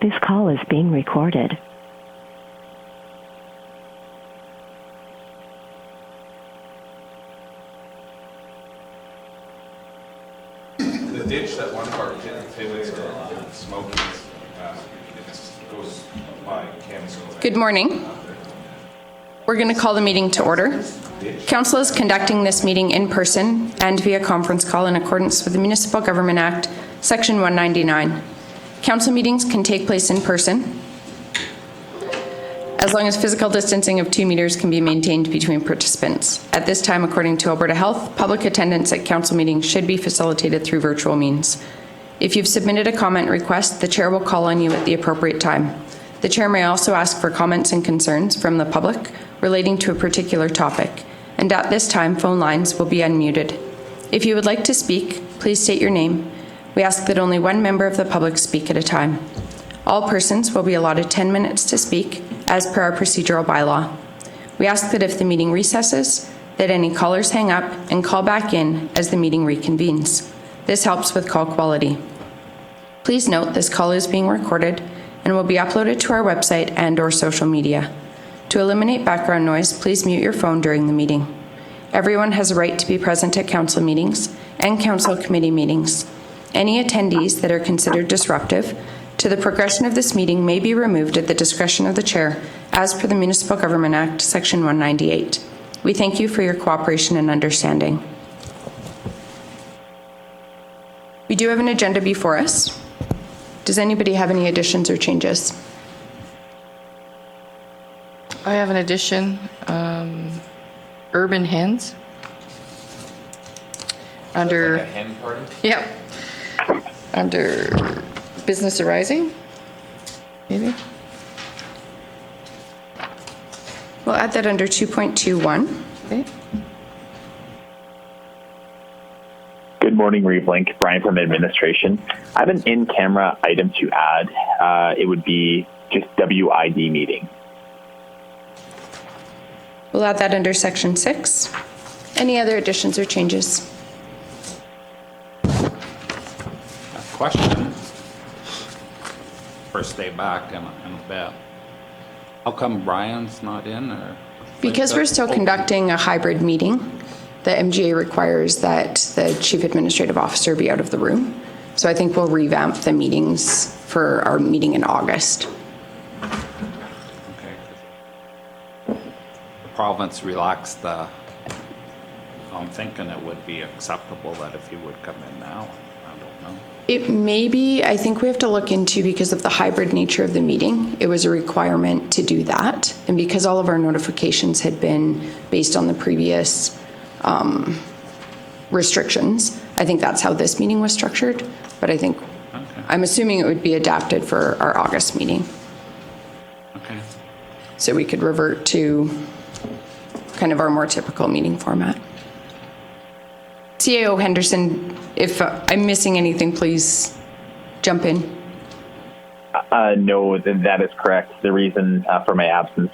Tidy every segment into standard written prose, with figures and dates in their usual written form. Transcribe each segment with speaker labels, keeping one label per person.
Speaker 1: This call is being recorded.
Speaker 2: The ditch that one of our tenants are smoking goes by Cam's.
Speaker 3: Good morning. We're going to call the meeting to order. Council is conducting this meeting in person and via conference call in accordance with the Municipal Government Act, Section 199. Council meetings can take place in person as long as physical distancing of 2 meters can be maintained between participants. At this time, according to Alberta Health, public attendance at council meetings should be facilitated through virtual means. If you've submitted a comment request, the chair will call on you at the appropriate time. The chair may also ask for comments and concerns from the public relating to a particular topic, and at this time, phone lines will be unmuted. If you would like to speak, please state your name. We ask that only one member of the public speak at a time. All persons will be allotted 10 minutes to speak, as per our procedural bylaw. We ask that if the meeting recesses, that any callers hang up and call back in as the meeting reconvenes. This helps with call quality. Please note this call is being recorded and will be uploaded to our website and/or social media. To eliminate background noise, please mute your phone during the meeting. Everyone has a right to be present at council meetings and council committee meetings. Any attendees that are considered disruptive to the progression of this meeting may be removed at the discretion of the chair as per the Municipal Government Act, Section 198. We thank you for your cooperation and understanding. We do have an agenda before us. Does anybody have any additions or changes?
Speaker 4: I have an addition, urban hens. Under,
Speaker 2: Like a hen party?
Speaker 4: yep, under business arising, maybe?
Speaker 3: We'll add that under 2.21.
Speaker 4: Okay.
Speaker 5: Good morning, Reeve Link, Brian from administration. I have an in-camera item to add. It would be just WID meeting.
Speaker 3: We'll add that under section 6. Any other additions or changes?
Speaker 6: Question. First day back in a bit. How come Brian's not in? Or
Speaker 3: Because we're still conducting a hybrid meeting, the MGA requires that the chief administrative officer be out of the room. So I think we'll revamp the meetings for our meeting in August.
Speaker 6: Okay. The province relaxed the. I'm thinking it would be acceptable that if he would come in now. I don't know.
Speaker 3: It may be, I think we have to look into, because of the hybrid nature of the meeting, it was a requirement to do that. And because all of our notifications had been based on the previous restrictions, I think that's how this meeting was structured. But I think, I'm assuming it would be adapted for our August meeting.
Speaker 6: Okay.
Speaker 3: So we could revert to kind of our more typical meeting format. CAO Henderson, if I'm missing anything, please jump in.
Speaker 5: No, that is correct. The reason for my absence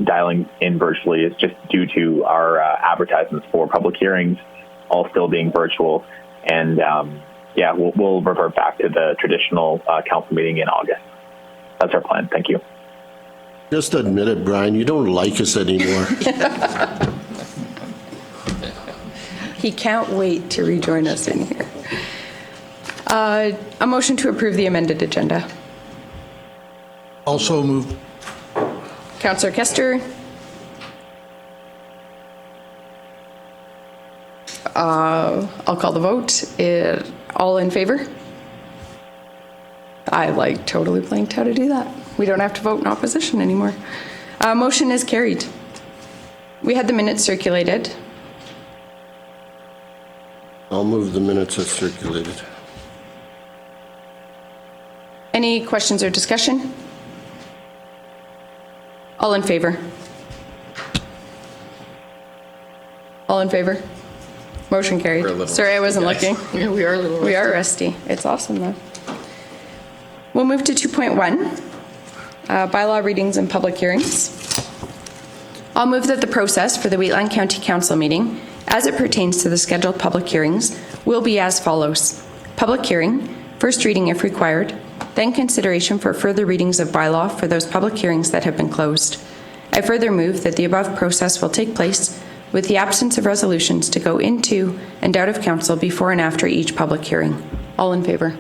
Speaker 5: dialing in virtually is just due to our advertisements for public hearings all still being virtual. And yeah, we'll revert back to the traditional council meeting in August. That's our plan. Thank you.
Speaker 7: Just admit it, Brian. You don't like us anymore.
Speaker 3: He can't wait to rejoin us in here. A motion to approve the amended agenda.
Speaker 7: Also moved.
Speaker 3: Councillor Kester. I'll call the vote. All in favor? I totally blanked how to do that. We don't have to vote in opposition anymore. Motion is carried. We had the minutes circulated.
Speaker 7: I'll move the minutes as circulated.
Speaker 3: Any questions or discussion? All in favor? All in favor? Motion carried. Sorry, I wasn't looking.
Speaker 4: Yeah, we are a little
Speaker 3: We are rusty. It's awesome, though. We'll move to 2.1, bylaw readings and public hearings. I'll move that the process for the Wheatland County Council meeting, as it pertains to the scheduled public hearings, will be as follows. Public hearing, first reading if required, then consideration for further readings of bylaw for those public hearings that have been closed. I further move that the above process will take place with the absence of resolutions to go into and out of council before and after each public hearing. All in favour?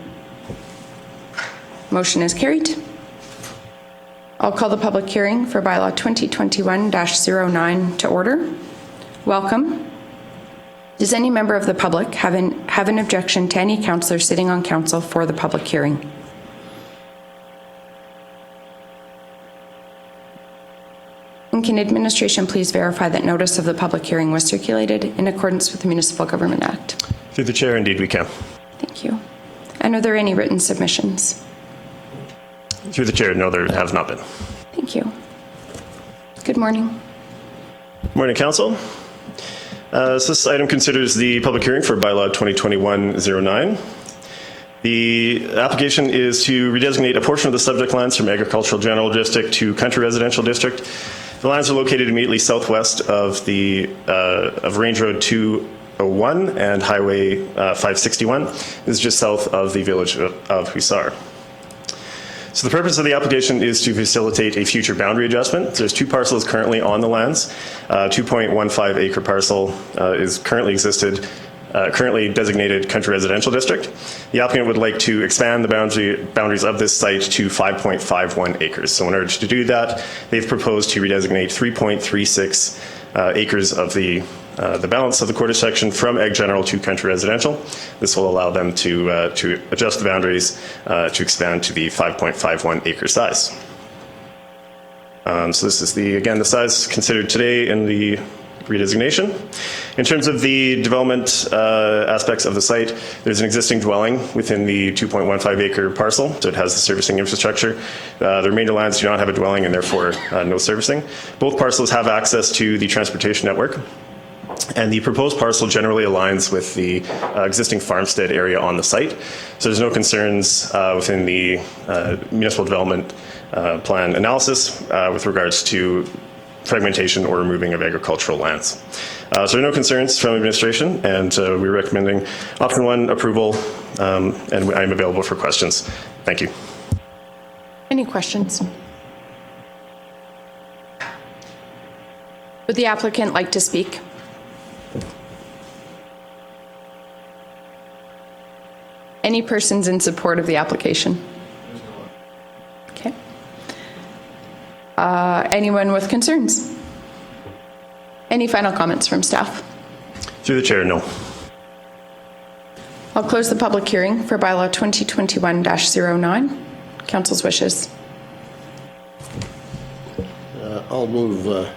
Speaker 3: Motion is carried. I'll call the public hearing for bylaw 2021-09 to order. Welcome. Does any member of the public have an objection to any councillor sitting on council for the public hearing? And can administration please verify that notice of the public hearing was circulated in accordance with the Municipal Government Act?
Speaker 8: Through the chair, indeed we can.
Speaker 3: Thank you. And are there any written submissions?
Speaker 8: Through the chair, no, there have not been.
Speaker 3: Thank you. Good morning.
Speaker 8: Morning, Council. So this item considers the public hearing for bylaw 2021-09. The application is to redesignate a portion of the subject lands from agricultural general district to country residential district. The lands are located immediately southwest of Range Road 201 and Highway 561. This is just south of the village of Hussar. So the purpose of the application is to facilitate a future boundary adjustment. There's two parcels currently on the lands. 2.15 acre parcel is currently designated country residential district. The applicant would like to expand the boundaries of this site to 5.51 acres. So in order to do that, they've proposed to redesignate 3.36 acres of the balance of the quarter section from Ag General to country residential. This will allow them to adjust the boundaries to expand to the 5.51 acre size. So this is the size considered today in the redesignation. In terms of the development aspects of the site, there's an existing dwelling within the 2.15 acre parcel, so it has the servicing infrastructure. The remainder lands do not have a dwelling and therefore no servicing. Both parcels have access to the transportation network. And the proposed parcel generally aligns with the existing farmstead area on the site. So there's no concerns within the municipal development plan analysis with regards to fragmentation or removing of agricultural lands. So there are no concerns from administration, and we're recommending option 1 approval, and I'm available for questions. Thank you.
Speaker 3: Any questions? Would the applicant like to speak? Any persons in support of the application? Okay. Anyone with concerns? Any final comments from staff?
Speaker 8: Through the chair, no.
Speaker 3: I'll close the public hearing for bylaw 2021-09. Council's wishes.
Speaker 7: I'll move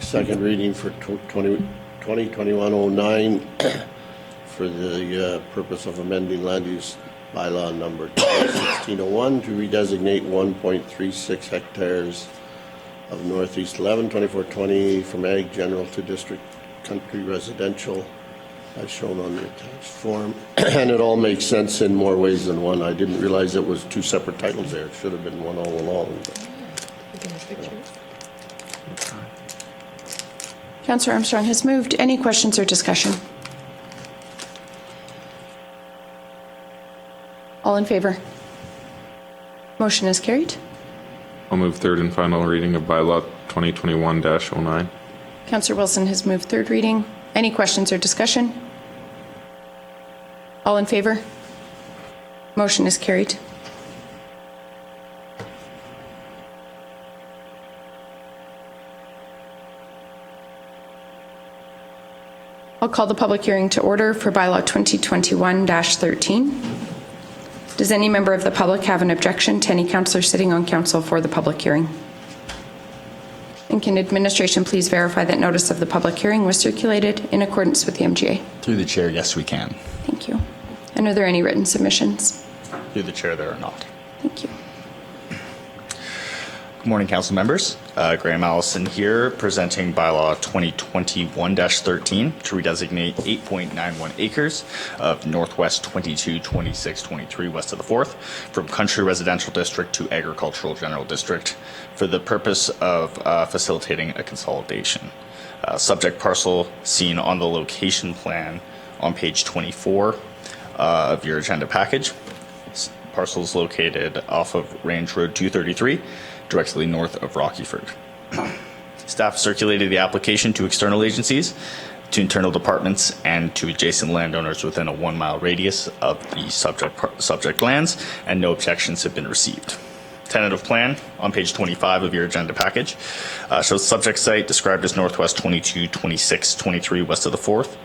Speaker 7: second reading for 2021-09 for the purpose of amending land use bylaw number 1601 to redesignate 1.36 hectares of Northeast 11, 2420 from Ag General to District Country Residential as shown on the attached form. And it all makes sense in more ways than one. I didn't realize it was two separate titles there. It should have been one all along.
Speaker 3: Councillor Armstrong has moved. Any questions or discussion? All in favour? Motion is carried.
Speaker 2: I'll move third and final reading of bylaw 2021-09.
Speaker 3: Councillor Wilson has moved third reading. Any questions or discussion? All in favour? Motion is carried. I'll call the public hearing to order for bylaw 2021-13. Does any member of the public have an objection to any councillor sitting on council for the public hearing? And can administration please verify that notice of the public hearing was circulated in accordance with the MGA?
Speaker 9: Through the chair, yes, we can.
Speaker 3: Thank you. And are there any written submissions?
Speaker 9: Through the chair, there are not.
Speaker 3: Thank you.
Speaker 9: Good morning, council members. Graham Allison here, presenting bylaw 2021-13 to redesignate 8.91 acres of Northwest 22, 26, 23 west of the 4th from Country Residential District to Agricultural General District for the purpose of facilitating a consolidation. Subject parcel seen on the location plan on page 24 of your agenda package. parcel is located off of Range Road 233, directly north of Rockyford. Staff circulated the application to external agencies, to internal departments, and to adjacent landowners within a 1 mile radius of the subject lands, and no objections have been received. Tentative plan on page 25 of your agenda package shows subject site described as Northwest 22, 26, 23 west of the 4th.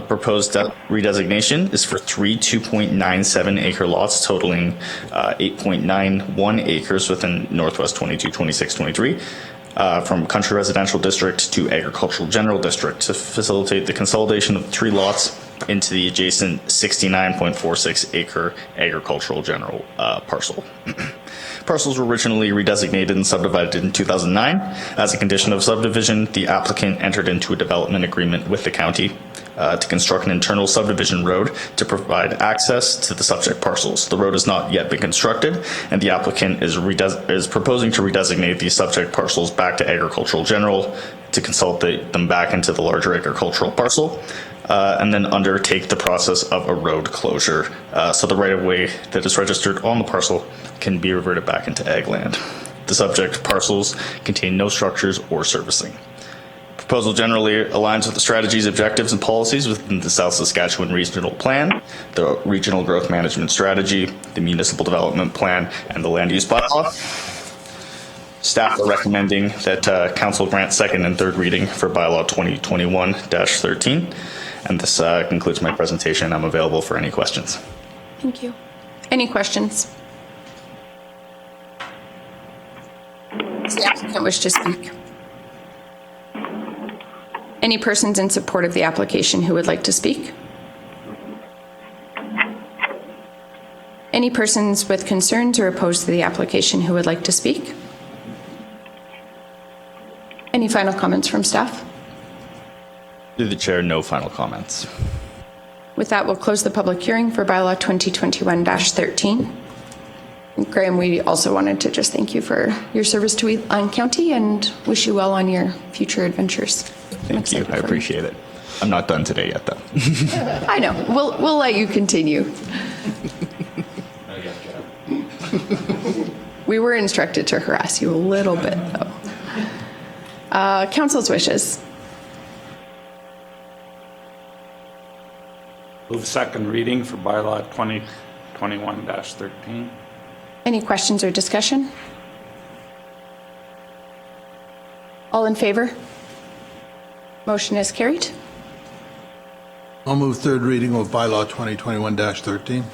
Speaker 9: Proposed redesignation is for 3 2.97 acre lots totaling 8.91 acres within Northwest 22, 26, 23. From Country Residential District to Agricultural General District to facilitate the consolidation of 3 lots into the adjacent 69.46 acre Agricultural General parcel. Parcels were originally redesignated and subdivided in 2009. As a condition of subdivision, the applicant entered into a development agreement with the county to construct an internal subdivision road to provide access to the subject parcels. The road has not yet been constructed, and the applicant is proposing to redesignate these subject parcels back to Agricultural General to consolidate them back into the larger agricultural parcel. And then undertake the process of a road closure. So the right-of-way that is registered on the parcel can be reverted back into ag land. The subject parcels contain no structures or servicing. Proposal generally aligns with the strategies, objectives, and policies within the South Saskatchewan Regional Plan, the Regional Growth Management Strategy, the Municipal Development Plan, and the Land Use Bylaw. Staff are recommending that Council grant second and third reading for Bylaw 2021-13. And this concludes my presentation. I'm available for any questions.
Speaker 3: Thank you. Any questions? Does the applicant wish to speak? Any persons in support of the application who would like to speak? Any persons with concerns or opposed to the application who would like to speak? Any final comments from staff?
Speaker 9: Through the chair, no final comments.
Speaker 3: With that, we'll close the public hearing for Bylaw 2021-13. Graham, we also wanted to just thank you for your service to Wheatland County and wish you well on your future adventures.
Speaker 9: Thank you. I appreciate it. I'm not done today yet, though.
Speaker 3: I know. We'll let you continue. We were instructed to harass you a little bit, though. Council's wishes.
Speaker 6: Move second reading for bylaw 2021-13.
Speaker 3: Any questions or discussion? All in favor? Motion is carried.
Speaker 10: I'll move third reading of bylaw 2021-13.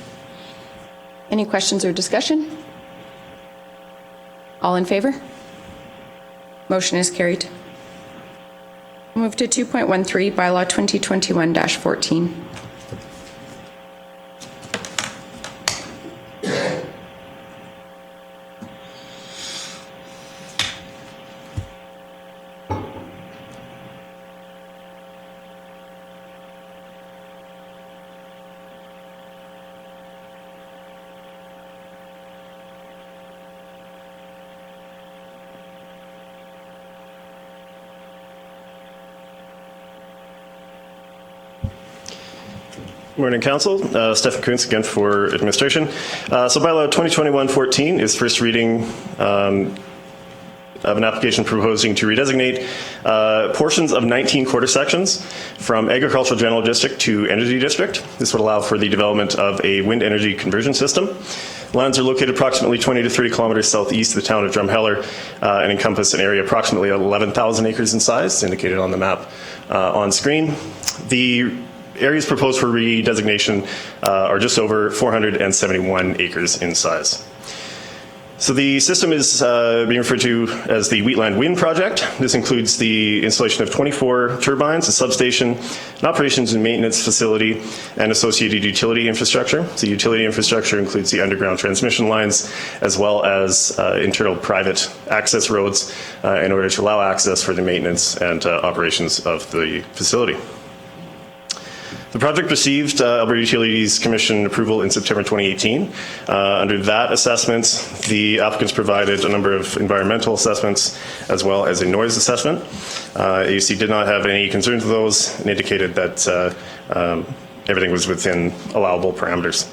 Speaker 3: Any questions or discussion? All in favor? Motion is carried. Move to 2.13, bylaw 2021-14.
Speaker 8: Morning, Council. Stefan Kuntz again for administration. So bylaw 2021-14 is first reading of an application proposing to redesignate portions of 19 quarter sections from Agricultural General District to Energy District. This would allow for the development of a wind energy conversion system. Lands are located approximately 20 to 30 kilometers southeast of the town of Drumheller and encompass an area approximately 11,000 acres in size, indicated on the map on screen. The areas proposed for redesignation are just over 471 acres in size. So the system is being referred to as the Wheatland Wind Project. This includes the installation of 24 turbines, a substation, an operations and maintenance facility, and associated utility infrastructure. The utility infrastructure includes the underground transmission lines, as well as internal private access roads in order to allow access for the maintenance and operations of the facility. The project received Alberta Utilities Commission approval in September 2018. Under that assessment, the applicants provided a number of environmental assessments as well as a noise assessment. AUC did not have any concerns with those and indicated that everything was within allowable parameters.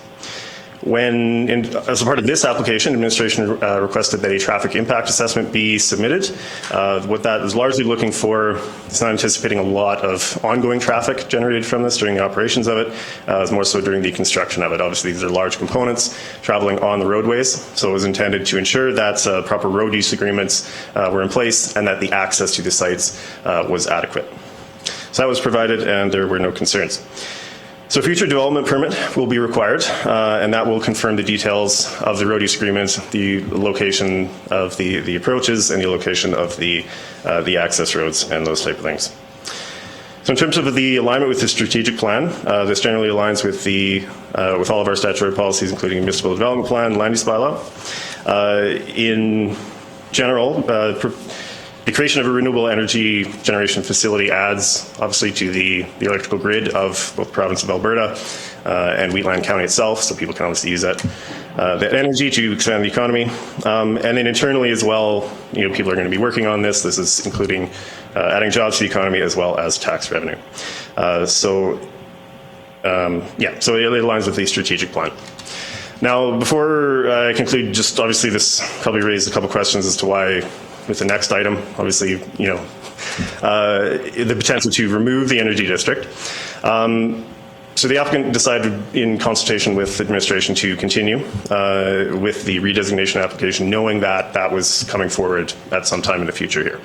Speaker 8: As a part of this application, administration requested that a traffic impact assessment be submitted. What that is largely looking for, it's not anticipating a lot of ongoing traffic generated from this during the operations of it. It's more so during the construction of it. Obviously, these are large components traveling on the roadways, so it was intended to ensure that proper road use agreements were in place and that the access to the sites was adequate. So that was provided, and there were no concerns. So future development permit will be required, and that will confirm the details of the road use agreement, the location of the approaches, and the location of the access roads and those type of things. So in terms of the alignment with the strategic plan, this generally aligns with all of our statutory policies, including municipal development plan, land use bylaw. In general, the creation of a renewable energy generation facility adds, obviously, to the electrical grid of both the province of Alberta and Wheatland County itself, so people can obviously use that energy to expand the economy. And then internally as well, people are going to be working on this. This is including adding jobs to the economy as well as tax revenue. So it aligns with the strategic plan. Now, before I conclude, just obviously this probably raised a couple questions as to why with the next item, obviously, the potential to remove the energy district. So the applicant decided in consultation with administration to continue with the redesignation application, knowing that that was coming forward at some time in the future here.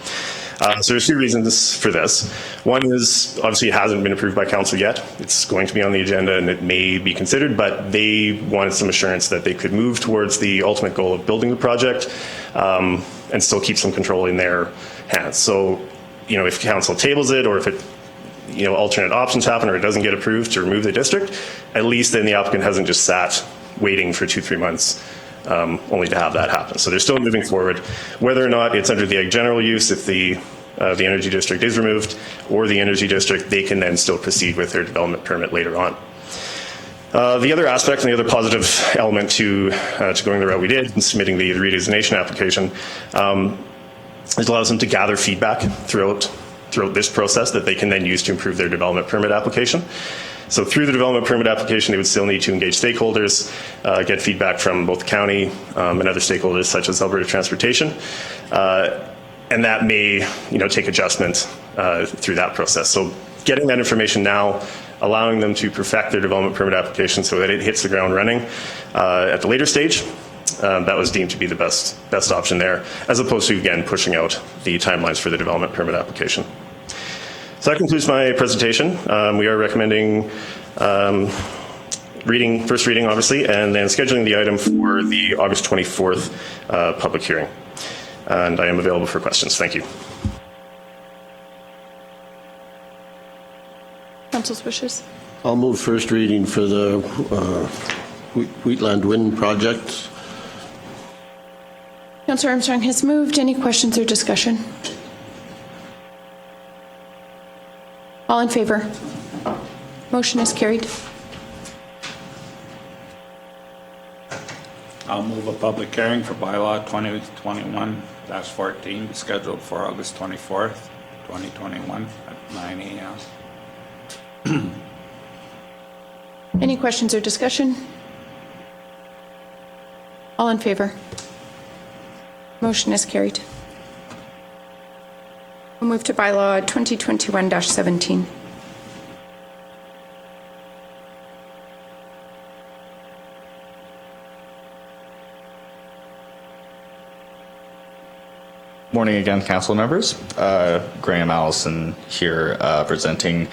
Speaker 8: So there's two reasons for this. One is, obviously, it hasn't been approved by council yet. It's going to be on the agenda and it may be considered, but they wanted some assurance that they could move towards the ultimate goal of building the project and still keep some control in their hands. So, if council tables it, or if it, alternate options happen, or it doesn't get approved to remove the district, at least then the applicant hasn't just sat waiting for 2-3 months only to have that happen. So they're still moving forward. Whether or not it's under the ag general use, if the energy district is removed, or the energy district, they can then still proceed with their development permit later on. The other aspect and the other positive element to going the route we did and submitting the redesignation application is allows them to gather feedback throughout this process that they can then use to improve their development permit application. So through the development permit application, they would still need to engage stakeholders, get feedback from both the county and other stakeholders such as Alberta Transportation, and that may take adjustment through that process. So getting that information now, allowing them to perfect their development permit application so that it hits the ground running at the later stage, that was deemed to be the best option there, as opposed to, again, pushing out the timelines for the development permit application. So that concludes my presentation. We are recommending first reading, obviously, and then scheduling the item for the August 24th public hearing. And I am available for questions. Thank you.
Speaker 3: Council's wishes.
Speaker 7: I'll move first reading for the Wheatland Wind Project.
Speaker 3: Councillor Armstrong has moved. Any questions or discussion? All in favor? Motion is carried.
Speaker 6: I'll move a public hearing for bylaw 2021-14 scheduled for August 24th, 2021 at 9 a.m.
Speaker 3: Any questions or discussion? All in favor? Motion is carried. We'll move to bylaw 2021-17.
Speaker 9: Morning again, council members. Graham Allison here presenting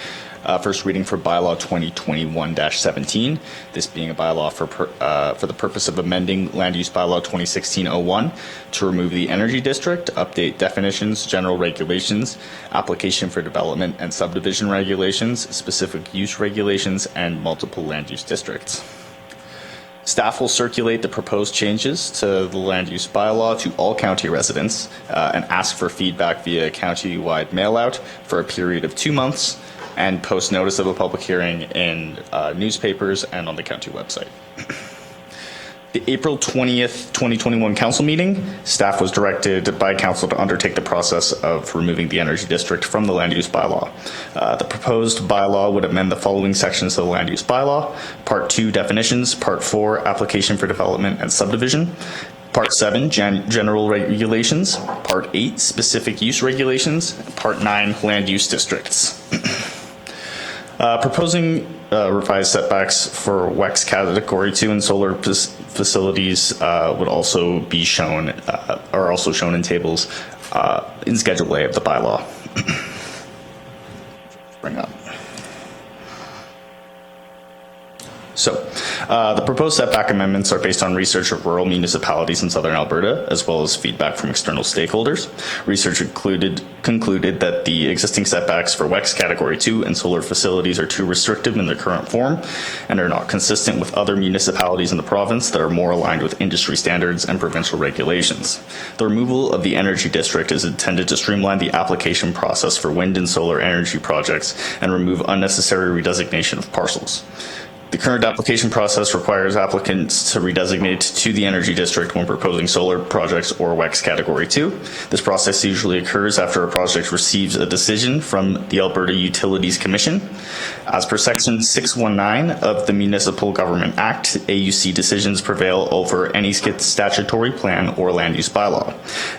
Speaker 9: first reading for bylaw 2021-17, this being a bylaw for the purpose of amending land use bylaw 2016-01 to remove the energy district, update definitions, general regulations, application for development and subdivision regulations, specific use regulations, and multiple land use districts. Staff will circulate the proposed changes to the land use bylaw to all county residents and ask for feedback via county-wide mail-out for a period of 2 months, and post notice of a public hearing in newspapers and on the county website. The April 20th, 2021 council meeting, staff was directed by council to undertake the process of removing the energy district from the land use bylaw. The proposed bylaw would amend the following sections of the land use bylaw: Part 2, definitions; Part 4, application for development and subdivision; Part 7, general regulations; Part 8, specific use regulations; Part 9, land use districts. Proposing revised setbacks for WEX Category 2 and solar facilities would also be shown, are also shown in tables in Schedule A of the bylaw. Bring up. So, the proposed setback amendments are based on research of rural municipalities in southern Alberta, as well as feedback from external stakeholders. Research concluded that the existing setbacks for WEX Category 2 and solar facilities are too restrictive in their current form and are not consistent with other municipalities in the province that are more aligned with industry standards and provincial regulations. The removal of the energy district is intended to streamline the application process for wind and solar energy projects and remove unnecessary redesignation of parcels. The current application process requires applicants to redesignate to the energy district when proposing solar projects or WEX Category 2. This process usually occurs after a project receives a decision from the Alberta Utilities Commission. As per Section 619 of the Municipal Government Act, AUC decisions prevail over any statutory plan or land use bylaw.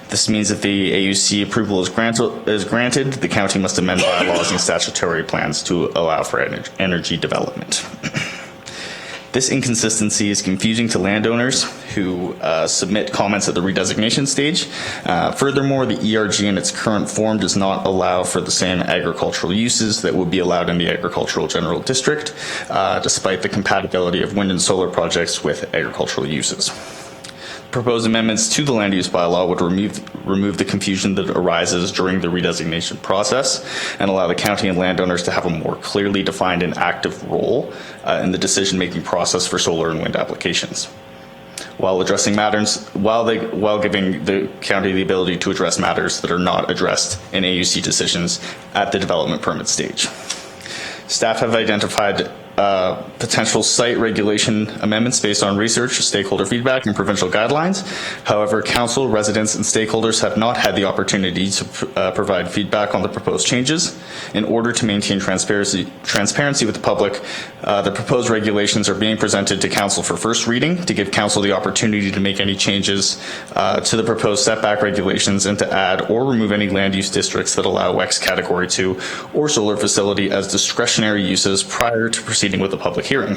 Speaker 9: This means if the AUC approval is granted, the county must amend bylaws and statutory plans to allow for energy development. This inconsistency is confusing to landowners who submit comments at the redesignation stage. Furthermore, the ERG in its current form does not allow for the same agricultural uses that would be allowed in the agricultural general district, despite the compatibility of wind and solar projects with agricultural uses. Proposed amendments to the land use bylaw would remove the confusion that arises during the redesignation process and allow the county and landowners to have a more clearly defined and active role in the decision-making process for solar and wind applications, while addressing matters, while giving the county the ability to address matters that are not addressed in AUC decisions at the development permit stage. Staff have identified potential site regulation amendments based on research, stakeholder feedback, and provincial guidelines. However, council, residents, and stakeholders have not had the opportunity to provide feedback on the proposed changes. In order to maintain transparency with the public, the proposed regulations are being presented to council for first reading to give council the opportunity to make any changes to the proposed setback regulations and to add or remove any land use districts that allow WEX Category 2 or solar facility as discretionary uses prior to proceeding with the public hearing.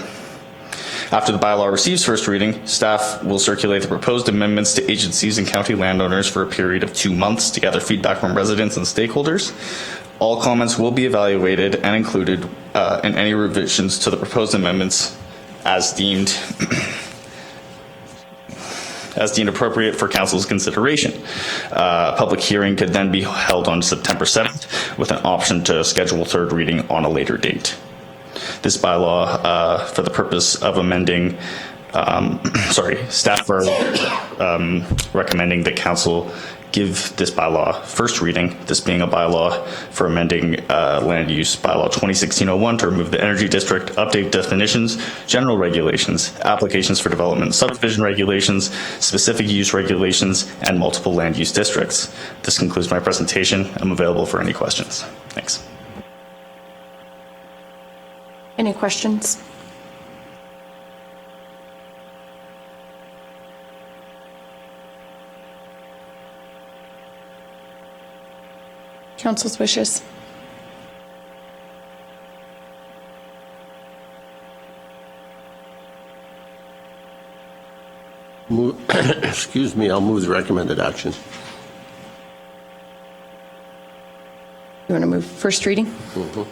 Speaker 9: After the bylaw receives first reading, staff will circulate the proposed amendments to agencies and county landowners for a period of 2 months to gather feedback from residents and stakeholders. All comments will be evaluated and included in any revisions to the proposed amendments as deemed appropriate for council's consideration. Public hearing could then be held on September 7th with an option to schedule third reading on a later date. This bylaw, for the purpose of amending, staff are recommending that council give this bylaw first reading, this being a bylaw for amending land use bylaw 2016-01 to remove the energy district, update definitions, general regulations, applications for development, subdivision regulations, specific use regulations, and multiple land use districts. This concludes my presentation. I'm available for any questions. Thanks.
Speaker 3: Any questions? Council's wishes.
Speaker 7: Excuse me, I'll move the recommended action.
Speaker 3: You want to move first reading?
Speaker 7: Mm-hmm.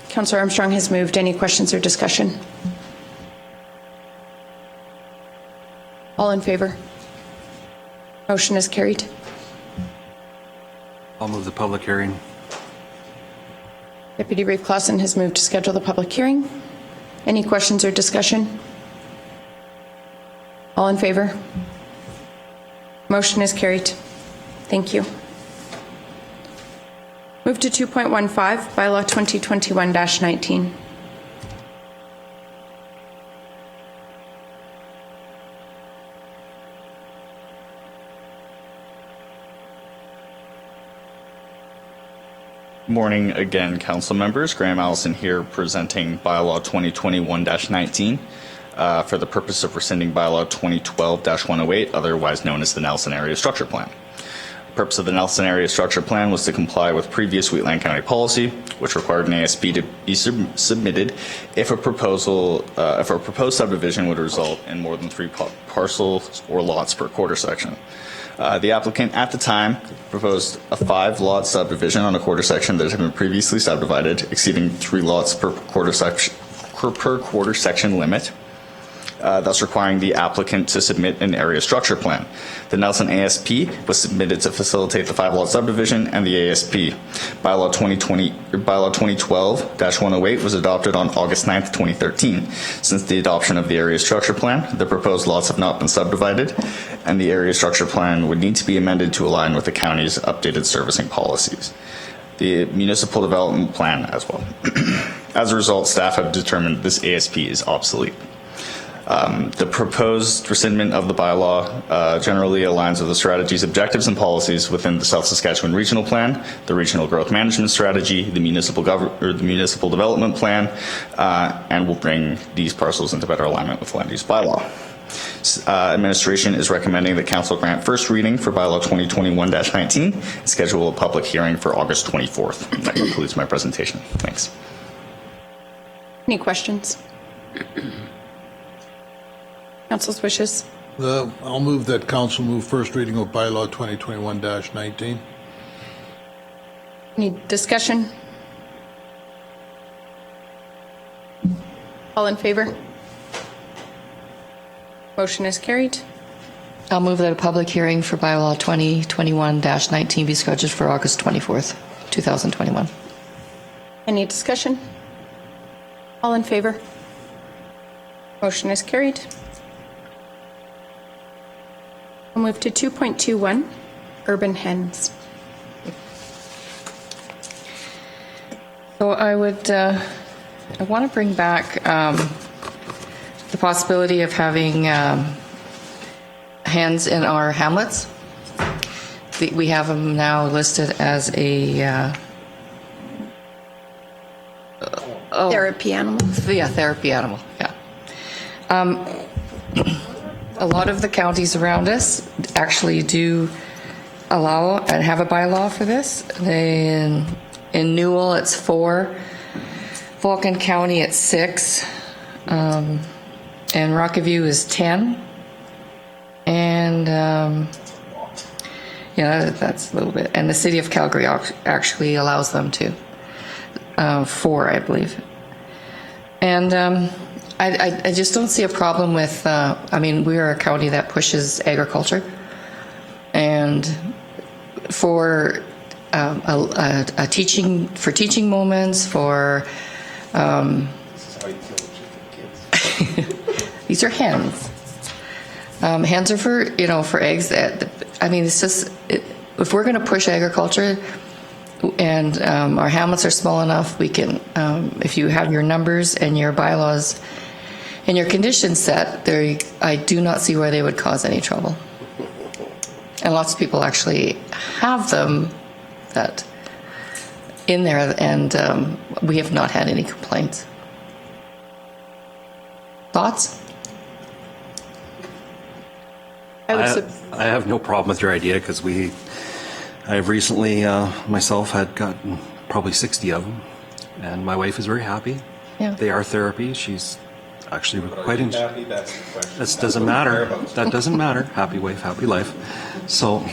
Speaker 3: Councillor Armstrong has moved. Any questions or discussion? All in favor? Motion is carried.
Speaker 11: I'll move the public hearing.
Speaker 3: Deputy Rafe Clausen has moved to schedule the public hearing. Any questions or discussion? All in favor? Motion is carried. Thank you. Move to 2.15, Bylaw 2021-19.
Speaker 9: Morning again, council members. Graham Allison here presenting bylaw 2021-19 for the purpose of rescinding bylaw 2012-108, otherwise known as the Nelson Area Structure Plan. The purpose of the Nelson Area Structure Plan was to comply with previous Wheatland County policy, which required an ASP to be submitted if a proposed subdivision would result in more than 3 parcels or lots per quarter section. The applicant at the time proposed a 5-lot subdivision on a quarter section that had been previously subdivided, exceeding 3 lots per quarter section limit, thus requiring the applicant to submit an area structure plan. The Nelson ASP was submitted to facilitate the 5-lot subdivision, and the ASP. Bylaw 2012-108 was adopted on August 9th, 2013. Since the adoption of the area structure plan, the proposed lots have not been subdivided, and the area structure plan would need to be amended to align with the county's updated servicing policies. The municipal development plan as well. As a result, staff have determined this ASP is obsolete. The proposed rescindment of the bylaw generally aligns with the strategy's objectives and policies within the South Saskatchewan Regional Plan, the Regional Growth Management Strategy, the Municipal Development Plan, and will bring these parcels into better alignment with land use bylaw. Administration is recommending that Council grant first reading for bylaw 2021-19 and schedule a public hearing for August 24th. That concludes my presentation. Thanks.
Speaker 3: Any questions? Council's wishes.
Speaker 10: I'll move that council move first reading of bylaw 2021-19.
Speaker 3: Any discussion? All in favor? Motion is carried.
Speaker 4: I'll move that a public hearing for bylaw 2021-19 be scheduled for August 24th, 2021.
Speaker 3: Any discussion? All in favor? Motion is carried. We'll move to 2.21, urban hens.
Speaker 4: So I want to bring back the possibility of having hens in our hamlets. We have them now listed as a
Speaker 3: Therapy animals.
Speaker 4: Yeah, therapy animal. Yeah. A lot of the counties around us actually do allow and have a bylaw for this. In Newell, it's 4. Vulcan County, it's 6. And Rockaview is 10. And yeah, that's a little bit. And the city of Calgary actually allows them to. 4, I believe. And I just don't see a problem with, I mean, we are a county that pushes agriculture. And for teaching moments, for, these are hens. Hens are for eggs. I mean, it's just, if we're going to push agriculture, and our hamlets are small enough, we can, if you have your numbers and your bylaws and your conditions set, I do not see where they would cause any trouble. And lots of people actually have them that in there, and we have not had any complaints. Thoughts?
Speaker 11: I have no problem with your idea because I have recently myself had gotten probably 60 of them, and my wife is very happy.
Speaker 4: Yeah.
Speaker 11: They are therapy. She's actually quite
Speaker 2: Happy, that's the question.
Speaker 11: That doesn't matter. That doesn't matter. Happy wife, happy life. So,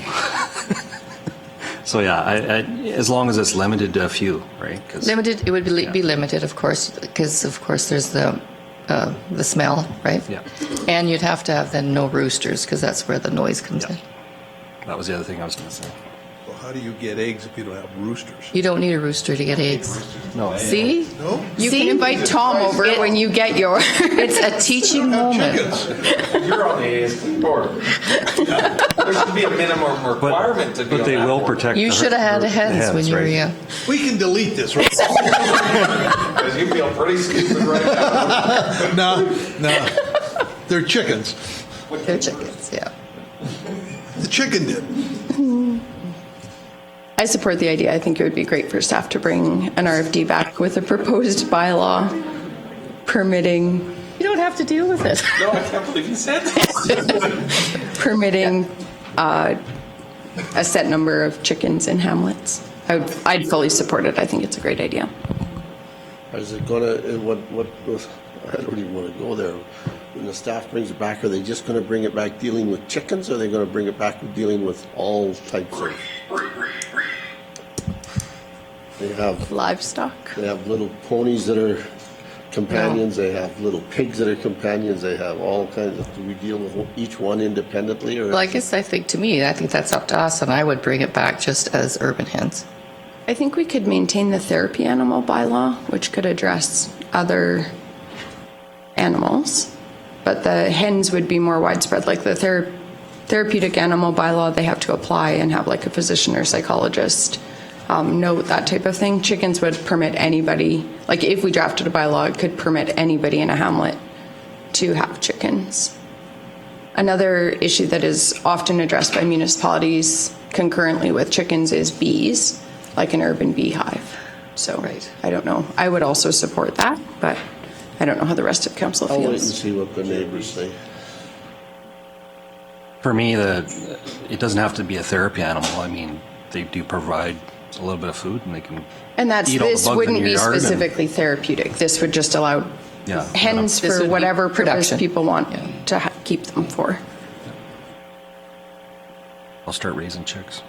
Speaker 11: so yeah, as long as it's limited to a few, right?
Speaker 4: Limited, it would be limited, of course, because of course there's the smell, right?
Speaker 11: Yeah.
Speaker 4: And you'd have to have then no roosters because that's where the noise comes in.
Speaker 11: That was the other thing I was going to say.
Speaker 10: Well, how do you get eggs if you don't have roosters?
Speaker 4: You don't need a rooster to get eggs.
Speaker 11: No.
Speaker 4: See?
Speaker 10: No?
Speaker 3: You can invite Tom over when you get your.
Speaker 4: It's a teaching moment.
Speaker 2: You're on the ASP board. There should be a minimum requirement to be on
Speaker 11: But they
Speaker 2: that
Speaker 11: will
Speaker 2: board.
Speaker 11: protect.
Speaker 4: You should have had
Speaker 11: the
Speaker 4: hens when you were
Speaker 11: right?
Speaker 4: young.
Speaker 10: We can delete this, right?
Speaker 2: Because you feel pretty stupid right now.
Speaker 10: No. They're chickens.
Speaker 4: They're chickens, yeah.
Speaker 10: The chicken did.
Speaker 3: I support the idea. I think it would be great for staff to bring an RFD back with a proposed bylaw permitting.
Speaker 4: You don't have to deal with it.
Speaker 2: No, I can't believe you said that.
Speaker 3: Permitting a set number of chickens in hamlets. I'd fully support it. I think it's a great idea.
Speaker 7: Is it gonna, I don't even want to go there. When the staff brings it back, are they just going to bring it back dealing with chickens, or are they going to bring it back dealing with all types of? They have
Speaker 3: Livestock.
Speaker 7: They have little ponies that are companions. They have little pigs that are companions. They have all kinds of. Do we deal with each one independently, or?
Speaker 4: Well, I guess I think that's up to us, and I would bring it back just as urban hens.
Speaker 3: I think we could maintain the therapy animal bylaw, which could address other animals, but the hens would be more widespread. Like the therapeutic animal bylaw, they have to apply and have like a physician or psychologist note, that type of thing. Chickens would permit anybody, like if we drafted a bylaw, it could permit anybody in a hamlet to have chickens. Another issue that is often addressed by municipalities concurrently with chickens is bees, like an urban beehive. So
Speaker 4: Right.
Speaker 3: I don't know. I would also support that, but I don't know how the rest of council
Speaker 7: I'll wait and
Speaker 3: feels.
Speaker 7: see what the neighbors say.
Speaker 11: For me, it doesn't have to be a therapy animal. I mean, they do provide a little bit of food, and they can
Speaker 3: And
Speaker 11: eat all the
Speaker 3: this
Speaker 11: bugs in
Speaker 3: wouldn't
Speaker 11: your
Speaker 3: be
Speaker 11: yard and-
Speaker 3: specifically therapeutic. This would just allow
Speaker 11: Yeah.
Speaker 3: hens
Speaker 4: This
Speaker 3: for
Speaker 4: would be
Speaker 3: whatever purpose
Speaker 4: production.
Speaker 3: people want
Speaker 4: Yeah.
Speaker 3: to keep them for.
Speaker 11: I'll start raising chicks.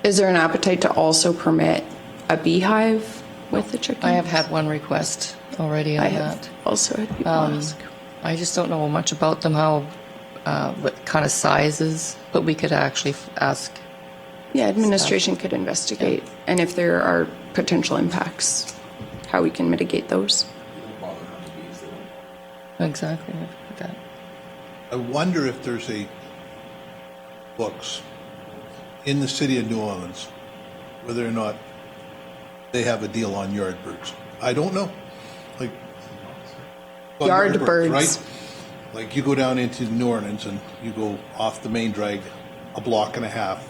Speaker 3: Is there an appetite to also permit a beehive with the chickens?
Speaker 4: I have had one request already on
Speaker 3: I
Speaker 4: that.
Speaker 3: have also had people ask.
Speaker 4: I just don't know much about them, what kind of sizes, but we could actually ask.
Speaker 3: Yeah, administration could investigate, and if there are potential impacts, how we can mitigate those.
Speaker 4: Exactly. That.
Speaker 10: I wonder if there's a books in the city of New Orleans, whether or not they have a deal on yard birds. I don't know. Like on
Speaker 3: Yard birds.
Speaker 10: right? Like you go down into New Orleans and you go off the main drag a block and a half,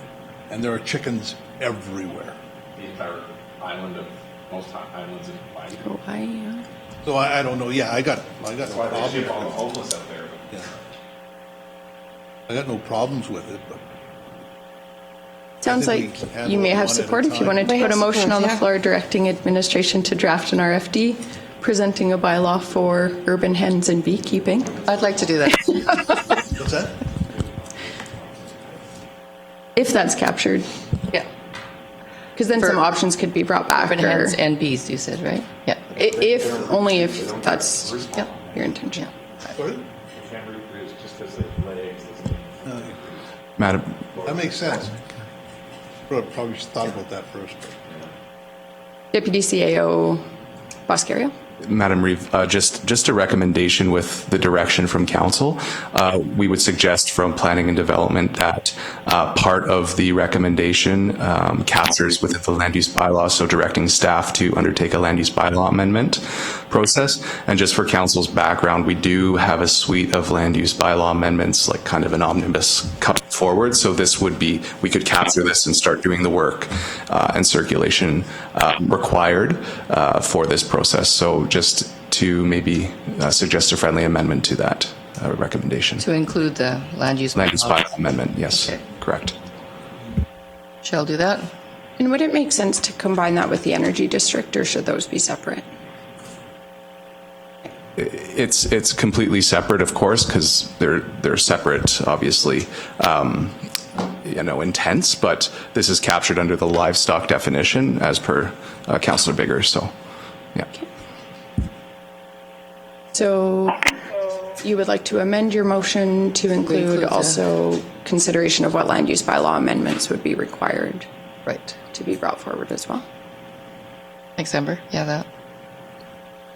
Speaker 10: and there are chickens everywhere.
Speaker 2: The entire island of most islands in Hawaii.
Speaker 3: Hawaii, yeah.
Speaker 10: So I don't know. Yeah, I got no
Speaker 2: That's why they
Speaker 10: problem.
Speaker 2: ship all the homeless up there.
Speaker 10: Yeah. I got no problems with it, but
Speaker 3: Sounds
Speaker 10: I
Speaker 3: like
Speaker 10: think we can handle
Speaker 3: you may
Speaker 10: it
Speaker 3: have
Speaker 10: one at a
Speaker 3: support if you
Speaker 10: time.
Speaker 3: wanted to
Speaker 4: We
Speaker 3: put a
Speaker 4: have
Speaker 3: motion
Speaker 4: support,
Speaker 3: on the
Speaker 4: yeah.
Speaker 3: floor directing administration to draft an RFD presenting a bylaw for urban hens and beekeeping.
Speaker 4: I'd like to do that.
Speaker 10: what's that?
Speaker 3: If that's captured,
Speaker 4: Yeah.
Speaker 3: because then
Speaker 4: For
Speaker 3: some options could be brought back.
Speaker 4: Urban
Speaker 3: or-
Speaker 4: hens and bees, you said, right? Yeah.
Speaker 3: If, only if that's
Speaker 4: Yep.
Speaker 3: your intention.
Speaker 10: Sorry?
Speaker 2: Can't reproduce just because they lay eggs.
Speaker 12: Madam,
Speaker 10: That makes sense. Probably should thought about that first.
Speaker 3: Deputy CAO Boscario?
Speaker 12: Madam Reeve, just a recommendation with the direction from council. We would suggest from planning and development that part of the recommendation captures within the land use bylaw, so directing staff to undertake a land use bylaw amendment process. And just for council's background, we do have a suite of land use bylaw amendments, like kind of an omnibus coming forward. So this would be, we could capture this and start doing the work and circulation required for this process. So just to maybe suggest a friendly amendment to that recommendation.
Speaker 4: To include the land use.
Speaker 12: Land use bylaw amendment, yes,
Speaker 4: Okay.
Speaker 12: correct.
Speaker 4: Shall do that?
Speaker 3: And would it make sense to combine that with the energy district, or should those be separate?
Speaker 12: It's completely separate, of course, because they're separate, obviously, intents, but this is captured under the livestock definition as per Councillor Bigger, so, yeah.
Speaker 3: So you would like to amend your motion to include
Speaker 4: include the-
Speaker 3: also consideration of what land use bylaw amendments would be required
Speaker 4: Right.
Speaker 3: to be brought forward as well?
Speaker 4: Next December? Yeah, that.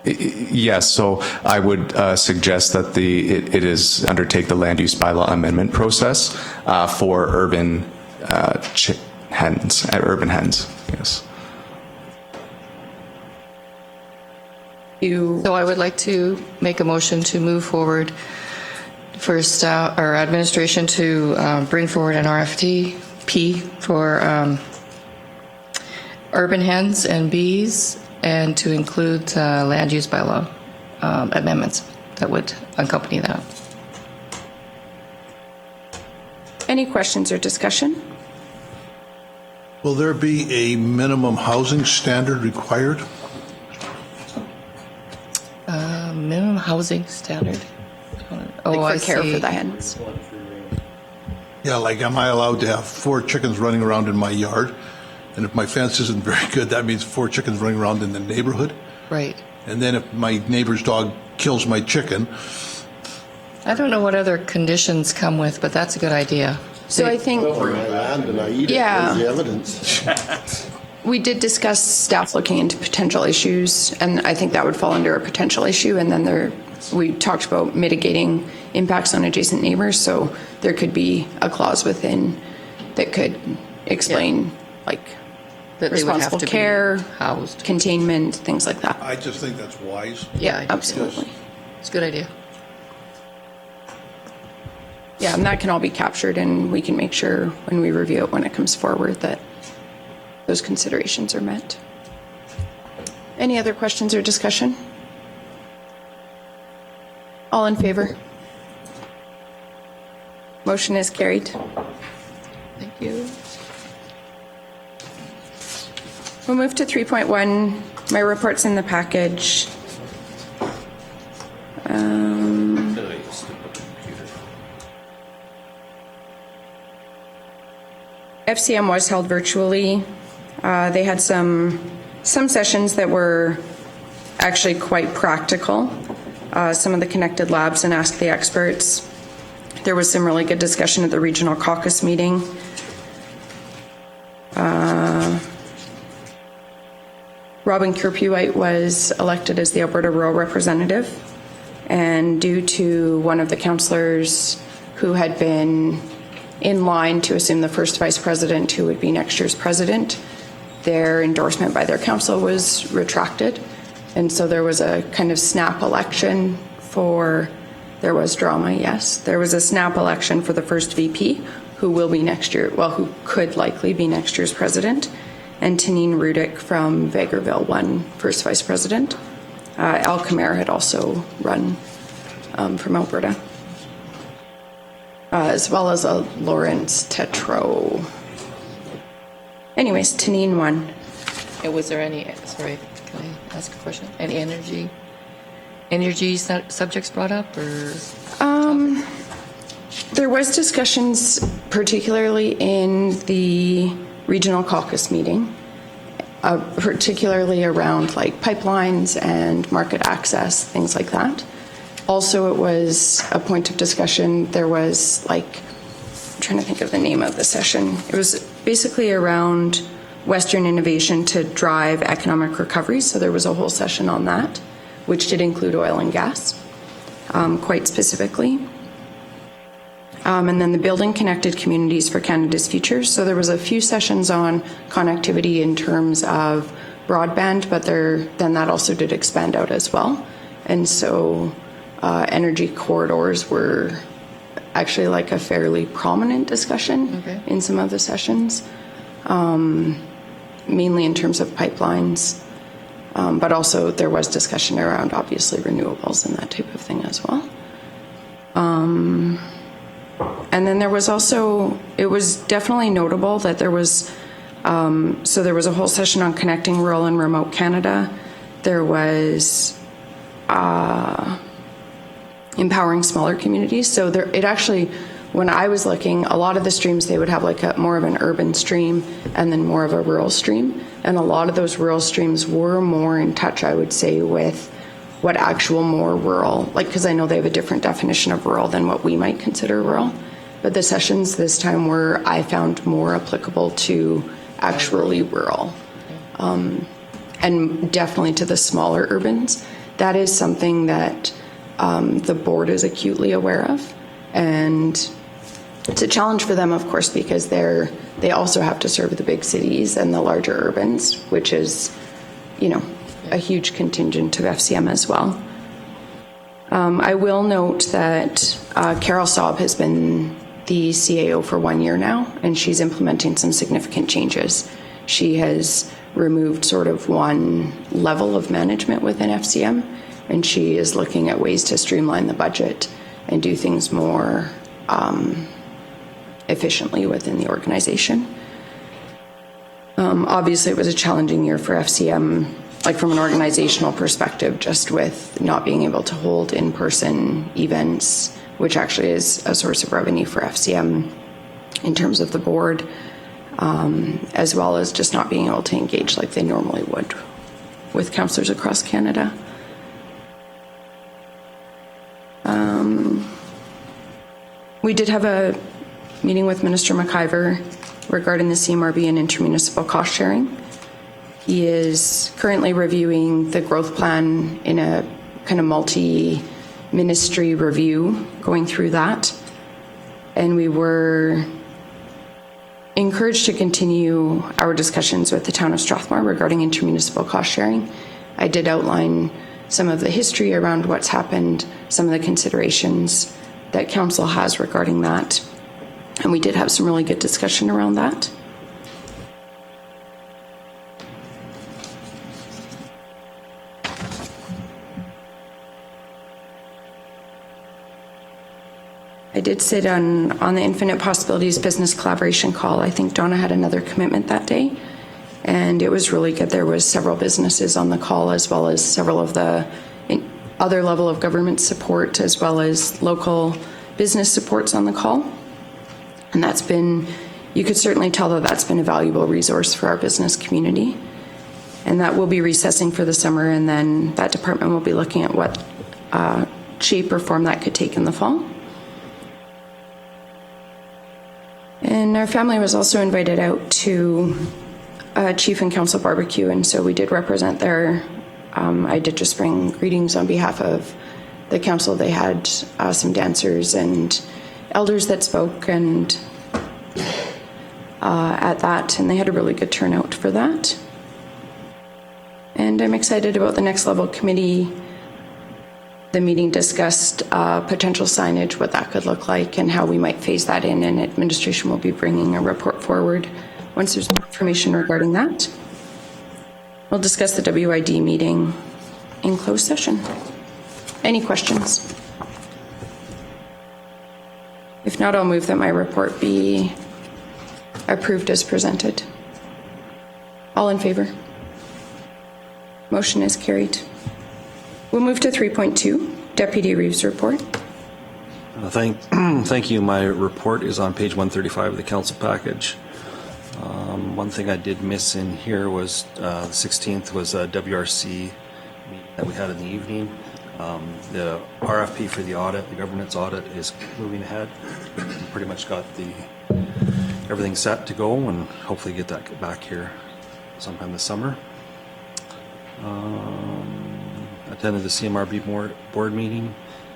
Speaker 12: Yes, so I would suggest that it is undertake the land use bylaw amendment process for urban hens, yes.
Speaker 4: So I would like to make a motion to move forward for staff or administration to bring forward an RFP for urban hens and bees, and to include land use bylaw amendments that would accompany that.
Speaker 3: Any questions or discussion?
Speaker 10: Will there be a minimum housing standard required?
Speaker 4: Minimum housing standard. Oh,
Speaker 3: Like
Speaker 4: I
Speaker 3: for care
Speaker 4: see.
Speaker 3: for the hens?
Speaker 10: Yeah, like am I allowed to have 4 chickens running around in my yard? And if my fence isn't very good, that means 4 chickens running around in the neighborhood?
Speaker 4: Right.
Speaker 10: And then if my neighbor's dog kills my chicken,
Speaker 4: I don't know what other conditions come with, but that's a good idea.
Speaker 3: So I think
Speaker 7: Over my land and I eat it.
Speaker 3: Yeah.
Speaker 7: Where's the evidence?
Speaker 3: we did discuss staff looking into potential issues, and I think that would fall under a potential issue. And then we talked about mitigating impacts on adjacent neighbors, so there could be a clause within that could explain like
Speaker 4: That they would have
Speaker 3: responsible
Speaker 4: to be
Speaker 3: care,
Speaker 4: housed.
Speaker 3: containment, things like that.
Speaker 10: I just think that's wise.
Speaker 4: Yeah, I do.
Speaker 3: Absolutely.
Speaker 4: It's a good idea.
Speaker 3: Yeah, and that can all be captured, and we can make sure when we review it when it comes forward that those considerations are met. Any other questions or discussion? All in favor? Motion is carried.
Speaker 4: Thank you.
Speaker 3: We'll move to 3.1. My report's in the package. FCM was held virtually. They had some sessions that were actually quite practical. Some of the connected labs and Ask the Experts. There was some really good discussion at the regional caucus meeting. Robin Kirpewite was elected as the Alberta Rural Representative, and due to one of the councillors who had been in line to assume the first vice president, who would be next year's president, their endorsement by their council was retracted. And so there was a kind of snap election there was drama, yes. There was a snap election for the first VP, who will be next year, well, who could likely be next year's president. And Tanine Rudick from Vegreville won first vice president. Al Kamara had also run from Alberta, as well as a Lawrence Tetro. Anyways, Tanine won.
Speaker 4: And was there any, sorry, can I ask a question? Any energy subjects brought up, or?
Speaker 3: There was discussions, particularly in the regional caucus meeting, particularly around like pipelines and market access, things like that. Also, it was a point of discussion. There was like, I'm trying to think of the name of the session. It was basically around Western innovation to drive economic recovery. So there was a whole session on that, which did include oil and gas, quite specifically. And then the Building Connected Communities for Canada's Future. So there was a few sessions on connectivity in terms of broadband, but then that also did expand out as well. And so energy corridors were actually like a fairly prominent discussion in some of the sessions, mainly in terms of pipelines. But also there was discussion around obviously renewables and that type of thing as well. And then there was also, it was definitely notable that there was, so there was a whole session on connecting rural and remote Canada. There was empowering smaller communities. So it actually, when I was looking, a lot of the streams, they would have like more of an urban stream and then more of a rural stream. And a lot of those rural streams were more in touch, I would say, with what actual more rural, like, because I know they have a different definition of rural than what we might consider rural. But the sessions this time were, I found, more applicable to actually rural, and definitely to the smaller urbans. That is something that the board is acutely aware of, and it's a challenge for them, of course, because they also have to serve the big cities and the larger urbans, which is, a huge contingent of FCM as well. I will note that Carol Saab has been the CAO for 1 year now, and she's implementing some significant changes. She has removed sort of one level of management within FCM, and she is looking at ways to streamline the budget and do things more efficiently within the organization. Obviously, it was a challenging year for FCM, like from an organizational perspective, just with not being able to hold in-person events, which actually is a source of revenue for FCM in terms of the board, as well as just not being able to engage like they normally would with councillors across Canada. We did have a meeting with Minister McIver regarding the CMRB and intermunicipal cost sharing. He is currently reviewing the growth plan in a kind of multi-ministry review, going through that. And we were encouraged to continue our discussions with the town of Strathmore regarding intermunicipal cost sharing. I did outline some of the history around what's happened, some of the considerations that council has regarding that. And we did have some really good discussion around that. I did sit on the Infinite Possibilities Business Collaboration call. I think Donna had another commitment that day, and it was really good. There was several businesses on the call, as well as several of the other level of government support, as well as local business supports on the call. And that's been, you could certainly tell that that's been a valuable resource for our business community. And that will be recessing for the summer, and then that department will be looking at what shape or form that could take in the fall. And our family was also invited out to Chief and Council Barbecue, and so we did represent there. I did just bring greetings on behalf of the council. They had some dancers and elders that spoke and at that, and they had a really good turnout for that. And I'm excited about the Next Level Committee. The meeting discussed potential signage, what that could look like, and how we might phase that in, and administration will be bringing a report forward once there's more information regarding that. We'll discuss the WID meeting in closed session. Any questions? If not, I'll move that my report be approved as presented. All in favor? Motion is carried. We'll move to 3.2, Deputy Reeves' report.
Speaker 11: Thank you. My report is on page 135 of the council package. One thing I did miss in here was the 16th was a WRC meeting that we had in the evening. The RFP for the audit, the governance audit, is moving ahead. We pretty much got everything set to go, and hopefully get that back here sometime this summer. Attended the CMRB board meeting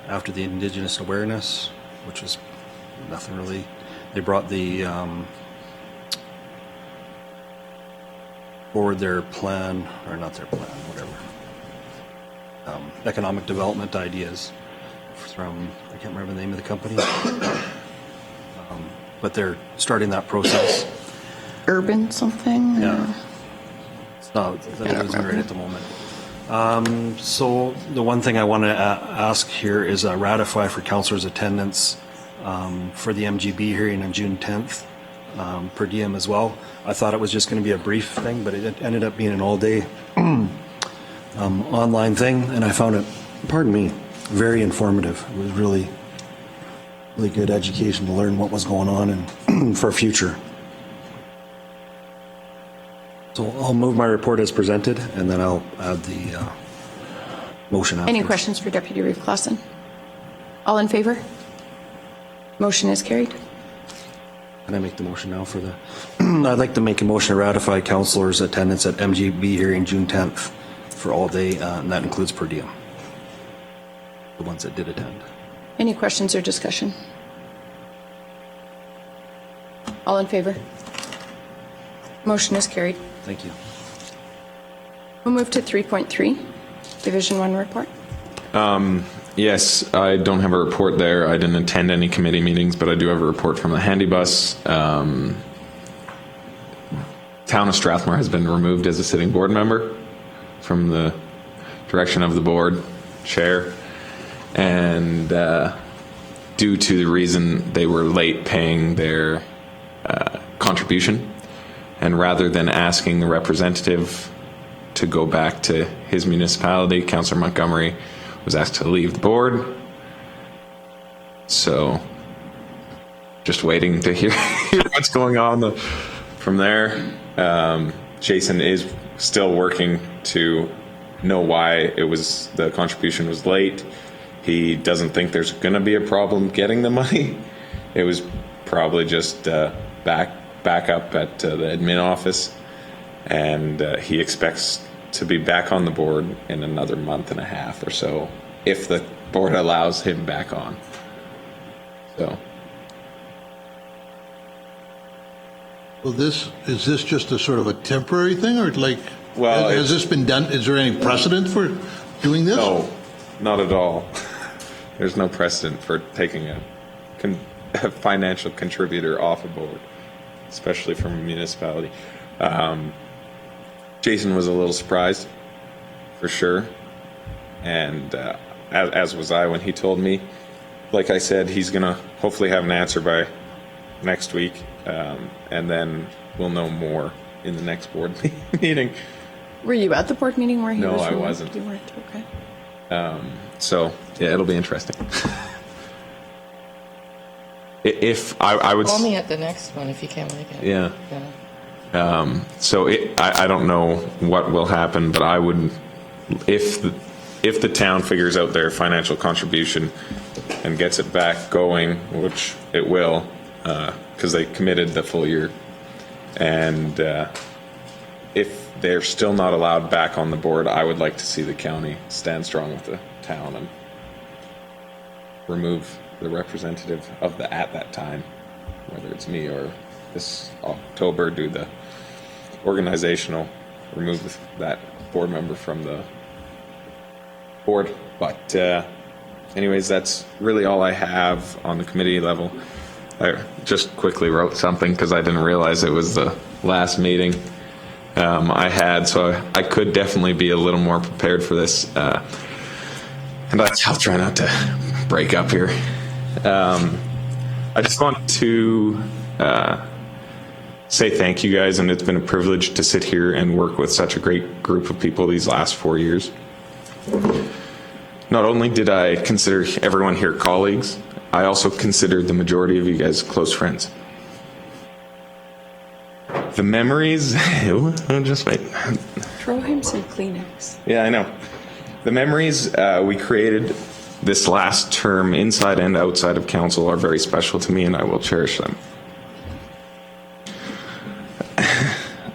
Speaker 11: after the Indigenous Awareness, which was nothing really. They brought the forward their plan, or not their plan, whatever. Economic development ideas from, I can't remember the name of the company, but they're starting that process.
Speaker 3: Urban something?
Speaker 11: Yeah. It's not, that isn't right at the moment. So the one thing I want to ask here is ratify for councillors' attendance for the MGB hearing on June 10th, per diem as well. I thought it was just going to be a brief thing, but it ended up being an all-day online thing, and I found it, pardon me, very informative. It was really, really good education to learn what was going on and for future. So I'll move my report as presented, and then I'll add the motion after.
Speaker 3: Any questions for Deputy Reeve Clausen? All in favor? Motion is carried.
Speaker 11: Can I make the motion now for the... I'd like to make a motion to ratify councillors' attendance at MGB hearing June 10th for all day, and that includes per diem. The ones that did attend.
Speaker 3: Any questions or discussion? All in favor? Motion is carried.
Speaker 11: Thank you.
Speaker 3: We'll move to 3.3, Division 1 report.
Speaker 2: Yes, I don't have a report there. I didn't attend any committee meetings, but I do have a report from the handy bus. Town of Strathmore has been removed as a sitting board member from the direction of the board chair, and due to the reason they were late paying their contribution, and rather than asking the representative to go back to his municipality, Councillor Montgomery was asked to leave the board. So just waiting to hear what's going on from there. Jason is still working to know why the contribution was late. He doesn't think there's going to be a problem getting the money. It was probably just back up at the admin office, and he expects to be back on the board in another month and a half or so, if the board allows him back on. So.
Speaker 10: Well, is this just a sort of a temporary thing, or like,
Speaker 2: Well,
Speaker 10: has this been done? Is there any precedent for doing this?
Speaker 2: No, not at all. There's no precedent for taking a financial contributor off a board, especially from a municipality. Jason was a little surprised, for sure, and as was I when he told me. Like I said, he's going to hopefully have an answer by next week, and then we'll know more in the next board meeting.
Speaker 3: Were you at the board meeting where he
Speaker 2: No,
Speaker 3: was
Speaker 2: I
Speaker 3: removed?
Speaker 2: wasn't.
Speaker 3: You weren't, okay.
Speaker 2: So, yeah, it'll be interesting. If I would...
Speaker 4: Call me at the next one if you can't make it.
Speaker 2: Yeah. So I don't know what will happen, but I would, if the town figures out their financial contribution and gets it back going, which it will, because they committed the full year, and if they're still not allowed back on the board, I would like to see the county stand strong with the town and remove the representative of at that time, whether it's me or this October, do the organizational, remove that board member from the board. But anyways, that's really all I have on the committee level. I just quickly wrote something because I didn't realize it was the last meeting I had, so I could definitely be a little more prepared for this. And I'll try not to break up here. I just want to say thank you guys, and it's been a privilege to sit here and work with such a great group of people these last 4 years. Not only did I consider everyone here colleagues, I also considered the majority of you guys close friends. The memories, just wait.
Speaker 3: Throw him some Kleenex.
Speaker 2: Yeah, I know. The memories we created this last term, inside and outside of council, are very special to me, and I will cherish them.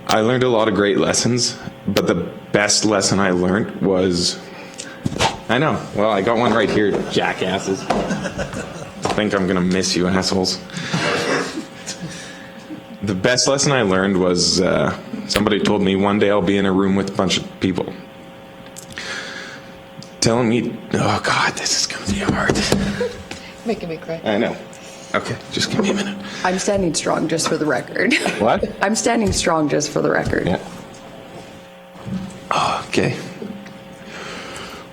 Speaker 2: I learned a lot of great lessons, but the best lesson I learned was, I know, well, I got one right here, jackasses. I think I'm gonna miss you, assholes. The best lesson I learned was somebody told me one day I'll be in a room with a bunch of people telling me, oh God, this is gonna be hard.
Speaker 4: Making me cry.
Speaker 2: I know. Okay, just give me a minute.
Speaker 3: I'm standing strong just for the record.
Speaker 2: What?
Speaker 3: I'm standing strong just for the record.
Speaker 2: Yeah. Oh, okay.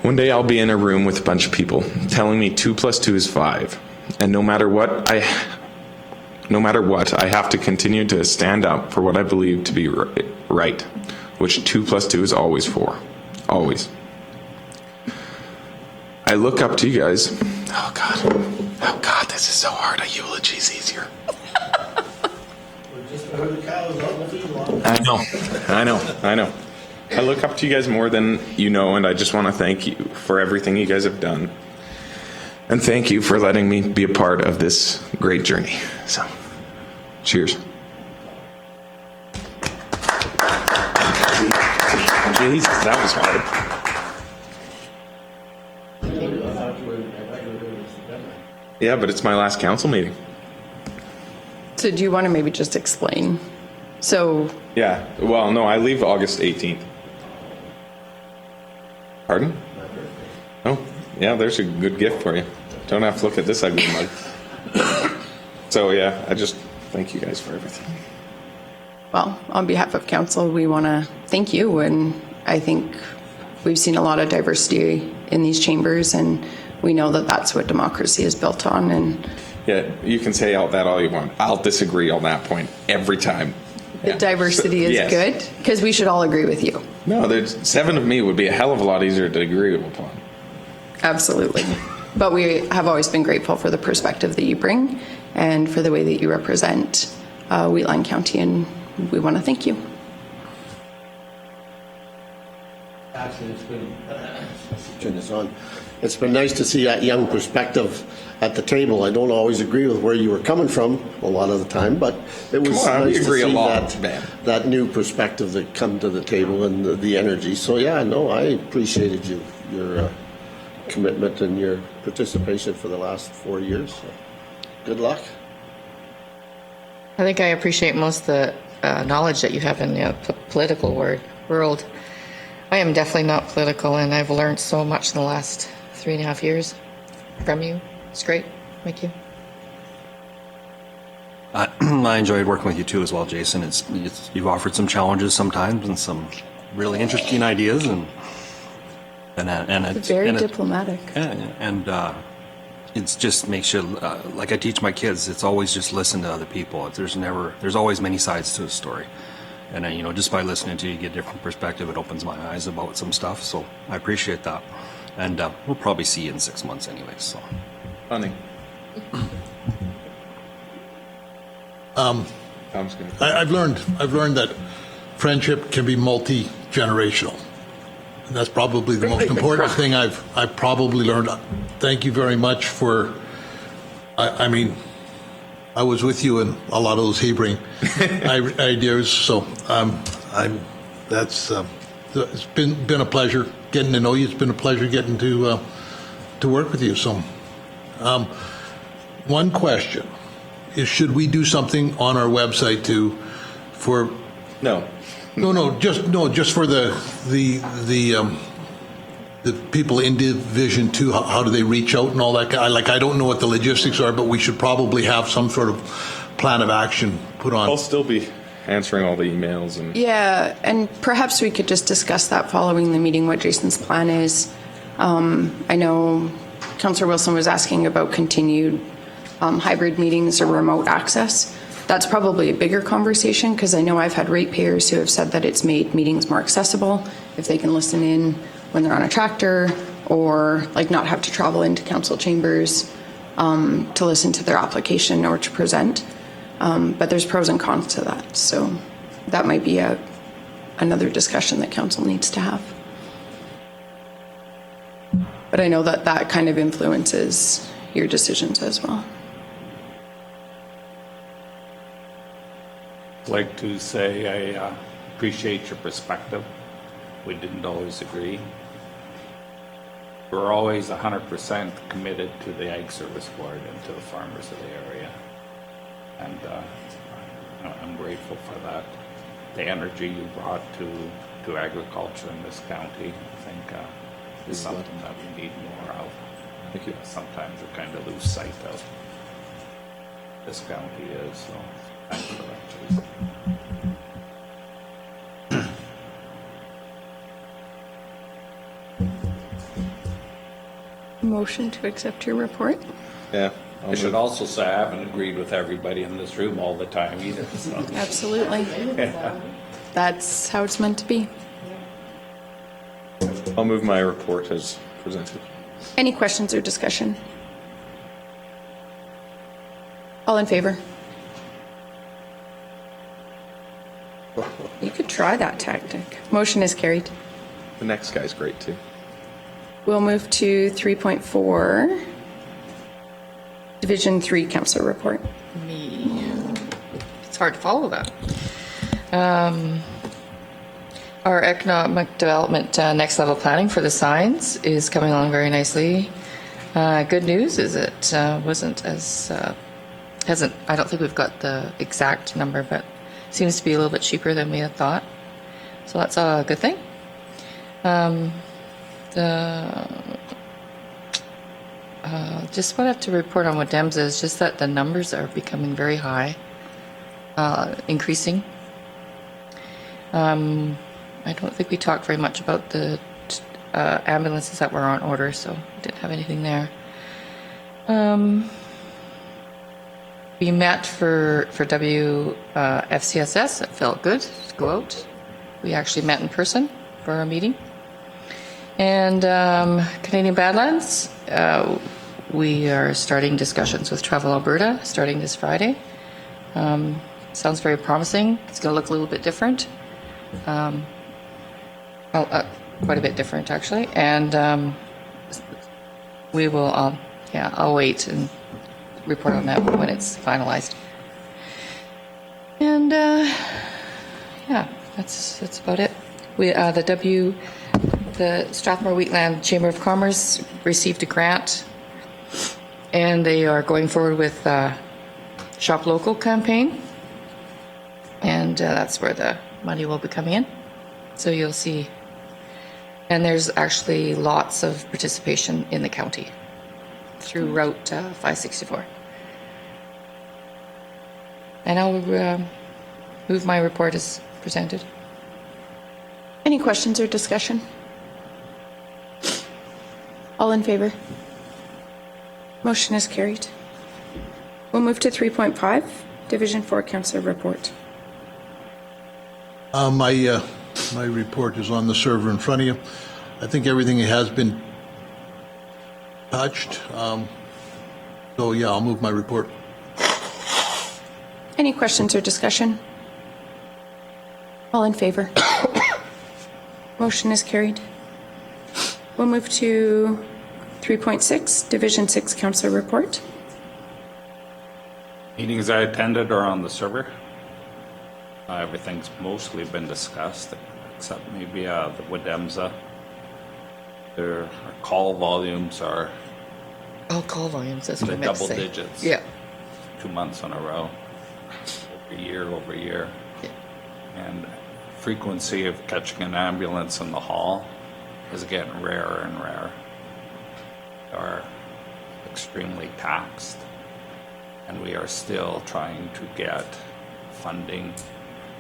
Speaker 2: One day I'll be in a room with a bunch of people telling me 2 + 2 is 5. And no matter what, I have to continue to stand up for what I believe to be right, which 2 + 2 is always 4. Always. I look up to you guys. Oh God, this is so hard. A eulogy's easier. I know. I look up to you guys more than you know, and I just want to thank you for everything you guys have done. And thank you for letting me be a part of this great journey. So, cheers. Jesus, that was hard. Yeah, but it's my last council meeting.
Speaker 3: So do you want to maybe just explain? So
Speaker 2: Yeah, well, no, I leave August 18th. Pardon? Oh, yeah, there's a good gift for you. Don't have to look at this ugly mug. So, yeah, I just thank you guys for everything.
Speaker 3: Well, on behalf of council, we want to thank you, and I think we've seen a lot of diversity in these chambers, and we know that that's what democracy is built on. And
Speaker 2: Yeah, you can say all that all you want. I'll disagree on that point every time.
Speaker 3: the diversity is
Speaker 2: Yes.
Speaker 3: good, because we should all agree with you.
Speaker 2: No, there's 7 of me would be a hell of a lot easier to agree upon.
Speaker 3: Absolutely. But we have always been grateful for the perspective that you bring and for the way that you represent Wheatland County, and we want to thank you.
Speaker 7: Actually, turn this on. It's been nice to see that young perspective at the table. I don't always agree with where you were coming from a lot of the time, but it was
Speaker 2: Come on, we
Speaker 7: nice to
Speaker 2: agree a
Speaker 7: see
Speaker 2: lot, man.
Speaker 7: that new perspective that come to the table and the energy. So yeah, no, I appreciated your commitment and your participation for the last 4 years. So good luck.
Speaker 4: I think I appreciate most the knowledge that you have in the political world. I am definitely not political, and I've learned so much in the last 3.5 years from you. It's great. Thank you.
Speaker 11: I enjoyed working with you too as well, Jason. You've offered some challenges sometimes and some really interesting ideas, and it's
Speaker 3: Very
Speaker 11: and
Speaker 3: diplomatic.
Speaker 11: it's just makes you like I teach my kids. It's always just listen to other people. There's always many sides to a story, and just by listening to you, get a different perspective. It opens my eyes about some stuff. So I appreciate that, and we'll probably see you in 6 months anyway. So,
Speaker 2: Funny. Tom's gonna.
Speaker 10: I've learned that friendship can be multi-generational. And that's probably the most important thing I've probably learned. Thank you very much for, I mean, I was with you in a lot of those Hebring ideas, so it's been a pleasure getting to know you. It's been a pleasure getting to work with you. So, one question is, should we do something on our website for?
Speaker 2: No.
Speaker 10: Just for the people in Division 2, how do they reach out and all that? I don't know what the logistics are, but we should probably have some sort of plan of action put on.
Speaker 2: I'll still be answering all the emails and.
Speaker 3: Yeah, and perhaps we could just discuss that following the meeting, what Jason's plan is. I know Councillor Wilson was asking about continued hybrid meetings or remote access. That's probably a bigger conversation, because I know I've had ratepayers who have said that it's made meetings more accessible if they can listen in when they're on a tractor, or not have to travel into council chambers to listen to their application or to present. But there's pros and cons to that. So that might be another discussion that council needs to have. But I know that kind of influences your decisions as well.
Speaker 6: I'd like to say I appreciate your perspective. We didn't always agree. We're always 100% committed to the Ag Service Board and to the farmers of the area. And I'm grateful for that. The energy you brought to agriculture in this county, I think, is something that we need more of.
Speaker 2: Thank you.
Speaker 6: Sometimes we kind of lose sight of this county is. So thanks for that, Jason.
Speaker 3: Motion to accept your report?
Speaker 2: Yeah.
Speaker 6: I should also say I haven't agreed with everybody in this room all the time either. So.
Speaker 3: Absolutely. That's how it's meant to be.
Speaker 2: I'll move my report as presented.
Speaker 3: Any questions or discussion? All in favor? You could try that tactic. Motion is carried.
Speaker 2: The next guy's great too.
Speaker 3: We'll move to 3.4, Division 3 Councillor Report.
Speaker 4: It's hard to follow that. Our economic development next level planning for the signs is coming along very nicely. Good news is it wasn't as I don't think we've got the exact number, but seems to be a little bit cheaper than we had thought. So that's a good thing. Just what I have to report on what DEMS is, just that the numbers are becoming very high, increasing. I don't think we talked very much about the ambulances that were on order, so didn't have anything there. We met for WFCSS. It felt good to go out. We actually met in person for our meeting. And Canadian Badlands, we are starting discussions with Travel Alberta starting this Friday. Sounds very promising. It's going to look a little bit different. Quite a bit different, actually. And we will, I'll wait and report on that when it's finalized. And that's about it. The Strathmore Wheatland Chamber of Commerce received a grant, and they are going forward with Shop Local campaign, and that's where the money will be coming in. So you'll see, and there's actually lots of participation in the county through Route 564. And I'll move my report as presented.
Speaker 3: Any questions or discussion? All in favor? Motion is carried. We'll move to 3.5, Division 4 Councillor Report.
Speaker 10: My report is on the server in front of you. I think everything has been touched. So yeah, I'll move my report.
Speaker 3: Any questions or discussion? All in favor? Motion is carried. We'll move to 3.6, Division 6 Councillor Report.
Speaker 6: Meetings I attended are on the server. Everything's mostly been discussed, except maybe the Wademza. Their call volumes are
Speaker 4: Call volumes, that's
Speaker 6: in
Speaker 4: what I
Speaker 6: the
Speaker 4: meant to
Speaker 6: double
Speaker 4: say.
Speaker 6: digits.
Speaker 4: Yeah.
Speaker 6: 2 months in a row, over year.
Speaker 4: Yeah.
Speaker 6: And frequency of catching an ambulance in the hall is getting rarer and rarer. We are extremely taxed, and we are still trying to get funding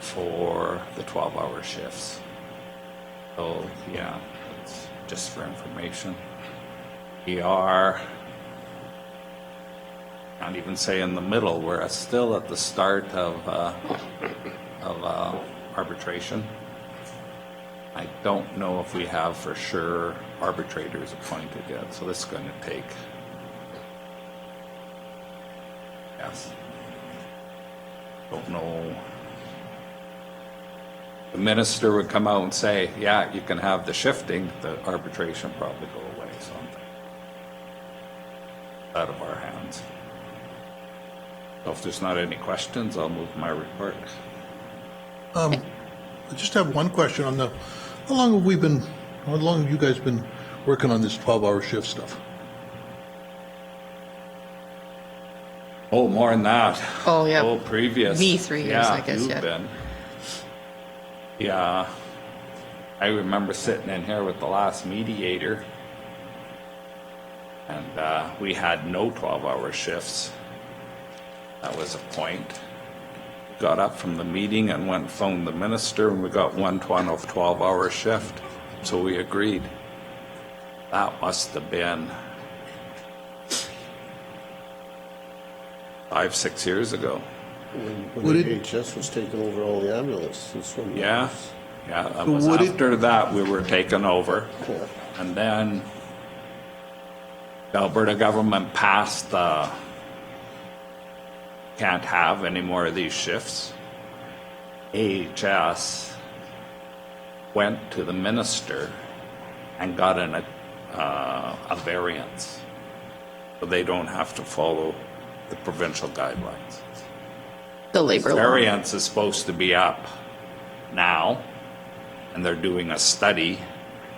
Speaker 6: for the 12-hour shifts. So yeah, it's just for information. We are, not even say in the middle, we're still at the start of arbitration. I don't know if we have for sure arbitrators appointed yet, so this is going to take, yes. Don't know. The minister would come out and say, yeah, you can have the shifting, the arbitration probably go away, something out of our hands. So if there's not any questions, I'll move my report.
Speaker 10: I just have one question on how long have you guys been working on this 12-hour shift stuff?
Speaker 6: Oh, more than that.
Speaker 4: Oh, yeah.
Speaker 6: Oh, previous.
Speaker 4: Me, 3 years, I guess,
Speaker 6: you've
Speaker 4: yeah.
Speaker 6: been. Yeah. I remember sitting in here with the last mediator, and we had no 12-hour shifts. That was a point. Got up from the meeting and went and phoned the minister, and we got one 12-hour shift. So we agreed. That must have been 5-6 years ago.
Speaker 7: When the AHS was taking over all the ambulances.
Speaker 6: Yeah, that was after that we were taken over.
Speaker 7: Yeah.
Speaker 6: And then the Alberta government passed can't have any more of these shifts. AHS went to the minister and got a variance, so they don't have to follow the provincial guidelines.
Speaker 3: The labor law.
Speaker 6: Variance is supposed to be up now, and they're doing a study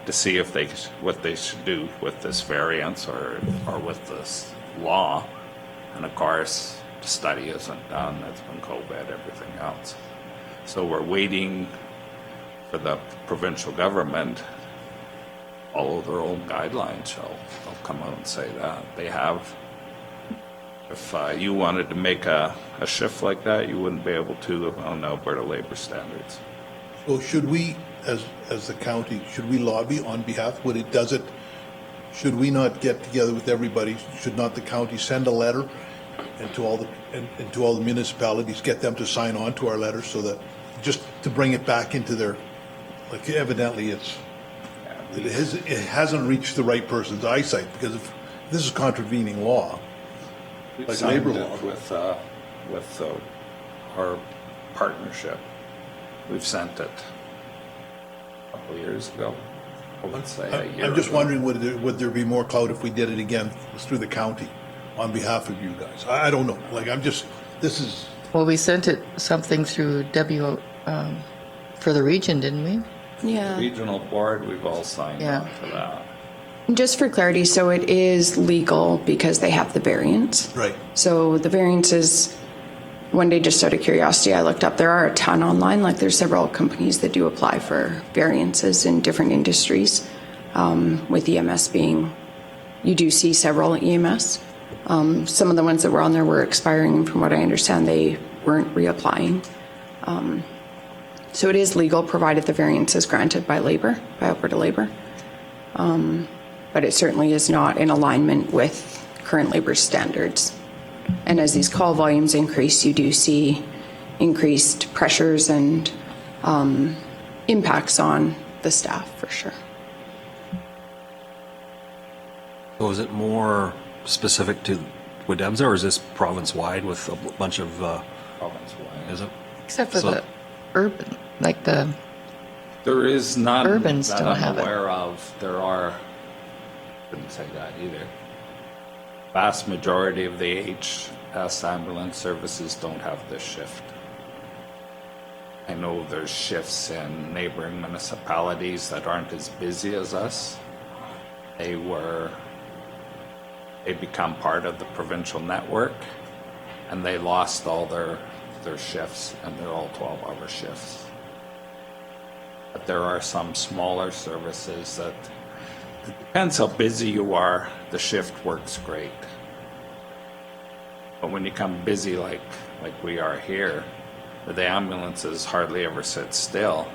Speaker 6: to see if what they should do with this variance or with this law. And of course, the study isn't done. It's been COVID, everything else. So we're waiting for the provincial government to follow their own guidelines. So they'll come out and say that they have. If you wanted to make a shift like that, you wouldn't be able to on Alberta labor standards.
Speaker 10: So should we, as the county, should we lobby on behalf, should we not get together with everybody? Should not the county send a letter and to all the municipalities, get them to sign on to our letter so that, just to bring it back into their, like evidently it hasn't reached the right person's eyesight, because if this is contravening law,
Speaker 6: We've
Speaker 10: like
Speaker 6: signed
Speaker 10: labor
Speaker 6: it
Speaker 10: law.
Speaker 6: with our partnership. We've sent it a couple of years ago. I would say a year
Speaker 10: I'm just
Speaker 6: ago.
Speaker 10: wondering, would there be more clout if we did it again through the county on behalf of you guys? I don't know. Like, this is,
Speaker 4: Well, we sent it something through for the region, didn't we?
Speaker 3: Yeah.
Speaker 6: Regional board, we've all signed
Speaker 4: Yeah.
Speaker 6: on for that.
Speaker 3: Just for clarity, so it is legal because they have the variance.
Speaker 10: right.
Speaker 3: So the variances, one day, just out of curiosity, I looked up, there are a ton online. Like, there's several companies that do apply for variances in different industries, with EMS being, you do see several EMS. Some of the ones that were on there were expiring, and from what I understand, they weren't reapplying. So it is legal, provided the variance is granted by Alberta Labor. But it certainly is not in alignment with current labor standards. And as these call volumes increase, you do see increased pressures and impacts on the staff, for sure.
Speaker 11: So is it more specific to Wedemza, or is this province-wide with a bunch of,
Speaker 6: Province-wide.
Speaker 11: is it?
Speaker 4: Except for
Speaker 11: So-
Speaker 4: the urban, like the,
Speaker 6: There is none
Speaker 4: Urbans
Speaker 6: that
Speaker 4: don't
Speaker 6: I'm
Speaker 4: have it.
Speaker 6: aware of. There are, couldn't say that either. Vast majority of the HS ambulance services don't have this shift. I know there's shifts in neighboring municipalities that aren't as busy as us. They become part of the provincial network, and they lost all their shifts, and they're all 12-hour shifts. But there are some smaller services that, it depends how busy you are, the shift works great. But when you come busy like we are here, the ambulances hardly ever sit still.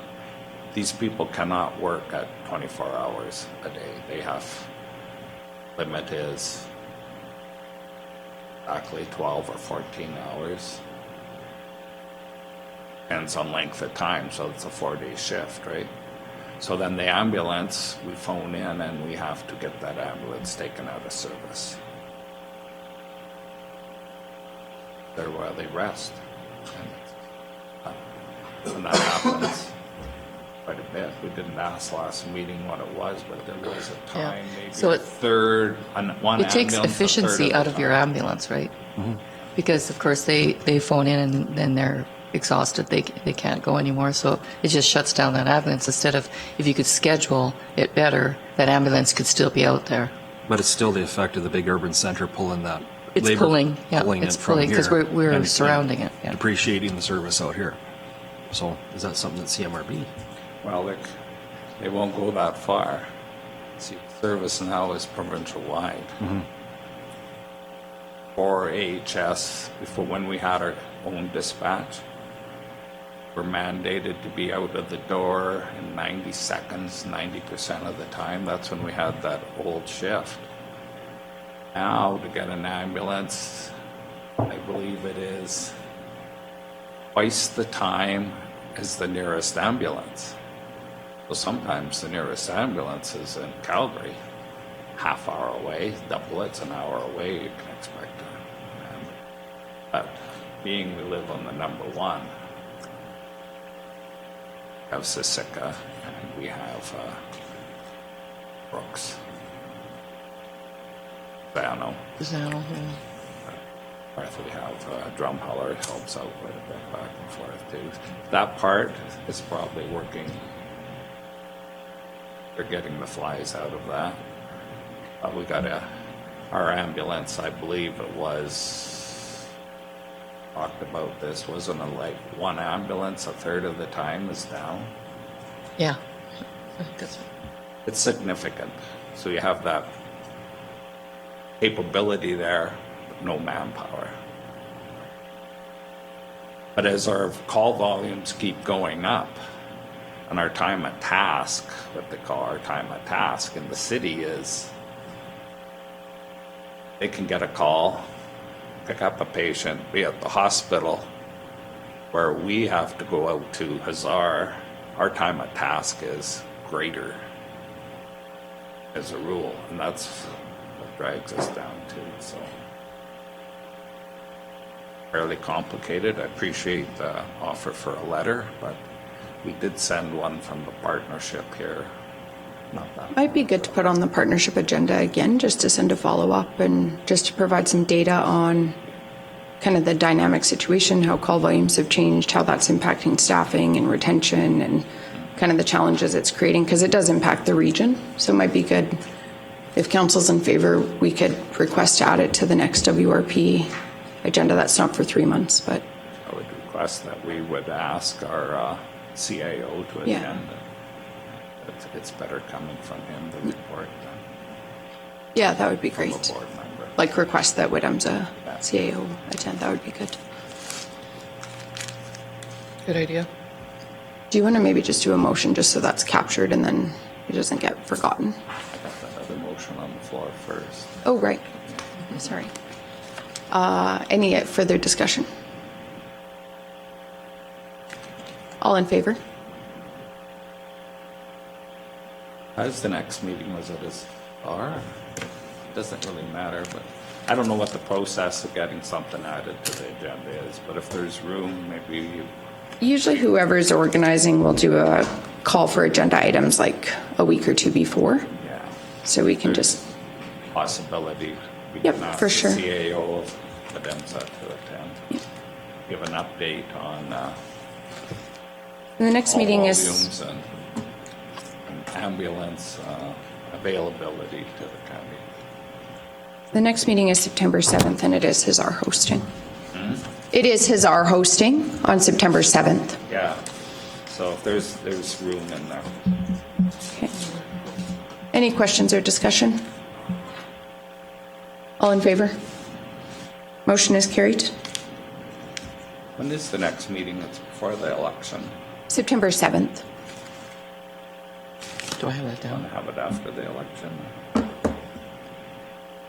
Speaker 6: These people cannot work at 24 hours a day. They have, limit is exactly 12 or 14 hours. Depends on length of time, so it's a 4-day shift, right? So then the ambulance, we phone in and we have to get that ambulance taken out of service. There while they rest. And that happens quite a bit. We didn't ask last meeting what it was, but there was a time, maybe
Speaker 4: So
Speaker 6: a
Speaker 4: it-
Speaker 6: third, one
Speaker 4: it takes
Speaker 6: ambulance, a third
Speaker 4: efficiency
Speaker 6: the
Speaker 4: out of your
Speaker 6: time.
Speaker 4: ambulance, right? Because of course they phone in and then they're exhausted, they can't go anymore, so it just shuts down that ambulance. Instead of, if you could schedule it better, that ambulance could still be out there.
Speaker 11: But it's still the effect of the big urban center pulling that
Speaker 4: It's
Speaker 11: labor,
Speaker 4: pulling, yeah,
Speaker 11: pulling
Speaker 4: it's
Speaker 11: in from
Speaker 4: pulling, because
Speaker 11: here
Speaker 4: we're
Speaker 11: and
Speaker 4: surrounding it, yeah.
Speaker 11: depreciating the service out here. So is that something that CMRB?
Speaker 6: Well, look, they won't go that far. See, service now is provincial-wide. For AHS, before when we had our own dispatch, we're mandated to be out of the door in 90 seconds, 90% of the time. That's when we had that old shift. Now, to get an ambulance, I believe it is twice the time as the nearest ambulance. So sometimes the nearest ambulance is in Calgary, half hour away, double it's an hour away, you can expect an ambulance. But being we live on the number one, we have Sisika and we have Brooks. Bano.
Speaker 4: Zano, yeah.
Speaker 6: We have Drumheller helps out quite a bit back and forth too. That part is probably working. They're getting the flies out of that. We got our ambulance, I believe it was, talked about this, wasn't it like one ambulance a third of the time is down?
Speaker 4: Yeah. I think that's-
Speaker 6: It's significant. So you have that capability there, but no manpower. But as our call volumes keep going up, And our time at task, what they call our time at task in the city is they can get a call, pick up a patient, be at the hospital, where we have to go out to Hazard. Our time at task is greater as a rule, and that's what drags us down too. So fairly complicated. I appreciate the offer for a letter, but we did send one from the partnership here. Not that.
Speaker 3: Might be good to put on the partnership agenda again, just to send a follow-up and just to provide some data on kind of the dynamic situation, how call volumes have changed, how that's impacting staffing and retention, and kind of the challenges it's creating, because it does impact the region. So it might be good, if council's in favor, we could request to add it to the next WRP agenda. That's not for 3 months, but
Speaker 6: I would request that we would ask our CAO to attend.
Speaker 3: Yeah.
Speaker 6: It's better coming from him, the report, than
Speaker 3: yeah, that would be
Speaker 6: from a
Speaker 3: great.
Speaker 6: board member.
Speaker 3: Like request that Whittam's CAO attend, that would be good.
Speaker 4: Good idea.
Speaker 3: Do you want to maybe just do a motion just so that's captured and then it doesn't get forgotten?
Speaker 6: I got that other motion on the floor first.
Speaker 3: Oh, right. Sorry. Any further discussion? All in favor?
Speaker 6: How's the next meeting? Was it as far? It doesn't really matter, but I don't know what the process of getting something added to the agenda is, but if there's room, maybe you,
Speaker 3: Usually whoever's organizing will do a call for agenda items like a week or two before,
Speaker 6: yeah,
Speaker 3: so we can just,
Speaker 6: possibility. We
Speaker 3: Yep,
Speaker 6: can ask
Speaker 3: for
Speaker 6: the
Speaker 3: sure.
Speaker 6: CAO of Medemsa to attend. Give an update on
Speaker 3: and the next
Speaker 6: call
Speaker 3: meeting is,
Speaker 6: volumes and ambulance availability to the county.
Speaker 3: the next meeting is September 7th, and it is Hazar hosting. It is Hazar hosting on September 7th.
Speaker 6: Yeah, so if there's room in there.
Speaker 3: Okay. Any questions or discussion? All in favor? Motion is carried.
Speaker 6: When is the next meeting? It's before the election.
Speaker 3: September 7th.
Speaker 4: Do I have that
Speaker 6: Want
Speaker 4: down?
Speaker 6: to have it after the election?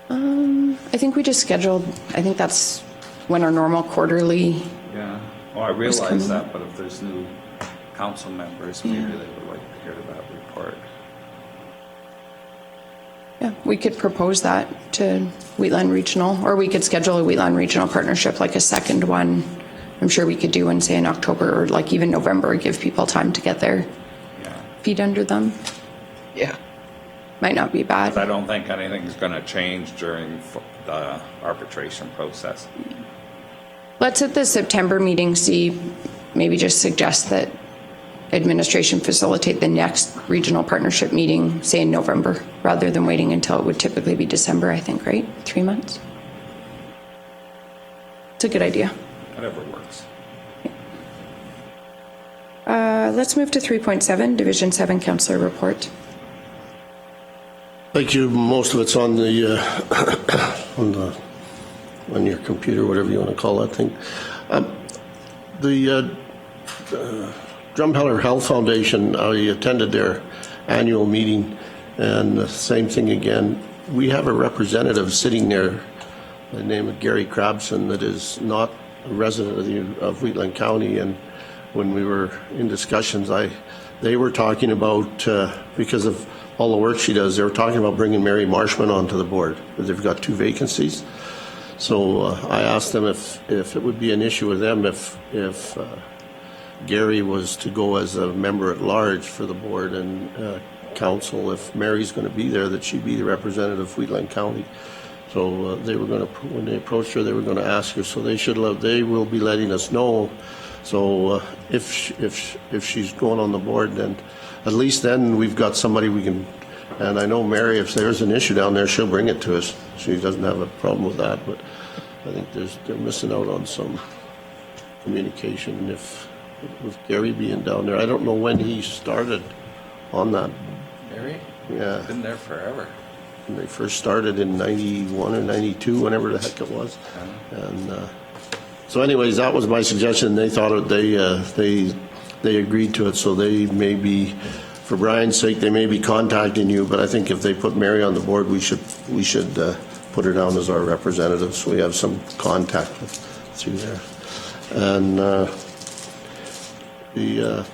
Speaker 3: I think we just scheduled, I think that's when our normal quarterly,
Speaker 6: Yeah. Well, I
Speaker 3: coming
Speaker 6: realize
Speaker 3: up.
Speaker 6: that, but if there's new council members, maybe they would like to hear that report.
Speaker 3: yeah, we could propose that to Wheatland Regional, or we could schedule a Wheatland Regional partnership, like a second one. I'm sure we could do one, say in October, or like even November, give people time to get their
Speaker 6: Yeah.
Speaker 3: feet under them.
Speaker 4: Yeah.
Speaker 3: Might not be
Speaker 6: But I
Speaker 3: bad.
Speaker 6: don't think anything's going to change during the arbitration process.
Speaker 3: Let's at the September meeting see, maybe just suggest that administration facilitate the next regional partnership meeting, say in November, rather than waiting until it would typically be December, I think, right? 3 months? It's a good idea.
Speaker 6: Whatever works.
Speaker 3: Let's move to 3.7, Division 7 Councillor Report.
Speaker 7: Thank you. Most of it's on the on your computer, whatever you want to call that thing. The Drumheller Health Foundation, I attended their annual meeting, and the same thing again. We have a representative sitting there, by the name of Gary Crabson, that is not a resident of Wheatland County. And when we were in discussions, they were talking about, because of all the work she does, they were talking about bringing Mary Marshman onto the board, because they've got 2 vacancies. So I asked them if it would be an issue with them if Gary was to go as a member at large for the board and council, if Mary's going to be there, that she'd be the representative of Wheatland County. So they were going to, when they approached her, they were going to ask her. So they will be letting us know. So if she's going on the board, then at least then we've got somebody we can. And I know Mary, if there's an issue down there, she'll bring it to us. She doesn't have a problem with that. But I think they're missing out on some communication with Gary being down there. I don't know when he started on that.
Speaker 6: Gary?
Speaker 7: Yeah.
Speaker 6: Been there forever.
Speaker 7: When they first started in 91 or 92, whenever the heck it was. And so anyways, that was my suggestion. They thought they they agreed to it, so they may be, for Brian's sake, they may be contacting you, but I think if they put Mary on the board, we should put her down as our representative, so we have some contact through there. And the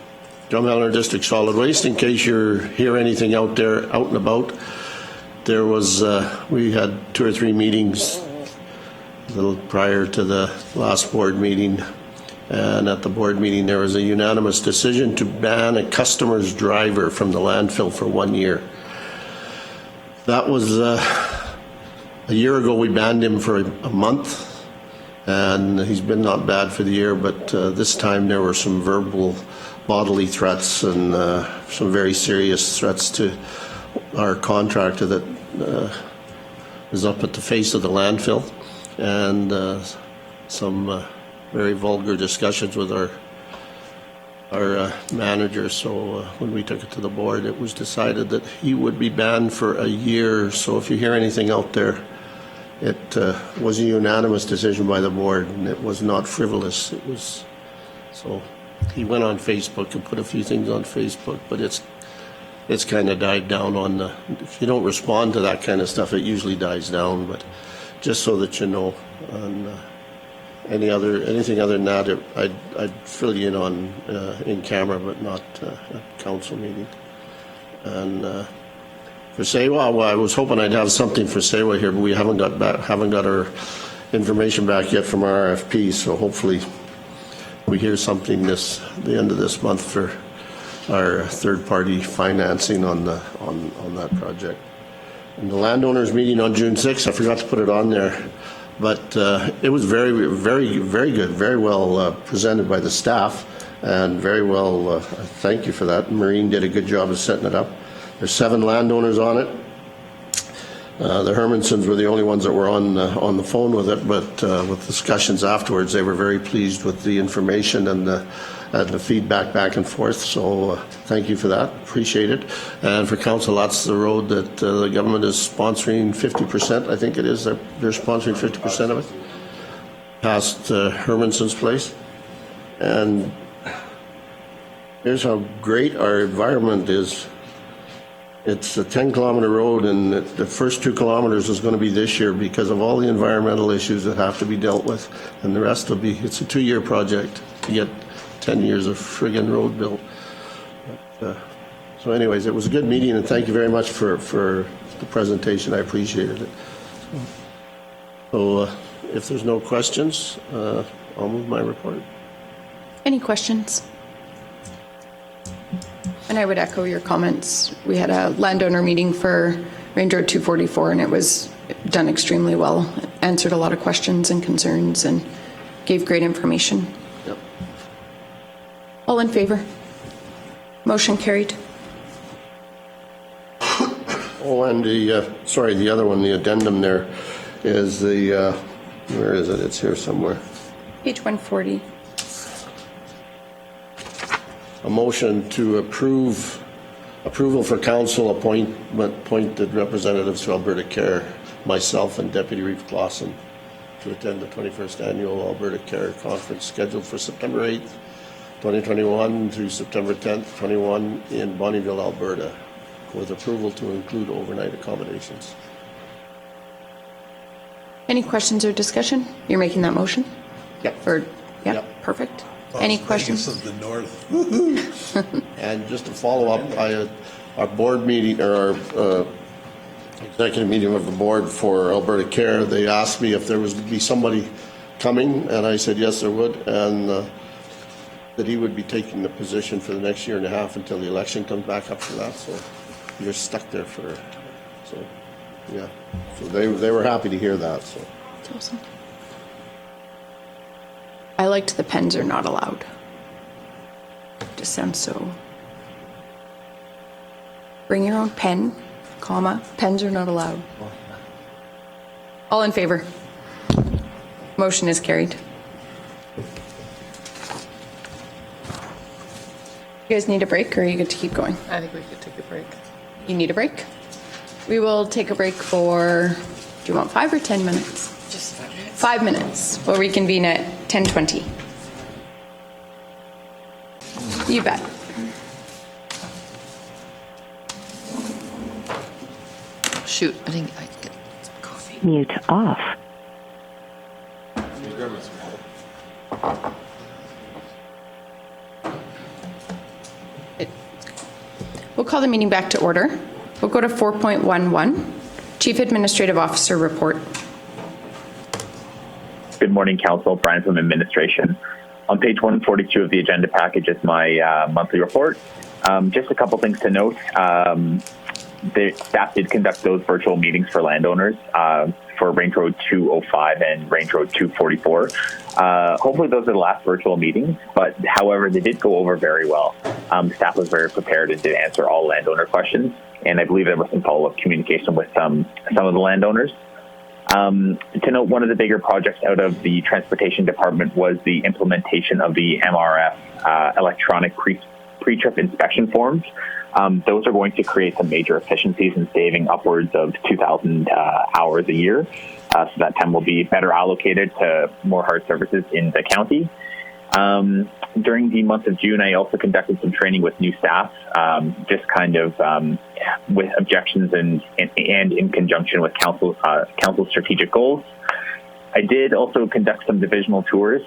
Speaker 7: Drumheller District Solid Waste, in case you hear anything out there, out and about, there was, we had 2 or 3 meetings a little prior to the last board meeting, and at the board meeting there was a unanimous decision to ban a customer's driver from the landfill for 1 year. That was a year ago. We banned him for a month, and he's been not bad for the year, but this time there were some verbal bodily threats and some very serious threats to our contractor that is up at the face of the landfill, and some very vulgar discussions with our manager. So when we took it to the board, it was decided that he would be banned for a year. So if you hear anything out there, it was a unanimous decision by the board, and it was not frivolous. It was, so he went on Facebook and put a few things on Facebook, but it's kind of died down on the, if you don't respond to that kind of stuff, it usually dies down. But just so that you know, and anything other than that, I'd fill you in on in camera, but not at council meeting. And for SEWA, well, I was hoping I'd have something for SEWA here, but we haven't got our information back yet from our RFP. So hopefully we hear something the end of this month for our third-party financing on that project. And the landowners meeting on June 6th, I forgot to put it on there, but it was very, very, very good, very well presented by the staff, and very well, thank you for that. Maureen did a good job of setting it up. There's 7 landowners on it. The Hermansons were the only ones that were on the phone with it, but with discussions afterwards, they were very pleased with the information and the feedback back and forth. So thank you for that. Appreciate it. And for council, that's the road that the government is sponsoring 50%. I think it is. They're sponsoring 50% of it past Hermanson's place. And here's how great our environment is. It's a 10-kilometer road, and the first 2 kilometers is going to be this year because of all the environmental issues that have to be dealt with, and the rest will be, it's a 2-year project to get 10 years of friggin' road built. But, so anyways, it was a good meeting, and thank you very much for the presentation. I appreciated it. So if there's no questions, I'll move my report.
Speaker 3: Any questions? And I would echo your comments. We had a landowner meeting for Range Road 244, and it was done extremely well. It answered a lot of questions and concerns and gave great information.
Speaker 7: Yep.
Speaker 3: All in favor? Motion carried.
Speaker 7: Oh, and the other one, the addendum there is the, where is it? It's here somewhere.
Speaker 3: Page 140.
Speaker 7: A motion to approval for council appointed representatives to Alberta Care, myself and Deputy Reeve Clausen, to attend the 21st Annual Alberta Care Conference scheduled for September 8th, 2021 through September 10th, 21 in Bonnyville, Alberta, with approval to include overnight accommodations.
Speaker 3: Any questions or discussion? You're making that motion?
Speaker 7: Yep.
Speaker 3: Or, yeah,
Speaker 7: Yep.
Speaker 3: perfect. Any questions?
Speaker 10: Vegas of the North.
Speaker 7: And just to follow up, our board meeting, or our executive meeting of the board for Alberta Care, they asked me if there was to be somebody coming, and I said yes, there would, and that he would be taking the position for the next year and a half until the election comes back up for that. So you're stuck there for, so yeah. So they were happy to hear that. So
Speaker 3: That's awesome. I liked the pens are not allowed. Just sounds so. Bring your own pen, comma, pens are not allowed. All in favor? Motion is carried. You guys need a break, or are you good to keep going?
Speaker 4: I think we could take a break.
Speaker 3: You need a break? We will take a break for, do you want 5 or 10 minutes?
Speaker 4: Just 5 minutes.
Speaker 3: 5 minutes. We'll reconvene at 10:20. You bet.
Speaker 4: Shoot, I think I can get some coffee.
Speaker 1: Mute off.
Speaker 3: We'll call the meeting back to order. We'll go to 4.11, Chief Administrative Officer Report.
Speaker 5: Good morning, Council. Brian from Administration. On page 142 of the agenda package is my monthly report. Just a couple things to note. The staff did conduct those virtual meetings for landowners for Range Road 205 and Range Road 244. Hopefully those are the last virtual meetings, but however, they did go over very well. Staff was very prepared and did answer all landowner questions, and I believe there was some follow-up communication with some of the landowners. To note, one of the bigger projects out of the Transportation Department was the implementation of the MRF electronic pre-trip inspection forms. Those are going to create some major efficiencies and saving upwards of 2,000 hours a year. So that time will be better allocated to more hard services in the county. During the month of June, I also conducted some training with new staff, just kind of with objections and in conjunction with council's strategic goals. I did also conduct some divisional tours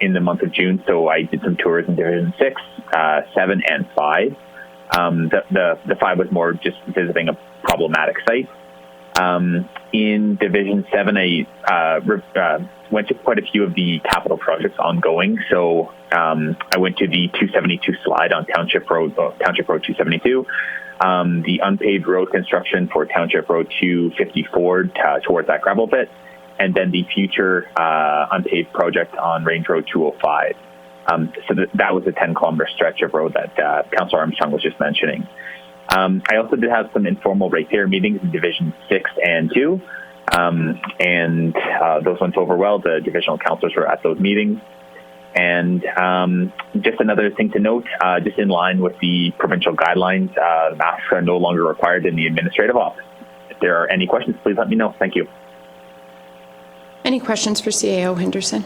Speaker 5: in the month of June. So I did some tours in Division 6, 7, and 5. The 5 was more just visiting a problematic site. In Division 7, I went to quite a few of the capital projects ongoing. So I went to the 272 slide on Township Road 272, the unpaved road construction for Township Road 254 towards that gravel pit, and then the future unpaved project on Range Road 205. So that was a 10-kilometer stretch of road that Councillor Armstrong was just mentioning. I also did have some informal ratepayer meetings in Division 6 and 2, and those went over well. The divisional councillors were at those meetings. And just another thing to note, just in line with the provincial guidelines, masks are no longer required in the administrative office. If there are any questions, please let me know. Thank you.
Speaker 3: Any questions for CAO Henderson?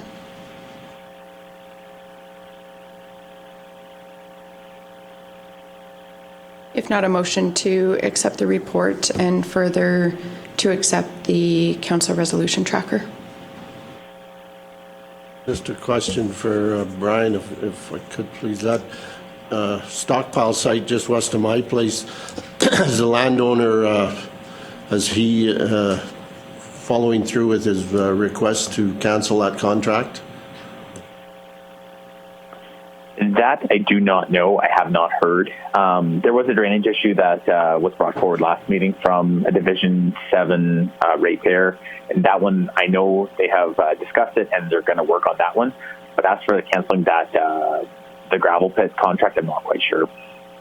Speaker 3: If not, a motion to accept the report and further to accept the council resolution tracker.
Speaker 7: Just a question for Brian, if I could please. That stockpile site just west of my place, as a landowner, is he following through with his request to cancel that contract?
Speaker 5: That I do not know. I have not heard. There was a drainage issue that was brought forward last meeting from a Division 7 ratepayer, and that one I know they have discussed it and they're going to work on that one. But as for canceling that the gravel pit contract, I'm not quite sure.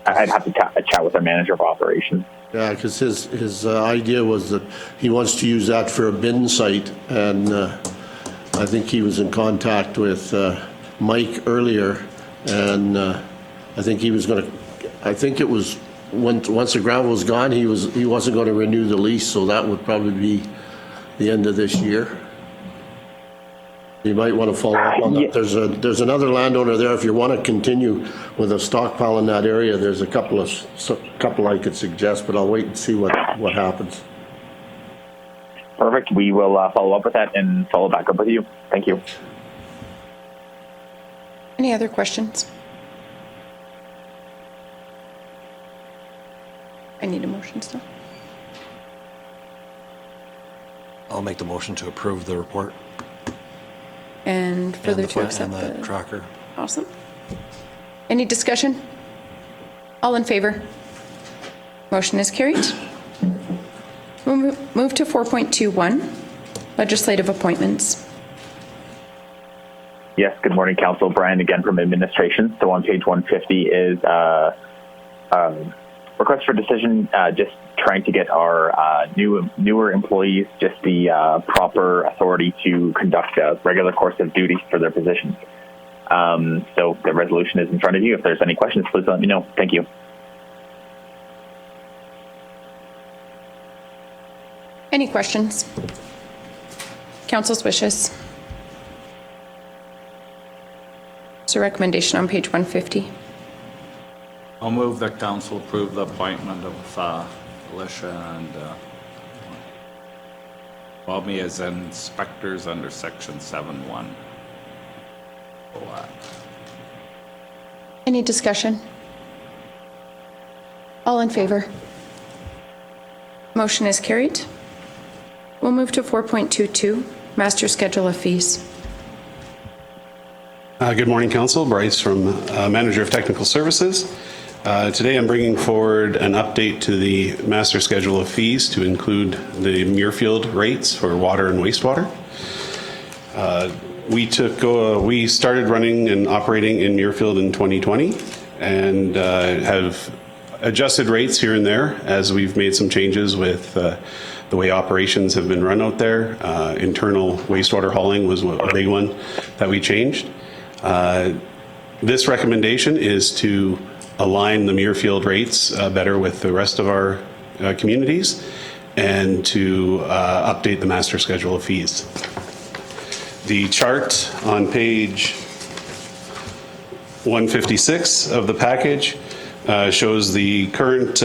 Speaker 5: I'd have to chat with our manager of operations.
Speaker 7: Yeah, because his idea was that he wants to use that for a bin site, and I think he was in contact with Mike earlier. And I think he was going to. I think it was once the gravel was gone, he wasn't going to renew the lease, so that would probably be the end of this year. You might want to follow up on that. There's another landowner there. If you want to continue with a stockpile in that area, there's a couple I could suggest, but I'll wait and see what happens.
Speaker 5: Perfect. We will follow up with that and follow back up with you. Thank you.
Speaker 3: Any other questions? I need a motion still.
Speaker 11: I'll make the motion to approve the report
Speaker 3: And further
Speaker 11: and
Speaker 3: to accept
Speaker 11: the tracker.
Speaker 3: Awesome. Any discussion? All in favor? Motion is carried. We'll move to 4.21, legislative appointments.
Speaker 5: Yes, good morning, Council. Brian again from Administration. So on page 150 is request for decision, just trying to get our newer employees just the proper authority to conduct a regular course of duty for their positions. So the resolution is in front of you. If there's any questions, please let me know. Thank you.
Speaker 3: Any questions? Council's wishes. Is there a recommendation on page 150?
Speaker 6: I'll move that council approve the appointment of Alicia and Bobby as inspectors under section 7.1.
Speaker 3: Any discussion? All in favor? Motion is carried. We'll move to 4.22, master schedule of fees.
Speaker 13: Good morning, Council. Bryce from Manager of Technical Services. Today I'm bringing forward an update to the master schedule of fees to include the Muirfield rates for water and wastewater. We started running and operating in Muirfield in 2020 and have adjusted rates here and there as we've made some changes with the way operations have been run out there. Internal wastewater hauling was a big one that we changed. This recommendation is to align the Muirfield rates better with the rest of our communities and to update the master schedule of fees. The chart on page 156 of the package shows the current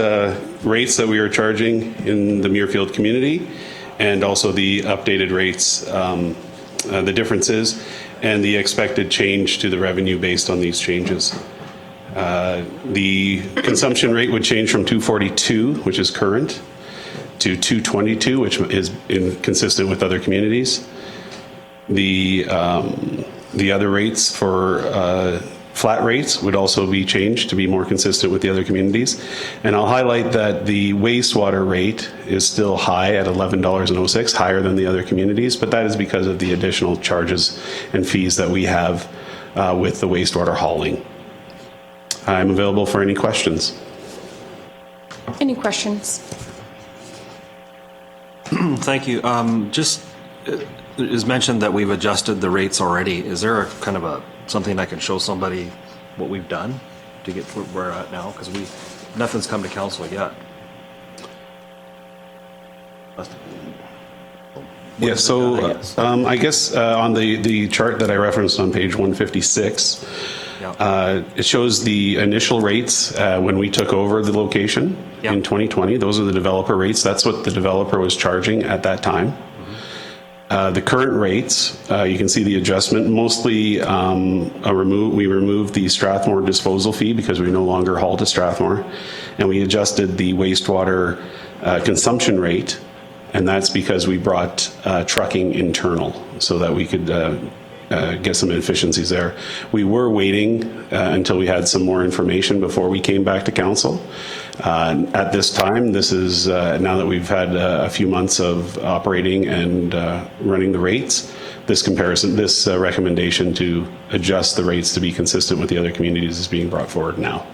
Speaker 13: rates that we are charging in the Muirfield community and also the updated rates, the differences, and the expected change to the revenue based on these changes. The consumption rate would change from 242, which is current, to 222, which is consistent with other communities. The other rates for flat rates would also be changed to be more consistent with the other communities. And I'll highlight that the wastewater rate is still high at $11.06, higher than the other communities, but that is because of the additional charges and fees that we have with the wastewater hauling. I'm available for any questions.
Speaker 3: Any questions?
Speaker 11: Thank you. Just it is mentioned that we've adjusted the rates already. Is there a kind of something I can show somebody what we've done to get where we're at now? Because nothing's come to council yet.
Speaker 13: Yeah, so I guess on the chart that I referenced on page 156, it shows the initial rates when we took over the location in 2020. Those are the developer rates. That's what the developer was charging at that time. The current rates, you can see the adjustment. Mostly, we removed the Strathmore disposal fee because we no longer haul to Strathmore, and we adjusted the wastewater consumption rate, and that's because we brought trucking internal so that we could get some efficiencies there. We were waiting until we had some more information before we came back to council. At this time, this is now that we've had a few months of operating and running the rates, this recommendation to adjust the rates to be consistent with the other communities is being brought forward now.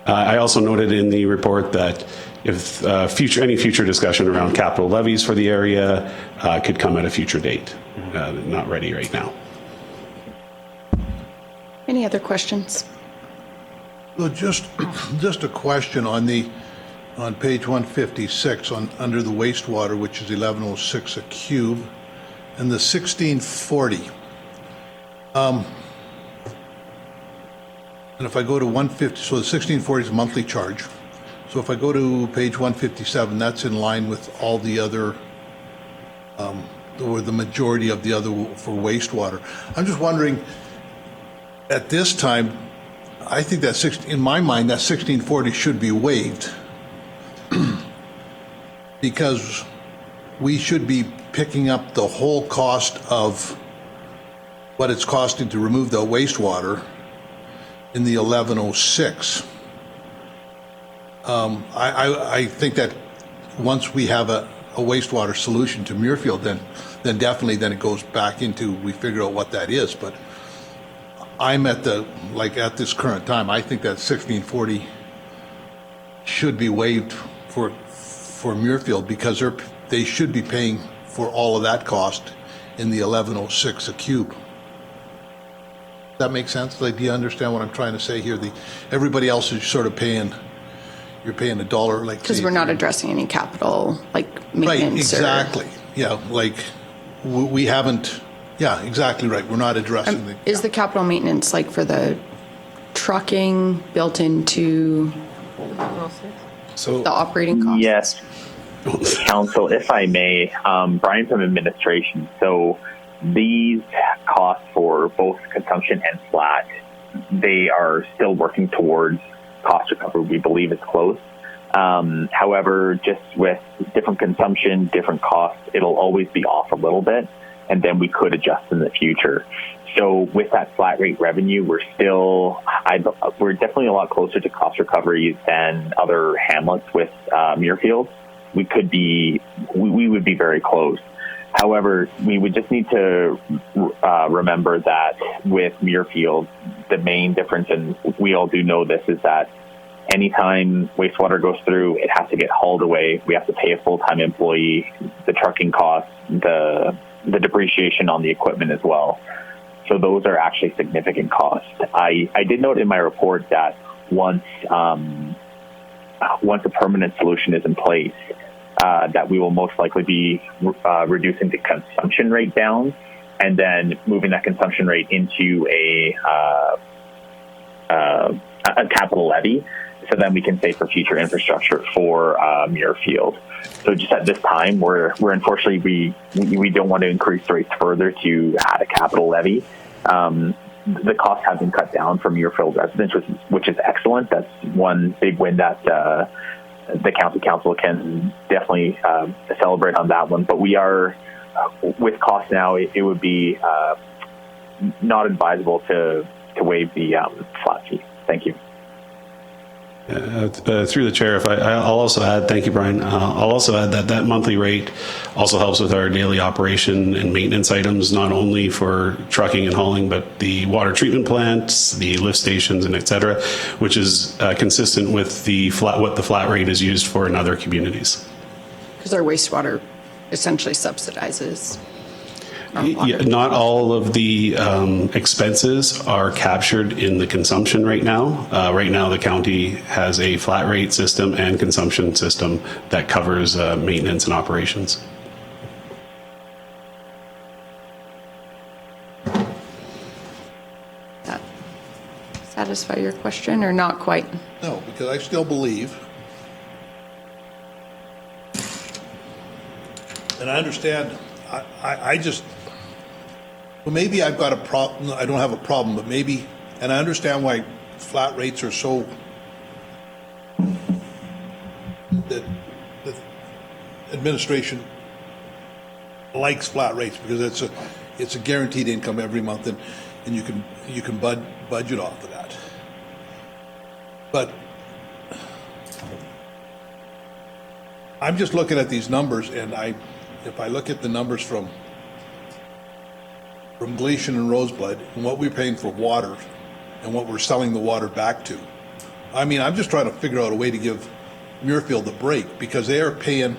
Speaker 13: I also noted in the report that if any future discussion around capital levies for the area could come at a future date. Not ready right now.
Speaker 3: Any other questions?
Speaker 10: Well, just a question on page 156 under the wastewater, which is 1106 a cube, and the 1640. And if I go to 150, so the 1640 is a monthly charge. So if I go to page 157, that's in line with all the other, or the majority of the other for wastewater. I'm just wondering, at this time, I think that in my mind, that 1640 should be waived because we should be picking up the whole cost of what it's costing to remove the wastewater in the 1106. I think that once we have a wastewater solution to Muirfield, then definitely it goes back into, we figure out what that is. But I'm at this current time, I think that 1640 should be waived for Muirfield because they should be paying for all of that cost in the 1106 a cube. Does that make sense? Do you understand what I'm trying to say here? Everybody else is sort of paying, you're paying $1,
Speaker 3: Because we're not addressing any capital, maintenance.
Speaker 10: Right, exactly. Yeah, we haven't Yeah, exactly right. We're not addressing the.
Speaker 3: Is the capital maintenance like for the trucking built into the operating costs?
Speaker 5: Yes, Council, if I may, Brian from administration. So these costs for both consumption and flat, they are still working towards cost recovery. We believe it's close. However, just with different consumption, different costs, it'll always be off a little bit, and then we could adjust in the future. So with that flat rate revenue, we're definitely a lot closer to cost recovery than other hamlets with Muirfield. We would be very close. However, we would just need to remember that with Muirfield, the main difference, and we all do know this, is that anytime wastewater goes through, it has to get hauled away. We have to pay a full-time employee, the trucking costs, the depreciation on the equipment as well. So those are actually significant costs. I did note in my report that once a permanent solution is in place, that we will most likely be reducing the consumption rate down and then moving that consumption rate into a capital levy, so then we can save for future infrastructure for Muirfield. So just at this time, we're unfortunately, we don't want to increase rates further to add a capital levy. The costs have been cut down for Muirfield residents, which is excellent. That's one big win that the county council can definitely celebrate on that one. But we are, with costs now, it would be not advisable to waive the flat fee. Thank you.
Speaker 13: Through the chair, I'll also add, thank you, Brian. I'll also add that monthly rate also helps with our daily operation and maintenance items, not only for trucking and hauling, but the water treatment plants, the lift stations, and et cetera, which is consistent with what the flat rate is used for in other communities.
Speaker 3: Because our wastewater essentially subsidizes.
Speaker 13: Yeah, not all of the expenses are captured in the consumption right now. Right now, the county has a flat rate system and consumption system that covers maintenance and operations.
Speaker 3: That satisfy your question or not quite?
Speaker 10: No, because I still believe, and I understand, I just, well, maybe I've got a problem, I don't have a problem, but maybe, and I understand why flat rates are so, that the administration likes flat rates because it's a guaranteed income every month, and you can budget off of that. But I'm just looking at these numbers, and if I look at the numbers from Gleason and Rosebud and what we're paying for water and what we're selling the water back to, I mean, I'm just trying to figure out a way to give Muirfield a break because they are paying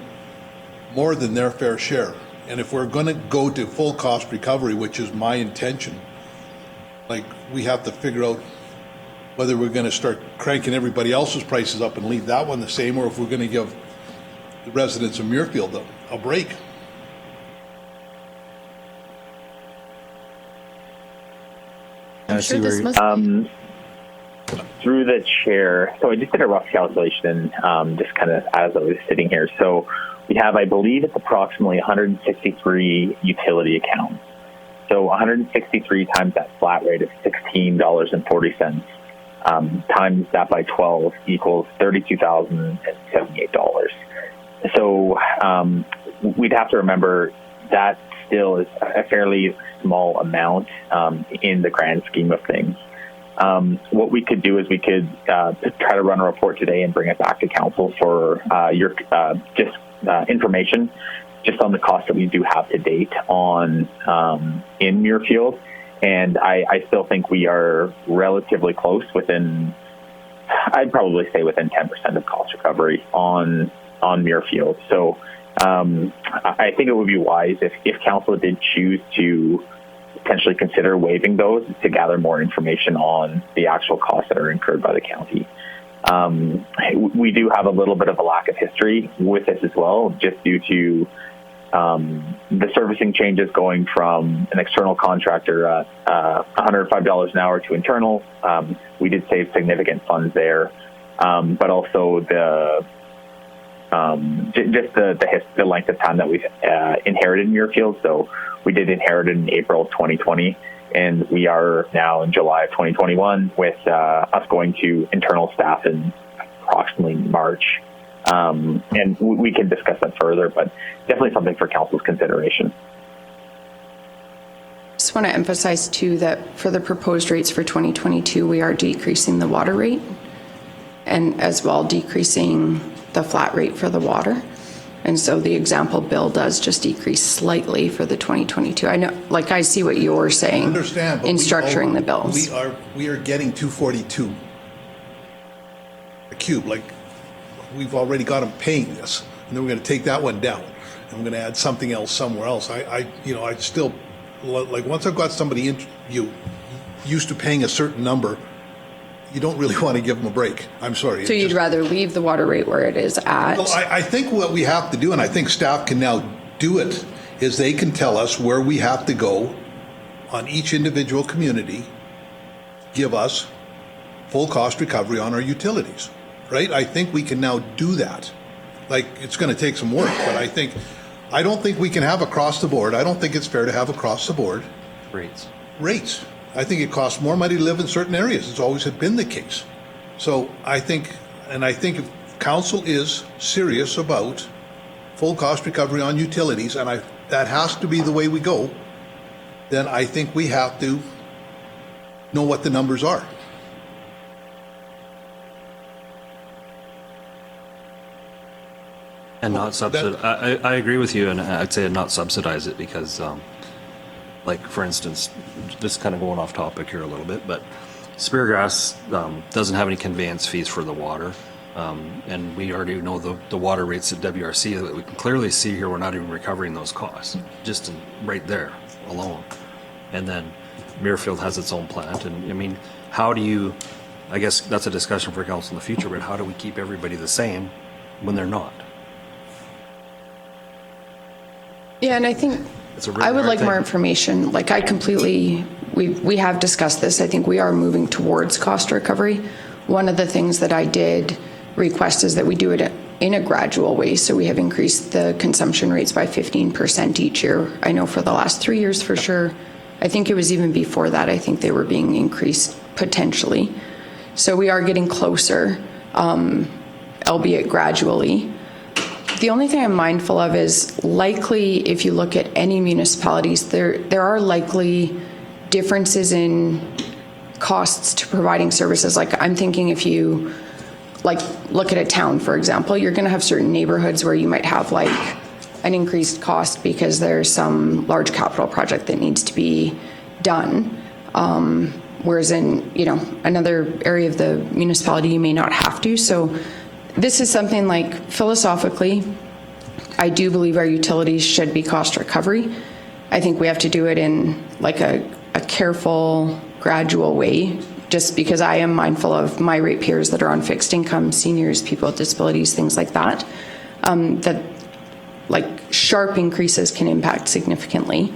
Speaker 10: more than their fair share. And if we're going to go to full cost recovery, which is my intention, like, we have to figure out whether we're going to start cranking everybody else's prices up and leave that one the same, or if we're going to give the residents of Muirfield a break.
Speaker 3: I'm sure this must
Speaker 5: through the chair, so I just did a rough calculation, just kind of as I was sitting here. So we have, I believe it's approximately 163 utility accounts. So 163 times that flat rate of $16.40, times that by 12 equals $32,078. So we'd have to remember that still is a fairly small amount in the grand scheme of things. What we could do is we could try to run a report today and bring it back to council for your information just on the cost that we do have to date on in Muirfield. And I still think we are relatively close within, I'd probably say within 10% of cost recovery on Muirfield. So I think it would be wise if council did choose to potentially consider waiving those to gather more information on the actual costs that are incurred by the county. We do have a little bit of a lack of history with this as well, just due to the servicing changes going from an external contractor at $105 an hour to internal. We did save significant funds there, but also just the length of time that we've inherited Muirfield. So we did inherit it in April of 2020, and we are now in July of 2021 with us going to internal staff in approximately March. And we can discuss that further, but definitely something for council's consideration.
Speaker 3: Just want to emphasize too that for the proposed rates for 2022, we are decreasing the water rate and as well decreasing the flat rate for the water. And so the example bill does just decrease slightly for the 2022. I know, like I see what you're saying in structuring the bills.
Speaker 10: We are getting 242 a cube, like we've already got them paying this, and then we're going to take that one down, and we're going to add something else somewhere else. I still, like, once I've got somebody used to paying a certain number, you don't really want to give them a break. I'm sorry.
Speaker 3: So you'd rather leave the water rate where it is at?
Speaker 10: Well, I think what we have to do, and I think staff can now do it, is they can tell us where we have to go on each individual community, give us full cost recovery on our utilities, right? I think we can now do that. Like, it's going to take some work, but I don't think we can have across the board. I don't think it's fair to have across the board
Speaker 11: Rates.
Speaker 10: I think it costs more money to live in certain areas. It's always been the case. So I think if council is serious about full cost recovery on utilities, and that has to be the way we go, then I think we have to know what the numbers are.
Speaker 11: And not subsidize. I agree with you, and I'd say not subsidize it because, like, for instance, just kind of going off topic here a little bit, but Speargrass doesn't have any conveyance fees for the water. And we already know the water rates at WRC that we can clearly see here. We're not even recovering those costs, just right there alone. And then Muirfield has its own plant. And I mean, how do you, I guess that's a discussion for council in the future, but how do we keep everybody the same when they're not?
Speaker 3: Yeah, and I think I would like more information. Like, I completely, we have discussed this. I think we are moving towards cost recovery. One of the things that I did request is that we do it in a gradual way. So we have increased the consumption rates by 15% each year. I know for the last 3 years for sure. I think it was even before that. I think they were being increased potentially. So we are getting closer, albeit gradually. The only thing I'm mindful of is likely, if you look at any municipalities, there are likely differences in costs to providing services. Like, I'm thinking if you look at a town, for example, you're going to have certain neighborhoods where you might have like an increased cost because there's some large capital project that needs to be done. Whereas in, another area of the municipality, you may not have to. So this is something like, philosophically, I do believe our utilities should be cost recovery. I think we have to do it in like a careful, gradual way, just because I am mindful of my ratepayers that are on fixed income, seniors, people with disabilities, things like that, that like sharp increases can impact significantly.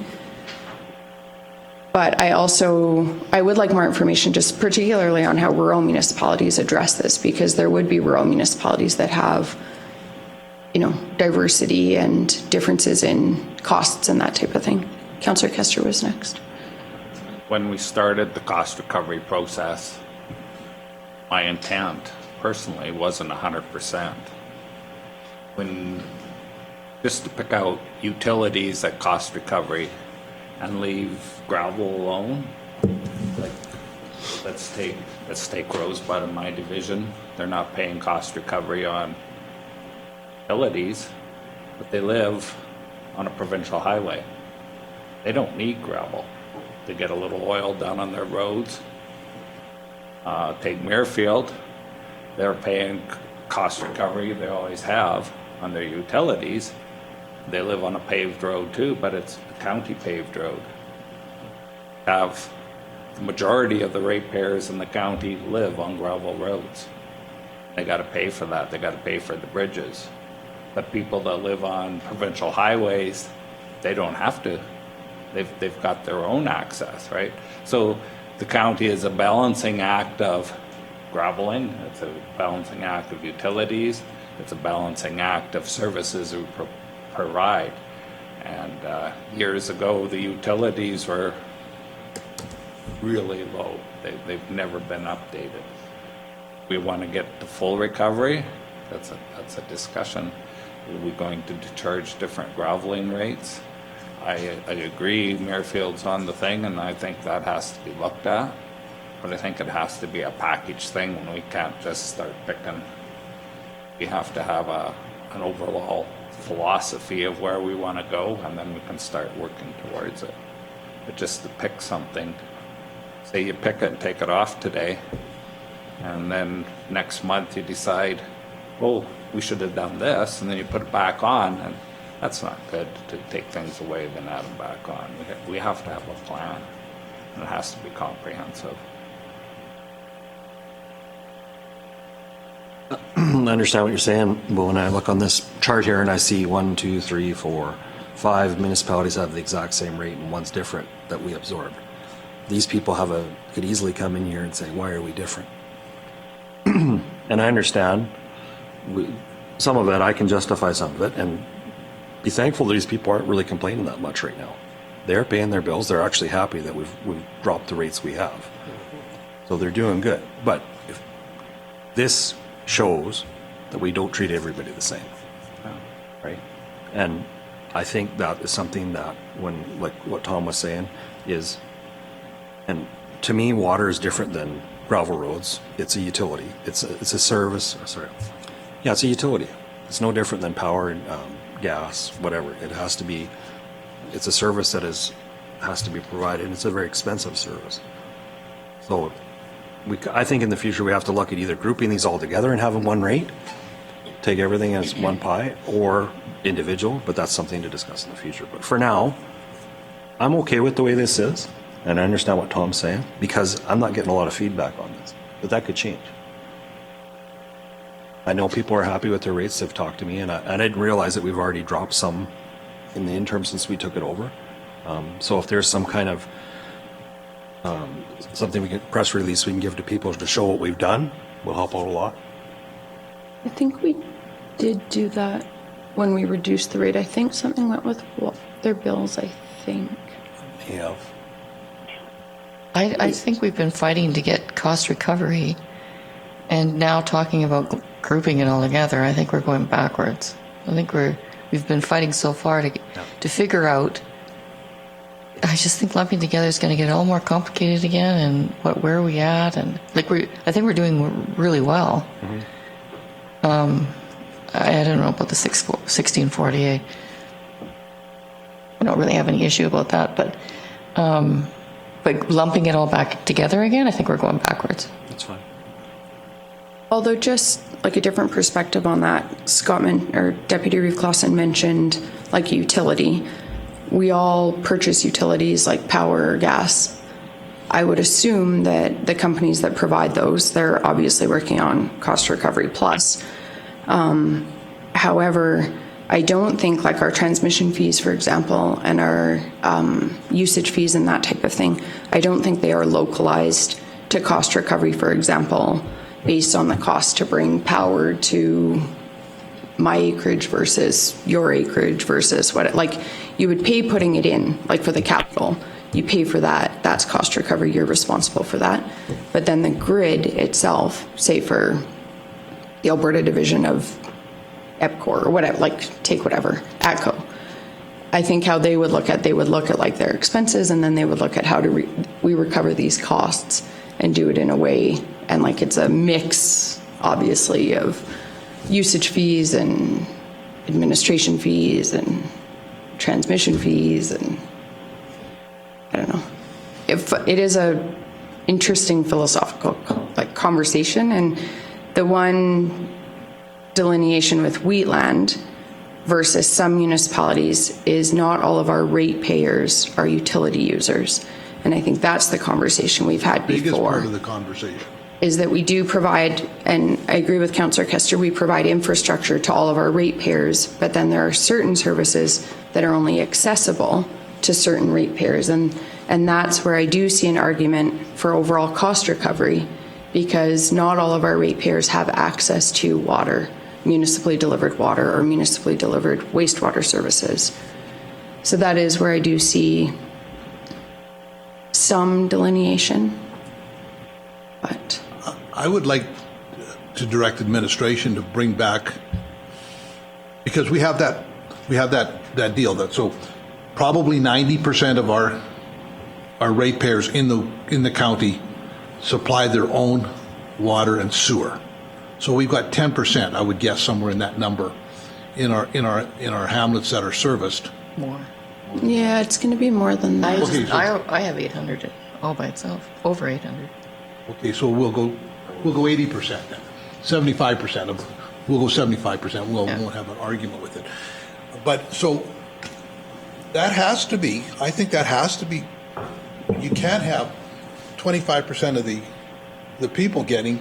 Speaker 3: But I would like more information, just particularly on how rural municipalities address this, because there would be rural municipalities that have, diversity and differences in costs and that type of thing. Councillor Kester was next.
Speaker 6: When we started the cost recovery process, my intent personally wasn't 100%. Just to pick out utilities at cost recovery and leave gravel alone. Like, let's take Rosebud in my division. They're not paying cost recovery on utilities, but they live on a provincial highway. They don't need gravel. They get a little oil done on their roads. Take Muirfield. They're paying cost recovery, they always have, on their utilities. They live on a paved road too, but it's a county paved road. The majority of the ratepayers in the county live on gravel roads. They got to pay for that. They got to pay for the bridges. But people that live on provincial highways, they don't have to. They've got their own access, right? So the county is a balancing act of graveling, it's a balancing act of utilities, it's a balancing act of services we provide. And years ago, the utilities were really low. They've never been updated. We want to get to full recovery. That's a discussion. Are we going to charge different graveling rates? I agree, Muirfield's on the thing, and I think that has to be looked at. But I think it has to be a package thing, and we can't just start picking. We have to have an overall philosophy of where we want to go, and then we can start working towards it. But just to pick something, say you pick it and take it off today, and then next month you decide, oh, we should have done this, and then you put it back on, and that's not good to take things away then add them back on. We have to have a plan, and it has to be comprehensive.
Speaker 11: I understand what you're saying, but when I look on this chart here and I see 1, 2, 3, 4, 5 municipalities have the exact same rate and one's different that we absorb. These people could easily come in here and say, why are we different? And I understand some of it, I can justify some of it and be thankful that these people aren't really complaining that much right now. They're paying their bills. They're actually happy that we've dropped the rates we have. So they're doing good. But if this shows that we don't treat everybody the same, right? And I think that is something that when, like what Tom was saying, is, and to me, water is different than gravel roads. It's a utility. It's a service. Yeah, it's a utility. It's no different than power, gas, whatever. It has to be. It's a service that has to be provided. And it's a very expensive service. So I think in the future we have to look at either grouping these all together and having one rate, take everything as one pie, or individual, but that's something to discuss in the future. But for now, I'm okay with the way this is, and I understand what Tom's saying, because I'm not getting a lot of feedback on this, but that could change. I know people are happy with their rates. They've talked to me, and I didn't realize that we've already dropped some in the interim since we took it over. So if there's some kind of something we can press release we can give to people to show what we've done, will help out a lot.
Speaker 3: I think we did do that when we reduced the rate. I think something went with their bills, I think.
Speaker 11: Yeah.
Speaker 4: I think we've been fighting to get cost recovery, and now talking about grouping it all together, I think we're going backwards. I think we've been fighting so far to figure out. I just think lumping together is going to get all more complicated again, and where are we at? And I think we're doing really well. Mm-hmm. I don't know about the 1648. I don't really have any issue about that, but lumping it all back together again, I think we're going backwards.
Speaker 11: That's fine.
Speaker 3: Although just like a different perspective on that, Deputy Reeve Clausen mentioned like a utility. We all purchase utilities like power or gas. I would assume that the companies that provide those, they're obviously working on cost recovery plus. However, I don't think like our transmission fees, for example, and our usage fees and that type of thing, I don't think they are localized to cost recovery, for example, based on the cost to bring power to my acreage versus your acreage versus you would pay putting it in, like for the capital, you pay for that, that's cost recovery, you're responsible for that. But then the grid itself, say for the Alberta division of EPCOR or whatever, take whatever, ATCO, I think how they would look at like their expenses, and then they would look at how do we recover these costs and do it in a way, and it's a mix, obviously, of usage fees and administration fees and transmission fees, and I don't know. If it is a interesting philosophical conversation, and the one delineation with Wheatland versus some municipalities is not all of our rate payers are utility users, and I think that's the conversation we've had before.
Speaker 10: Biggest part of the conversation.
Speaker 3: is that we do provide, and I agree with Councillor Kester, we provide infrastructure to all of our ratepayers, but then there are certain services that are only accessible to certain ratepayers, and that's where I do see an argument for overall cost recovery, because not all of our ratepayers have access to water, municipally delivered water or municipally delivered wastewater services. So that is where I do see some delineation, but
Speaker 10: I would like to direct administration to bring back, because we have that deal that, so probably 90% of our ratepayers in the county supply their own water and sewer. So we've got 10%, I would guess, somewhere in that number in our hamlets that are serviced.
Speaker 4: More.
Speaker 3: yeah, it's going to be more than that.
Speaker 10: Okay, so-
Speaker 4: I have 800 all by itself, over 800.
Speaker 10: Okay, so we'll go 80% then. 75% of, we'll go 75%. We won't have an argument with it. But so that has to be, I think that has to be, you can't have 25% of the people getting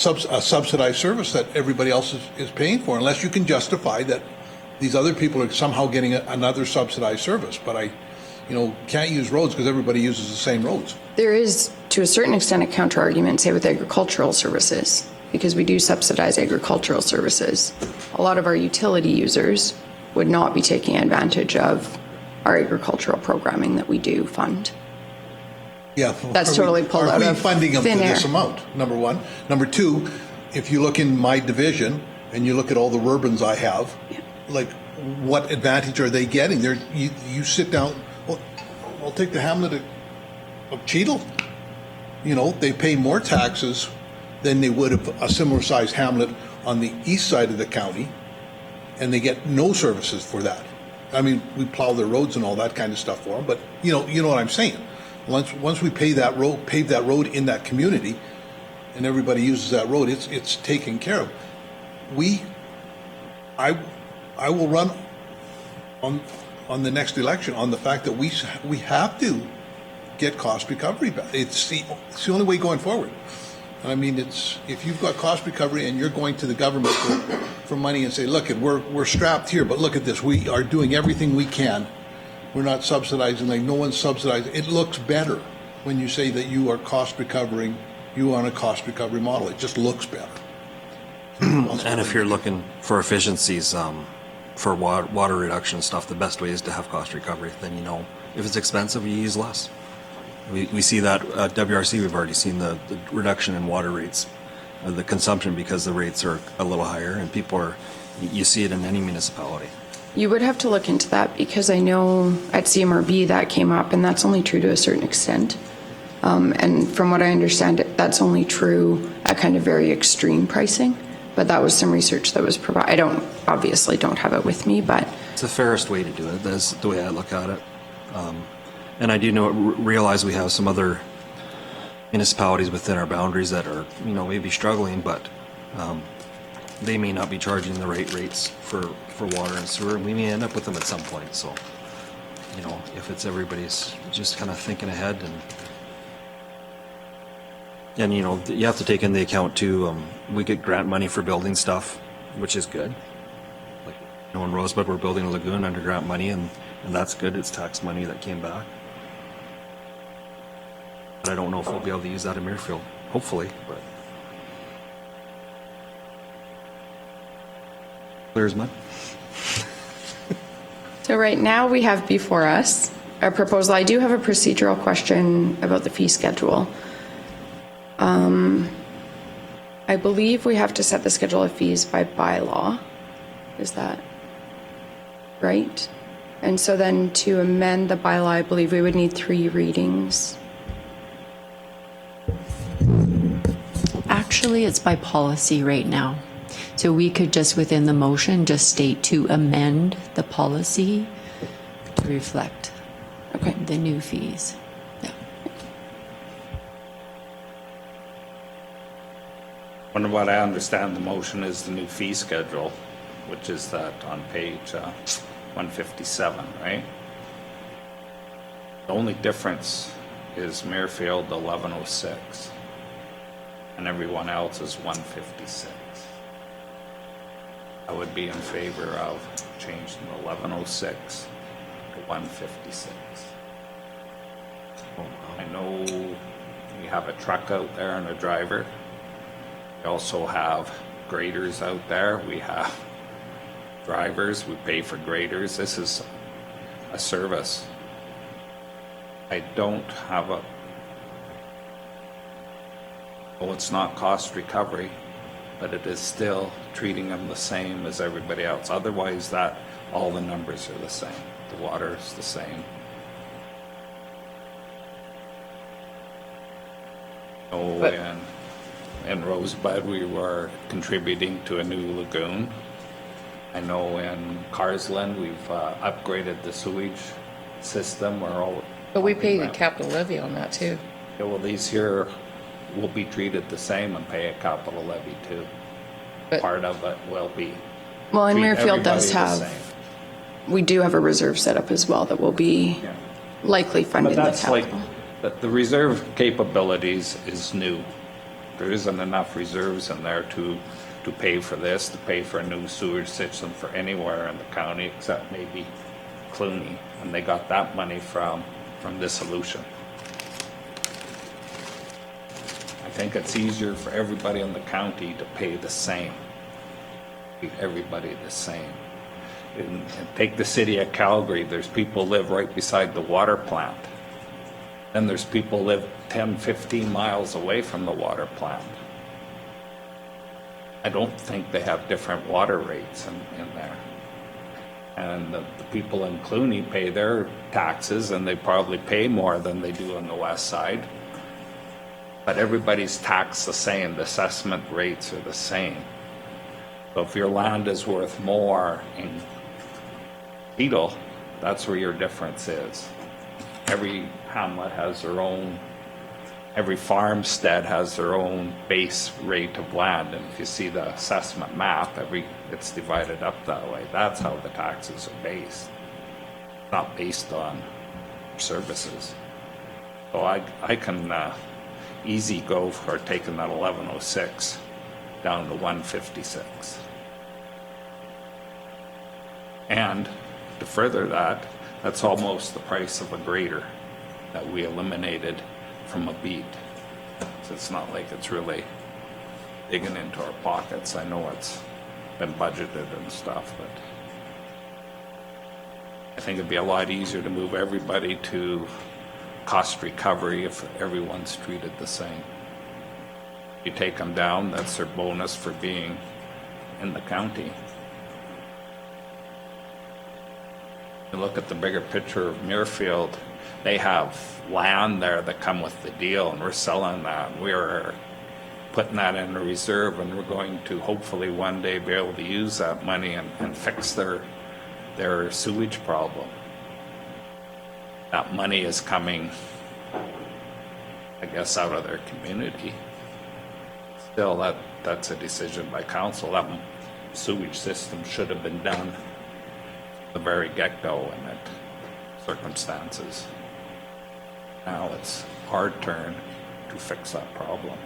Speaker 10: a subsidized service that everybody else is paying for, unless you can justify that these other people are somehow getting another subsidized service. But I can't use roads because everybody uses the same roads.
Speaker 3: There is, to a certain extent, a counter-argument, say, with agricultural services, because we do subsidize agricultural services. A lot of our utility users would not be taking advantage of our agricultural programming that we do fund.
Speaker 10: Yeah,
Speaker 3: That's totally pulled out
Speaker 10: Are we
Speaker 3: of
Speaker 10: funding them to
Speaker 3: thin
Speaker 10: this
Speaker 3: air.
Speaker 10: amount? Number one. Number two, if you look in my division and you look at all the Rurbans I have, like, what advantage are they getting? You sit down. Well, I'll take the hamlet of Cheadle. They pay more taxes than they would have a similar sized hamlet on the east side of the county, and they get no services for that. I mean, we plow their roads and all that kind of stuff for them, but you know what I'm saying. Once we pave that road in that community, and everybody uses that road, it's taken care of. I will run on the next election on the fact that we have to get cost recovery back. It's the only way going forward. I mean, if you've got cost recovery and you're going to the government for money and say, look, we're strapped here, but look at this, we are doing everything we can. We're not subsidizing, like no one's subsidizing. It looks better when you say that you are cost recovering, you are on a cost recovery model. It just looks better.
Speaker 11: And if you're looking for efficiencies, for water reduction stuff, the best way is to have cost recovery. Then if it's expensive, you use less. We see that at WRC, we've already seen the reduction in water rates, the consumption, because the rates are a little higher, and you see it in any municipality.
Speaker 3: You would have to look into that, because I know at CMRB that came up, and that's only true to a certain extent. And from what I understand, that's only true at kind of very extreme pricing. But that was some research that was provided. I obviously don't have it with me, but
Speaker 11: It's the fairest way to do it. That's the way I look at it. And I do realize we have some other municipalities within our boundaries that are, maybe struggling, but they may not be charging the right rates for water and sewer, and we may end up with them at some point. So, if it's everybody's just kind of thinking ahead, and you have to take into account too, we get grant money for building stuff, which is good. Like, in Rosebud, we're building a lagoon under grant money, and that's good. It's tax money that came back. But I don't know if we'll be able to use that in Muirfield. Hopefully, but clear as mud.
Speaker 3: so right now we have before us a proposal. I do have a procedural question about the fee schedule. I believe we have to set the schedule of fees by bylaw. Is that right? And so then to amend the bylaw, I believe we would need 3 readings.
Speaker 1: Actually, it's by policy right now. So we could just within the motion just state to amend the policy to reflect the new fees. Yeah.
Speaker 6: When what I understand the motion is the new fee schedule, which is that on page 157, right? The only difference is Muirfield 1106. and everyone else is 156. I would be in favor of changing 1106 to 156. I know we have a truck out there and a driver. We also have graders out there. We have drivers. We pay for graders. This is a service. I don't have a, well, it's not cost recovery, but it is still treating them the same as everybody else. Otherwise, that all the numbers are the same. The water is the same. Oh, in Rosebud, we were contributing to a new lagoon. I know in Carsland, we've upgraded the sewage system.
Speaker 4: But we pay the capital levy on that too.
Speaker 6: Yeah, well, these here will be treated the same and pay a capital levy too.
Speaker 4: But-
Speaker 6: Part of it will be.
Speaker 3: Well, and
Speaker 6: treat
Speaker 3: Muirfield does
Speaker 6: everybody the
Speaker 3: have,
Speaker 6: same.
Speaker 3: we do have a reserve set up as well that will be
Speaker 6: Yeah.
Speaker 3: likely funding
Speaker 6: But
Speaker 3: the
Speaker 6: that's like,
Speaker 3: capital.
Speaker 6: the reserve capabilities is new. There isn't enough reserves in there to pay for this, to pay for a new sewage system for anywhere in the county except maybe Clooney. And they got that money from dissolution. I think it's easier for everybody in the county to pay the same. Treat everybody the same. And take the city of Calgary, there's people live right beside the water plant. And there's people live 10, 15 miles away from the water plant. I don't think they have different water rates in there. And the people in Clooney pay their taxes, and they probably pay more than they do on the west side. But everybody's taxed the same, the assessment rates are the same. So if your land is worth more in Beetle, that's where your difference is. Every hamlet has their own, every farmstead has their own base rate of land. And if you see the assessment map, it's divided up that way. That's how the taxes are based, not based on services. So I can easy go for taking that 1106 down to 156. And to further that, that's almost the price of a grader that we eliminated from a beat. So it's not like it's really digging into our pockets. I know it's been budgeted and stuff, but I think it'd be a lot easier to move everybody to cost recovery if everyone's treated the same. You take them down, that's their bonus for being in the county. You look at the bigger picture of Muirfield, they have land there that come with the deal, and we're selling that. We're putting that in a reserve, and we're going to hopefully one day be able to use that money and fix their sewage problem. That money is coming, I guess, out of their community. Still, that's a decision by council. That sewage system should have been done the very get-go in that circumstances. Now it's our turn to fix that problem.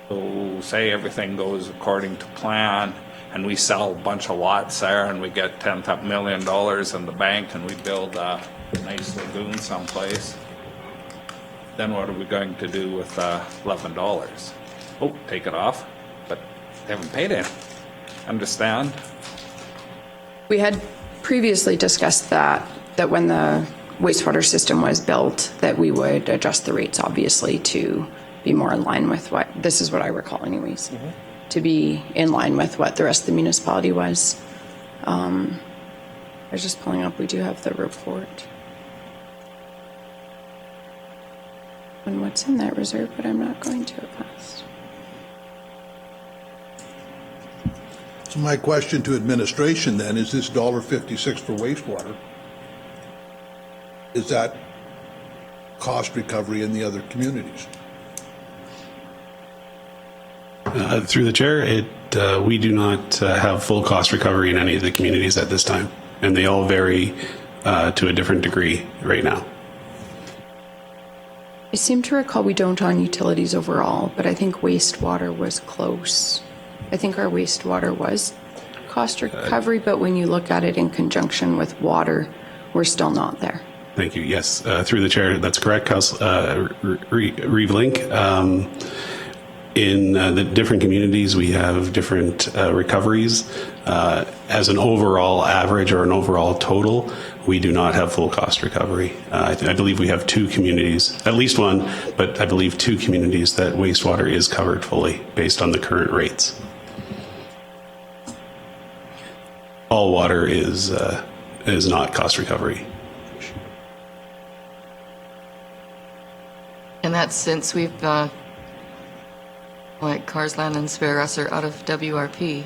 Speaker 6: So say everything goes according to plan and we sell a bunch of lots there and we get $10 million in the bank and we build a nice lagoon someplace, then what are we going to do with $11? Oh, take it off, but they haven't paid it. Understand?
Speaker 3: We had previously discussed that when the wastewater system was built, that we would adjust the rates, obviously, to be more in line with what, this is what I recall anyways, to be in line with what the rest of the municipality was. I was just pulling up, we do have the report. And what's in that reserve, but I'm not going to it fast.
Speaker 10: So my question to administration then, is this $1.56 for wastewater, is that cost recovery in the other communities?
Speaker 13: Through the chair, we do not have full cost recovery in any of the communities at this time, and they all vary to a different degree right now.
Speaker 3: I seem to recall we don't on utilities overall, but I think wastewater was close. I think our wastewater was cost recovery, but when you look at it in conjunction with water, we're still not there.
Speaker 13: Thank you. Yes, through the chair, that's correct, Reeve Link. In the different communities, we have different recoveries. As an overall average or an overall total, we do not have full cost recovery. I believe we have 2 communities, at least one, but I believe 2 communities that wastewater is covered fully based on the current rates. All water is not cost recovery.
Speaker 4: And that's since we've, like Carsland and Spare Us are out of WRP,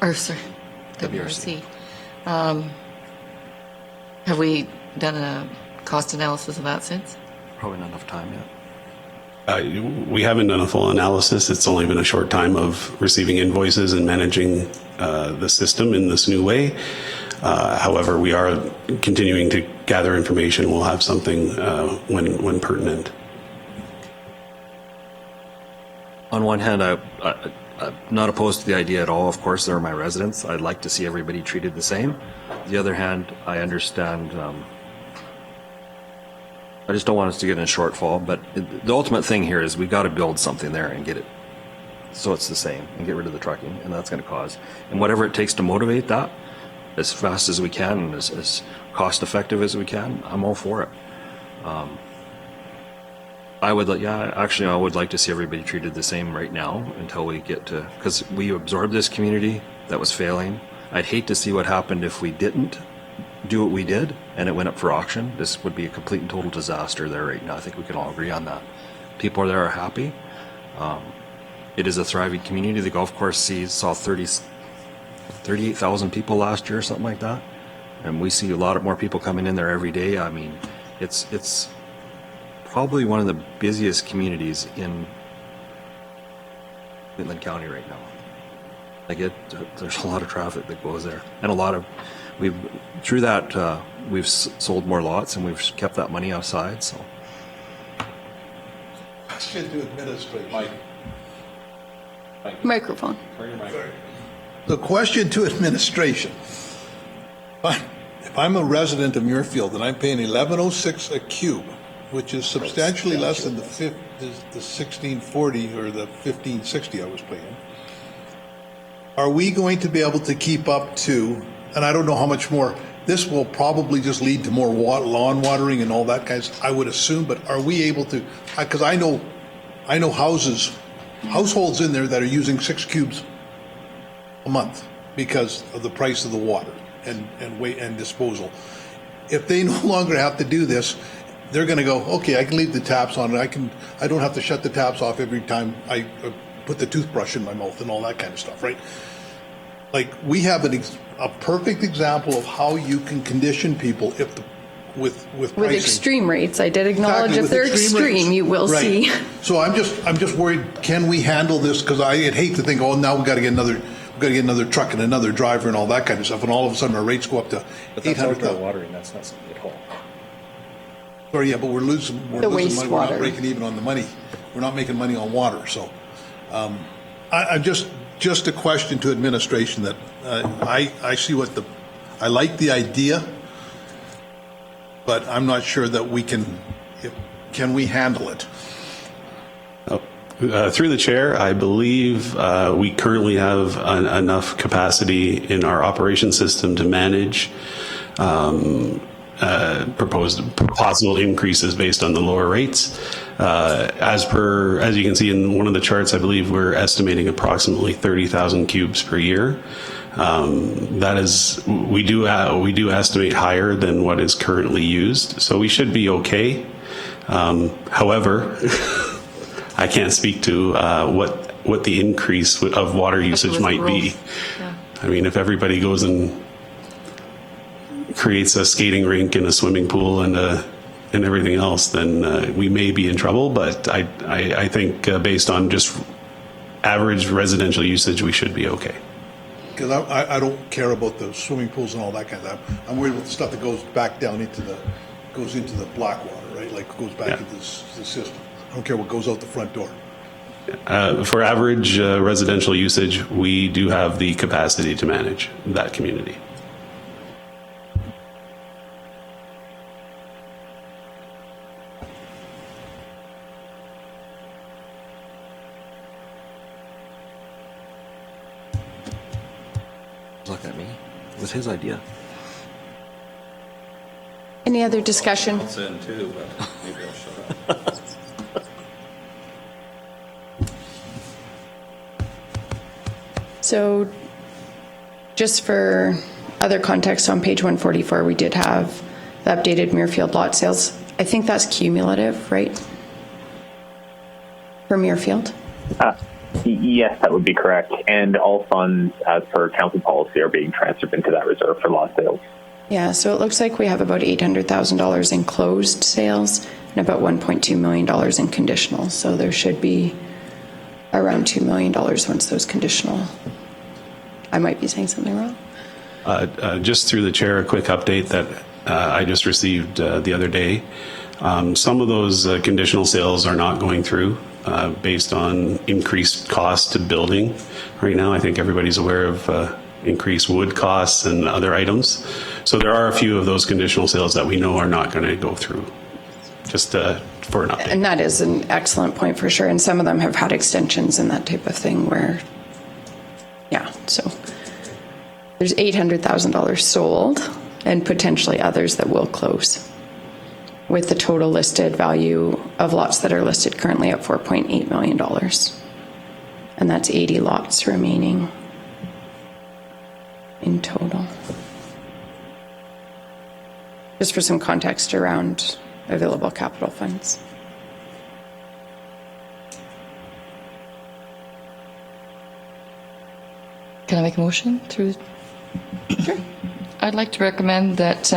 Speaker 4: or sorry, WRC. Have we done a cost analysis of that since?
Speaker 11: Probably not enough time yet.
Speaker 13: We haven't done a full analysis. It's only been a short time of receiving invoices and managing the system in this new way. However, we are continuing to gather information. We'll have something when pertinent.
Speaker 11: On one hand, I'm not opposed to the idea at all. Of course, they're my residents. I'd like to see everybody treated the same. On the other hand, I understand. I just don't want us to get in a shortfall. But the ultimate thing here is we've got to build something there and get it so it's the same and get rid of the trucking, and that's going to cause. And whatever it takes to motivate that as fast as we can and as cost effective as we can, I'm all for it. I would like to see everybody treated the same right now until we get to, because we absorbed this community that was failing. I'd hate to see what happened if we didn't do what we did and it went up for auction. This would be a complete and total disaster there right now. I think we can all agree on that. People there are happy. It is a thriving community. The golf course saw 38,000 people last year, something like that. And we see a lot more people coming in there every day. I mean, it's probably one of the busiest communities in Midland County right now. There's a lot of traffic that goes there, and we've sold more lots and we've kept that money outside. So,
Speaker 10: Question to administration.
Speaker 3: Microphone.
Speaker 10: The question to administration. If I'm a resident of Muirfield and I'm paying $11.06 a cube, which is substantially less than the 1640 or the 1560 I was paying, are we going to be able to keep up to, and I don't know how much more, this will probably just lead to more lawn watering and all that kind of stuff, I would assume, but are we able to, because I know households in there that are using 6 cubes a month because of the price of the water and weight and disposal. If they no longer have to do this, they're going to go, okay, I can leave the taps on. I don't have to shut the taps off every time I put the toothbrush in my mouth and all that kind of stuff, right? Like, we have a perfect example of how you can condition people with pricing.
Speaker 3: With extreme rates, I did acknowledge
Speaker 10: Exactly,
Speaker 3: if they're
Speaker 10: with extreme
Speaker 3: extreme,
Speaker 10: rates.
Speaker 3: you will
Speaker 10: Right.
Speaker 3: see.
Speaker 10: So I'm just worried. Can we handle this? Because I'd hate to think, oh, now we've got to get another truck and another driver and all that kind of stuff, and all of a sudden our rates go up to
Speaker 8: But that's outdoor
Speaker 10: 800,000.
Speaker 8: watering. That's not something at all.
Speaker 10: Sorry, yeah, but we're losing money. We're
Speaker 3: wastewater.
Speaker 10: not breaking even on the money. We're not making money on water. So, I just a question to administration that I see I like the idea, but I'm not sure that we can we handle it?
Speaker 13: Through the chair, I believe we currently have enough capacity in our operation system to manage proposed possible increases based on the lower rates. As you can see in one of the charts, I believe we're estimating approximately 30,000 cubes per year. That is, we do estimate higher than what is currently used, so we should be okay. However, I can't speak to what the increase of water usage might be.
Speaker 4: Yeah.
Speaker 13: I mean, if everybody goes and creates a skating rink and a swimming pool and everything else, then we may be in trouble. But I think based on just average residential usage, we should be okay.
Speaker 10: Because I don't care about the swimming pools and all that kind of stuff. I'm worried about the stuff that goes back down into the goes into the Blackwater, right? Like goes back into the system. I don't care what goes out the front door.
Speaker 13: For average residential usage, we do have the capacity to manage that community.
Speaker 11: Look at me. It was his idea.
Speaker 3: Any other discussion?
Speaker 6: It's in too, but maybe I'll shut up.
Speaker 3: So just for other context, on page 144, we did have the updated Muirfield lot sales. I think that's cumulative, right? For Muirfield?
Speaker 5: Yes, that would be correct. And all funds, as per council policy, are being transferred into that reserve for lot sales.
Speaker 3: Yeah, so it looks like we have about $800,000 in closed sales and about $1.2 million in conditional. So there should be around $2 million once those conditional. I might be saying something wrong.
Speaker 13: Just through the chair, a quick update that I just received the other day. Some of those conditional sales are not going through based on increased cost to building right now. I think everybody's aware of increased wood costs and other items. So there are a few of those conditional sales that we know are not going to go through. Just for an update.
Speaker 3: And that is an excellent point for sure. And some of them have had extensions and that type of thing where, yeah, so there's $800,000 sold and potentially others that will close, with the total listed value of lots that are listed currently at $4.8 million. And that's 80 lots remaining in total. Just for some context around available capital funds.
Speaker 4: Can I make a motion through?
Speaker 3: Sure.
Speaker 4: I'd like to recommend that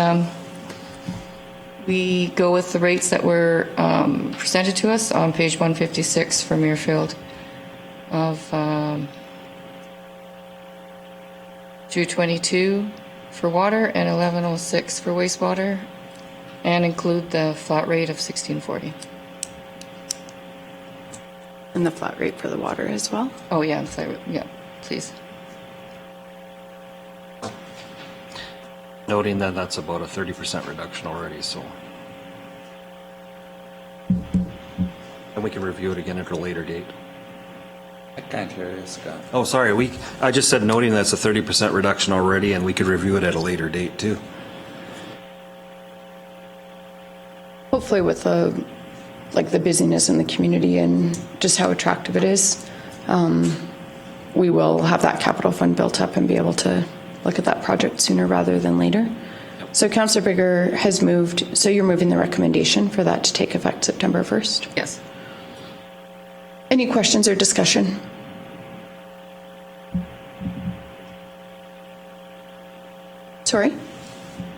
Speaker 4: we go with the rates that were presented to us on page 156 for Muirfield of $222 for water and $1106 for wastewater, and include the flat rate of $1640.
Speaker 3: And the flat rate for the water as well.
Speaker 4: Oh yeah, flat rate, yeah, please.
Speaker 11: Noting that that's about a 30% reduction already, so. And we can review it again at a later date.
Speaker 6: I can't hear you, Scott.
Speaker 11: Oh, sorry, I just said noting that's a 30% reduction already, and we could review it at a later date too.
Speaker 3: Hopefully with the, like the busyness in the community and just how attractive it is, we will have that capital fund built up and be able to look at that project sooner rather than later. Yep. So Councillor Bigger has moved, so you're moving the recommendation for that to take effect September 1st?
Speaker 4: Yes.
Speaker 3: Any questions or discussion? Sorry?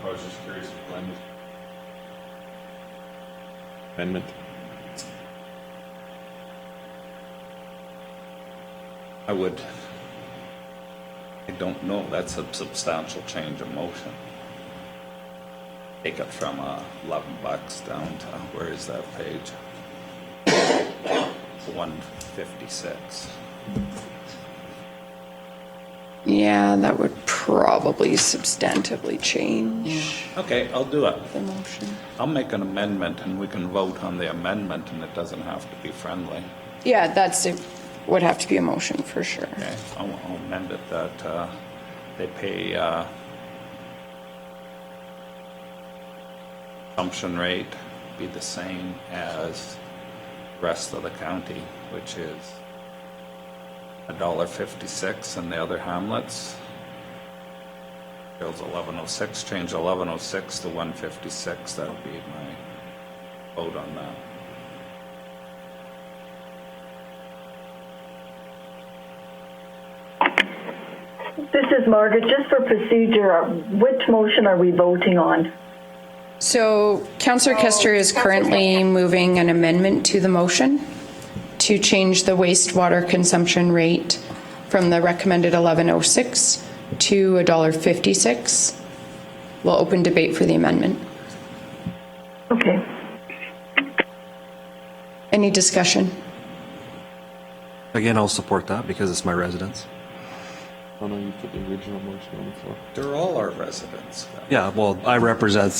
Speaker 2: I was just curious. Amendment.
Speaker 6: I don't know, that's a substantial change of motion. Take it from $11 down to, where is that page? 156.
Speaker 3: Yeah, that would probably substantively change
Speaker 6: Okay, I'll do it.
Speaker 3: the motion.
Speaker 6: I'll make an amendment and we can vote on the amendment and it doesn't have to be friendly.
Speaker 3: Yeah, would have to be a motion for sure.
Speaker 6: Okay, I'll amend it that they pay assumption rate be the same as the rest of the county, which is $1.56 in the other hamlets. Bill's 1106, change 1106 to 156. That'll be my vote on that.
Speaker 14: This is Margaret. Just for procedure, which motion are we voting on?
Speaker 3: So Councillor Kester is currently moving an amendment to the motion to change the wastewater consumption rate from the recommended 1106 to $1.56. We'll open debate for the amendment.
Speaker 14: Okay.
Speaker 3: Any discussion?
Speaker 11: Again, I'll support that because it's my residence.
Speaker 2: Oh no, you put the original motion on the floor.
Speaker 6: They're all our residents.
Speaker 11: Yeah, well, I represent,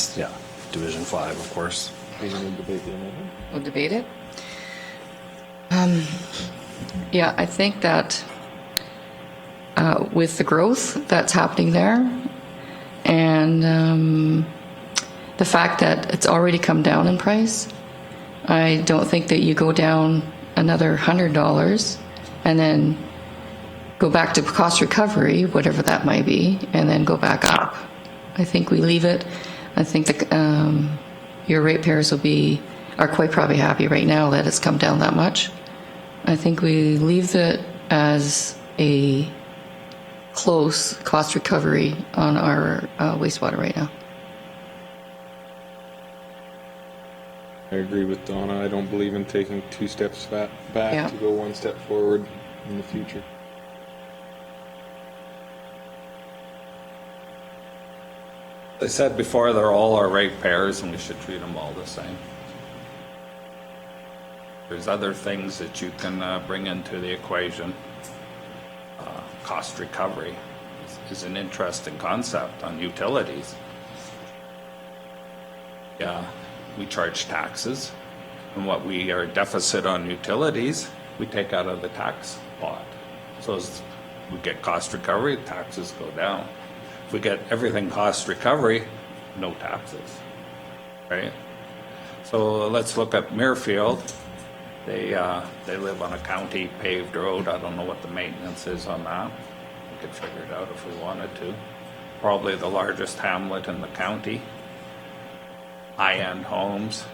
Speaker 11: Division 5, of course.
Speaker 2: Are you going to debate the amendment?
Speaker 4: We'll debate it. Yeah, I think that with the growth that's happening there and the fact that it's already come down in price, I don't think that you go down another $100 and then go back to cost recovery, whatever that might be, and then go back up. I think we leave it. I think that your ratepayers are quite probably happy right now that it's come down that much. I think we leave it as a close cost recovery on our wastewater right now.
Speaker 2: I agree with Donna. I don't believe in taking 2 steps back to go 1 step forward in the future.
Speaker 6: I said before, they're all our ratepayers and we should treat them all the same. There's other things that you can bring into the equation. Cost recovery is an interesting concept on utilities. Yeah, we charge taxes, and what we are deficit on utilities, we take out of the tax pot. So as we get cost recovery, taxes go down. If we get everything cost recovery, no taxes, right? So let's look at Muirfield. They live on a county paved road. I don't know what the maintenance is on that. We could figure it out if we wanted to. Probably the largest hamlet in the county. High-end homes.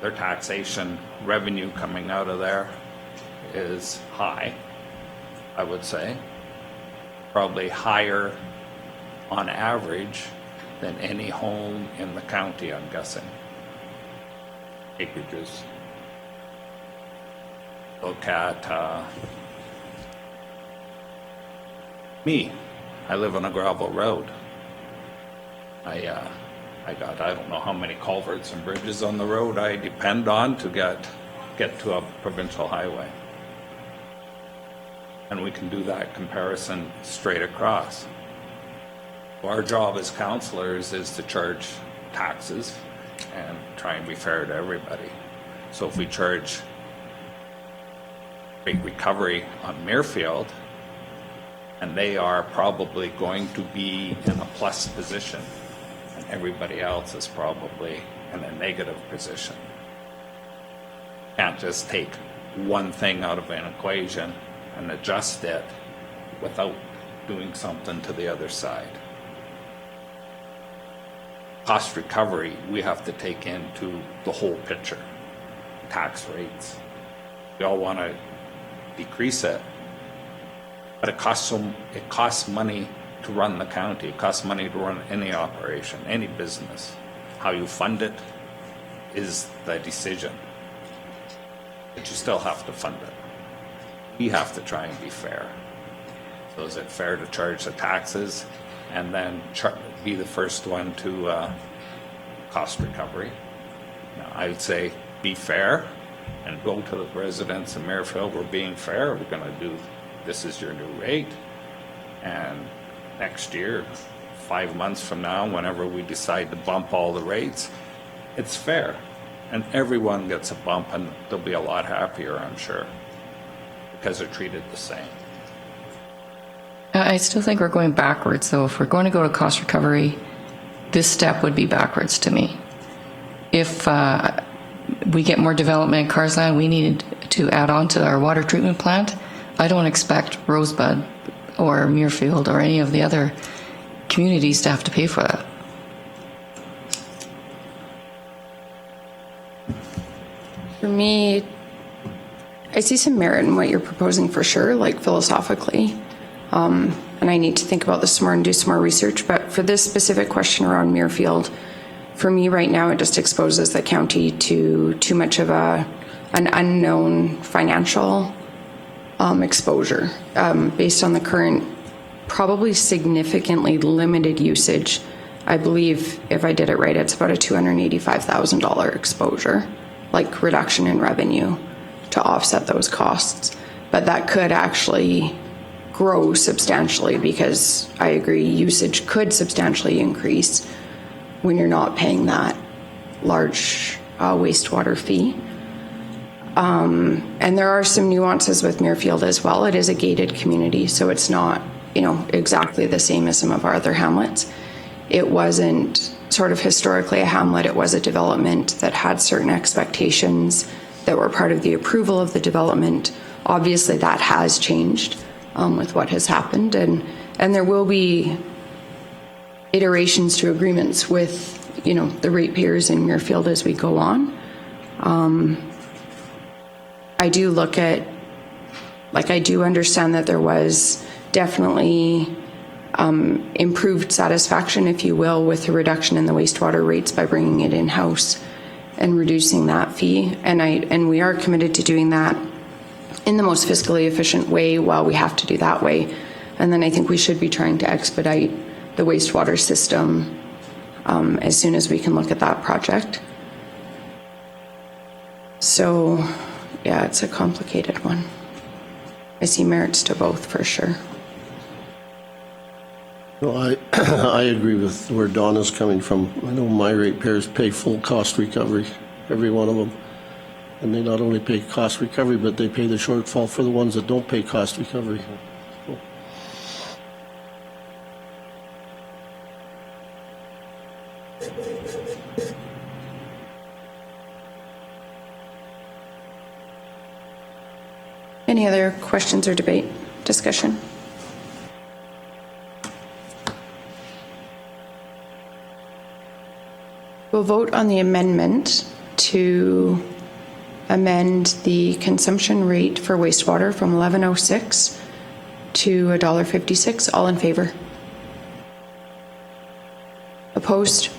Speaker 6: Their taxation revenue coming out of there is high, I would say. Probably higher on average than any home in the county, I'm guessing. Acreages. Look at me. I live on a gravel road. I got, I don't know how many culverts and bridges on the road I depend on to get to a provincial highway. And we can do that comparison straight across. Our job as councillors is to charge taxes and try and be fair to everybody. So if we charge rate recovery on Muirfield, and they are probably going to be in a plus position, and everybody else is probably in a negative position. Can't just take one thing out of an equation and adjust it without doing something to the other side. Cost recovery, we have to take into the whole picture. Tax rates. We all want to decrease it, but it costs money to run the county. It costs money to run any operation, any business. How you fund it is the decision, but you still have to fund it. We have to try and be fair. So is it fair to charge the taxes and then be the first one to cost recovery? Now, I would say be fair and go to the residents in Muirfield. We're being fair. We're going to do, this is your new rate. And next year, 5 months from now, whenever we decide to bump all the rates, it's fair. And everyone gets a bump, and they'll be a lot happier, I'm sure, because they're treated the same.
Speaker 4: I still think we're going backwards, though. If we're going to go to cost recovery, this step would be backwards to me. If we get more development in Carsland, we need to add on to our water treatment plant. I don't expect Rosebud or Muirfield or any of the other communities to have to pay for that.
Speaker 3: For me, I see some merit in what you're proposing for sure, like philosophically. And I need to think about this more and do some more research. But for this specific question around Muirfield, for me right now, it just exposes the county to too much of an unknown financial exposure based on the current, probably significantly limited usage I believe if I did it right, it's about a $285,000 exposure, like reduction in revenue to offset those costs. But that could actually grow substantially because I agree usage could substantially increase when you're not paying that large wastewater fee. And there are some nuances with Muirfield as well. It is a gated community, so it's not, exactly the same as some of our other hamlets. It wasn't sort of historically a hamlet. It was a development that had certain expectations that were part of the approval of the development. Obviously, that has changed with what has happened, and there will be iterations to agreements with the ratepayers in Muirfield as we go on. I do look at, I do understand that there was definitely improved satisfaction, if you will, with the reduction in the wastewater rates by bringing it in-house and reducing that fee. And we are committed to doing that in the most fiscally efficient way while we have to do that way. And then I think we should be trying to expedite the wastewater system as soon as we can look at that project. So, yeah, it's a complicated one. I see merits to both for sure.
Speaker 7: No, I agree with where Don is coming from. I know my ratepayers pay full cost recovery, every one of them. And they not only pay cost recovery, but they pay the shortfall for the ones that don't pay cost recovery.
Speaker 3: Any other questions or debate, discussion? We'll vote on the amendment to amend the consumption rate for wastewater from $11.06 to $1.56. All in favor? Opposed?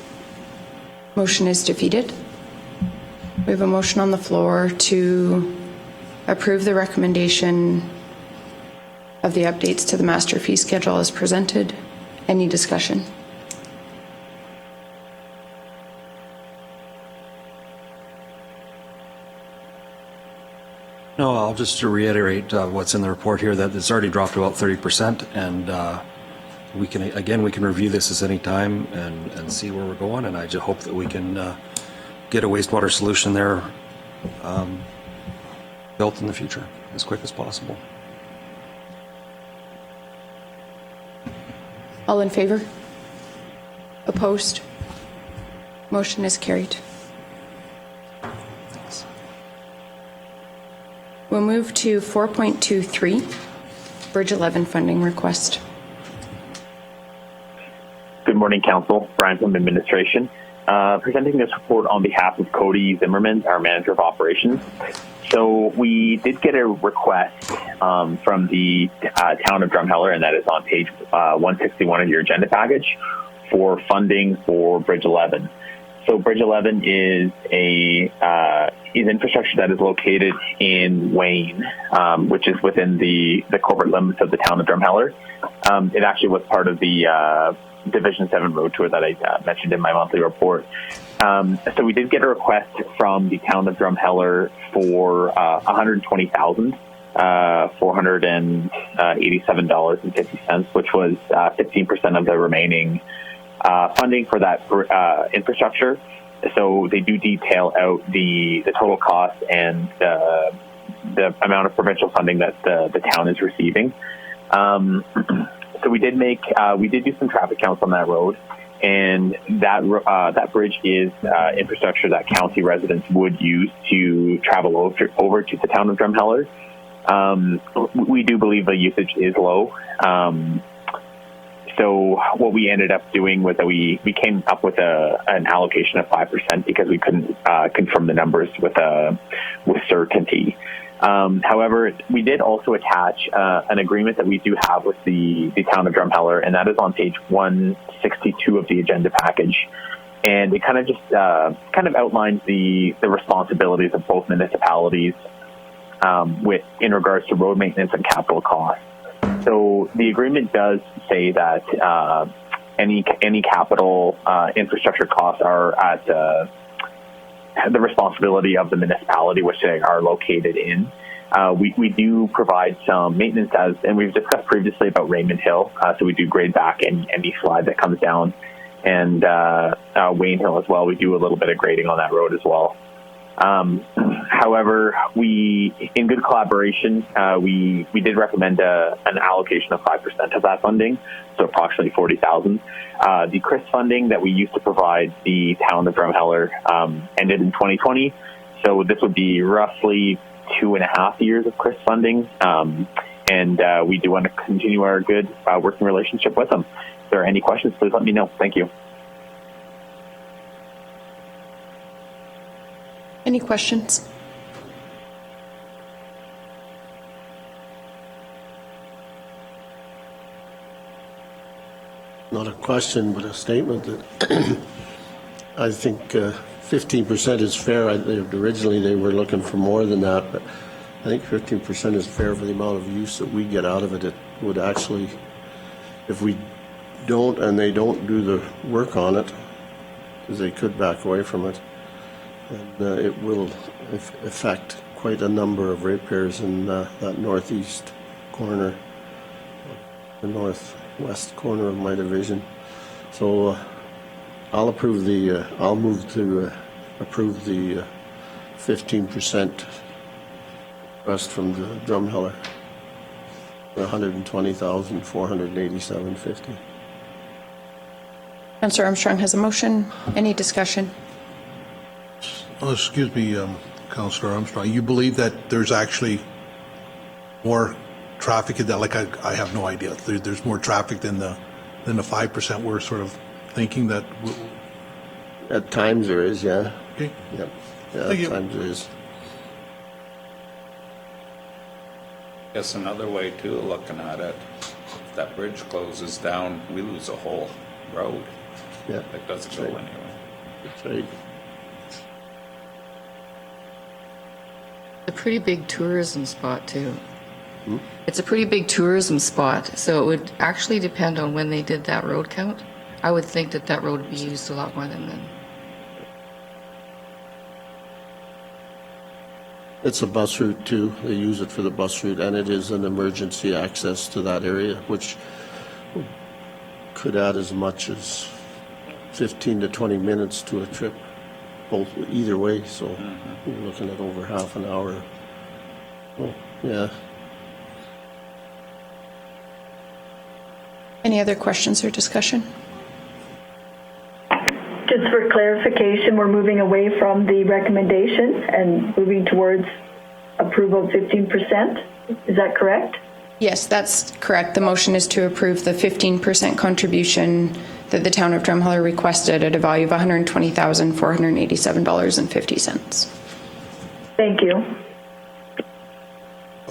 Speaker 3: Motion is defeated. We have a motion on the floor to approve the recommendation of the updates to the master fee schedule as presented. Any discussion?
Speaker 11: No, I'll just reiterate what's in the report here, that it's already dropped about 30%, and we can review this at any time and see where we're going, and I just hope that we can get a wastewater solution there built in the future as quick as possible.
Speaker 3: All in favor? Opposed? Motion is carried. We'll move to 4.23, Bridge 11 funding request.
Speaker 5: Good morning, Council. Brian from Administration. Presenting this report on behalf of Cody Zimmerman, our Manager of Operations. So we did get a request from the town of Drumheller, and that is on page 161 of your agenda package, for funding for Bridge 11. So Bridge 11 is infrastructure that is located in Wayne, which is within the corporate limits of the town of Drumheller. It actually was part of the Division 7 road tour that I mentioned in my monthly report. So we did get a request from the town of Drumheller for $120,487.50, which was 15% of the remaining funding for that infrastructure. So they do detail out the total cost and the amount of provincial funding that the town is receiving. So we did do some traffic counts on that road, and that bridge is infrastructure that county residents would use to travel over to the town of Drumheller. We do believe the usage is low. So what we ended up doing was that we came up with an allocation of 5% because we couldn't confirm the numbers with certainty. However, we did also attach an agreement that we do have with the town of Drumheller, and that is on page 162 of the agenda package. And it kind of just outlines the responsibilities of both municipalities in regards to road maintenance and capital costs. So the agreement does say that any capital infrastructure costs are at the responsibility of the municipality which they are located in. We do provide some maintenance and we've discussed previously about Raymond Hill. So we do grade back any slide that comes down, and Wayne Hill as well. We do a little bit of grading on that road as well. However, in good collaboration, we did recommend an allocation of 5% of that funding, so approximately $40,000. The CRIS funding that we used to provide the town of Drumheller ended in 2020, so this would be roughly 2.5 years of CRIS funding, and we do want to continue our good working relationship with them. If there are any questions, please let me know. Thank you.
Speaker 3: Any questions?
Speaker 7: Not a question, but a statement that I think 15% is fair. Originally, they were looking for more than that, but I think 15% is fair for the amount of use that we get out of it. It would actually, if we don't and they don't do the work on it, because they could back away from it, and it will affect quite a number of ratepayers in that northeast corner, the northwest corner of my division. So I'll move to approve the 15% request from the Drumheller, $120,487.50.
Speaker 3: Councillor Armstrong has a motion. Any discussion?
Speaker 10: Oh, excuse me, Councillor Armstrong. You believe that there's actually more traffic in that? Like I have no idea. There's more traffic than the 5% we're sort of thinking that.
Speaker 7: At times there is, yeah.
Speaker 10: Okay.
Speaker 7: Yep. Yeah, at times there is.
Speaker 6: Guess another way too, looking at it, if that bridge closes down, we lose a whole road.
Speaker 7: Yeah.
Speaker 6: That doesn't go anywhere.
Speaker 7: That's right.
Speaker 4: A pretty big tourism spot too. It's a pretty big tourism spot, so it would actually depend on when they did that road count. I would think that road would be used a lot more than then.
Speaker 7: It's a bus route too. They use it for the bus route, and it is an emergency access to that area, which could add as much as 15 to 20 minutes to a trip, either way. So you're looking at over half an hour. Oh, yeah.
Speaker 3: Any other questions or discussion?
Speaker 14: Just for clarification, we're moving away from the recommendation and moving towards approval of 15%. Is that correct?
Speaker 3: Yes, that's correct. The motion is to approve the 15% contribution that the town of Drumheller requested at a value of $120,487.50.
Speaker 14: Thank you.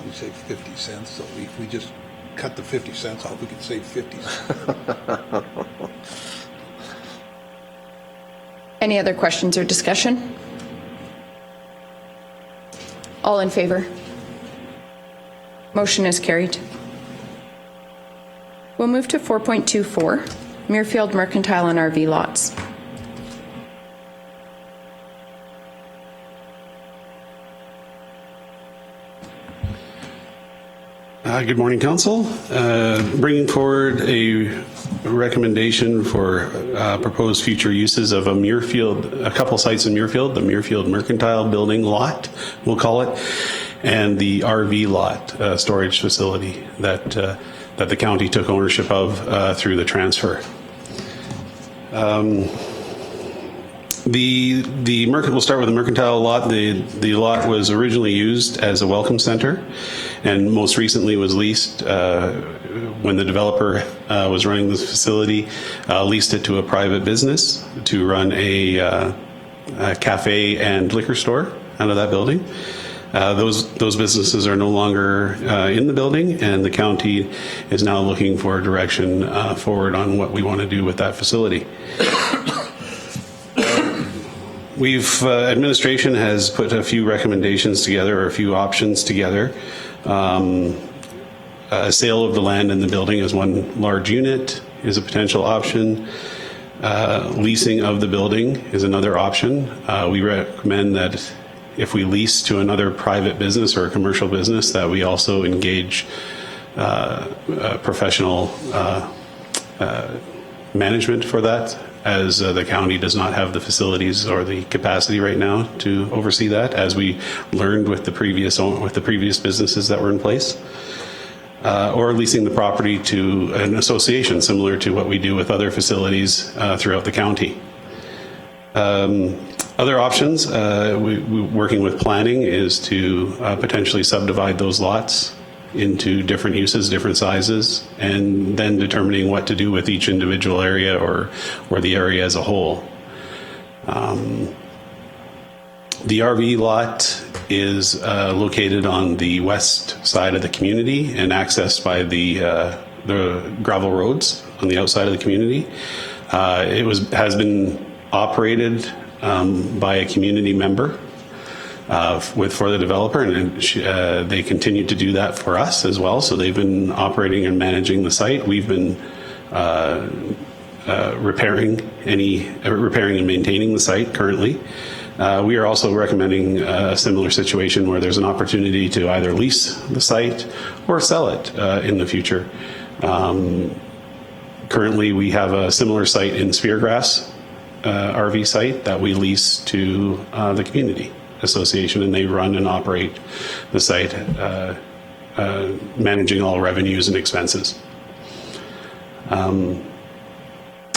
Speaker 10: We say 50 cents, so if we just cut the 50 cents off, we could save 50 cents.
Speaker 3: Any other questions or discussion? All in favor? Motion is carried. We'll move to 4.24, Muirfield Mercantile and RV lots.
Speaker 13: Good morning, Council. Bringing forward a recommendation for proposed future uses of a couple sites in Muirfield, the Muirfield Mercantile Building lot, we'll call it, and the RV lot storage facility that the county took ownership of through the transfer. We'll start with the Mercantile lot. The lot was originally used as a welcome center, and most recently was leased when the developer was running this facility, leased it to a private business to run a cafe and liquor store out of that building. Those businesses are no longer in the building, and the county is now looking for direction forward on what we want to do with that facility. Administration has put a few recommendations together, or a few options together. A sale of the land in the building is one large unit. is a potential option. Leasing of the building is another option. We recommend that if we lease to another private business or a commercial business, that we also engage professional management for that, as the county does not have the facilities or the capacity right now to oversee that, as we learned with the previous businesses that were in place. Or leasing the property to an association, similar to what we do with other facilities throughout the county. Other options, working with planning, is to potentially subdivide those lots into different uses, different sizes, and then determining what to do with each individual area or the area as a whole. The RV lot is located on the west side of the community and accessed by the gravel roads on the outside of the community. It has been operated by a community member for the developer, and they continue to do that for us as well. So they've been operating and managing the site. We've been repairing and maintaining the site currently. We are also recommending a similar situation where there's an opportunity to either lease the site or sell it in the future. Currently, we have a similar site in Speargrass RV site that we lease to the community association, and they run and operate the site, managing all revenues and expenses.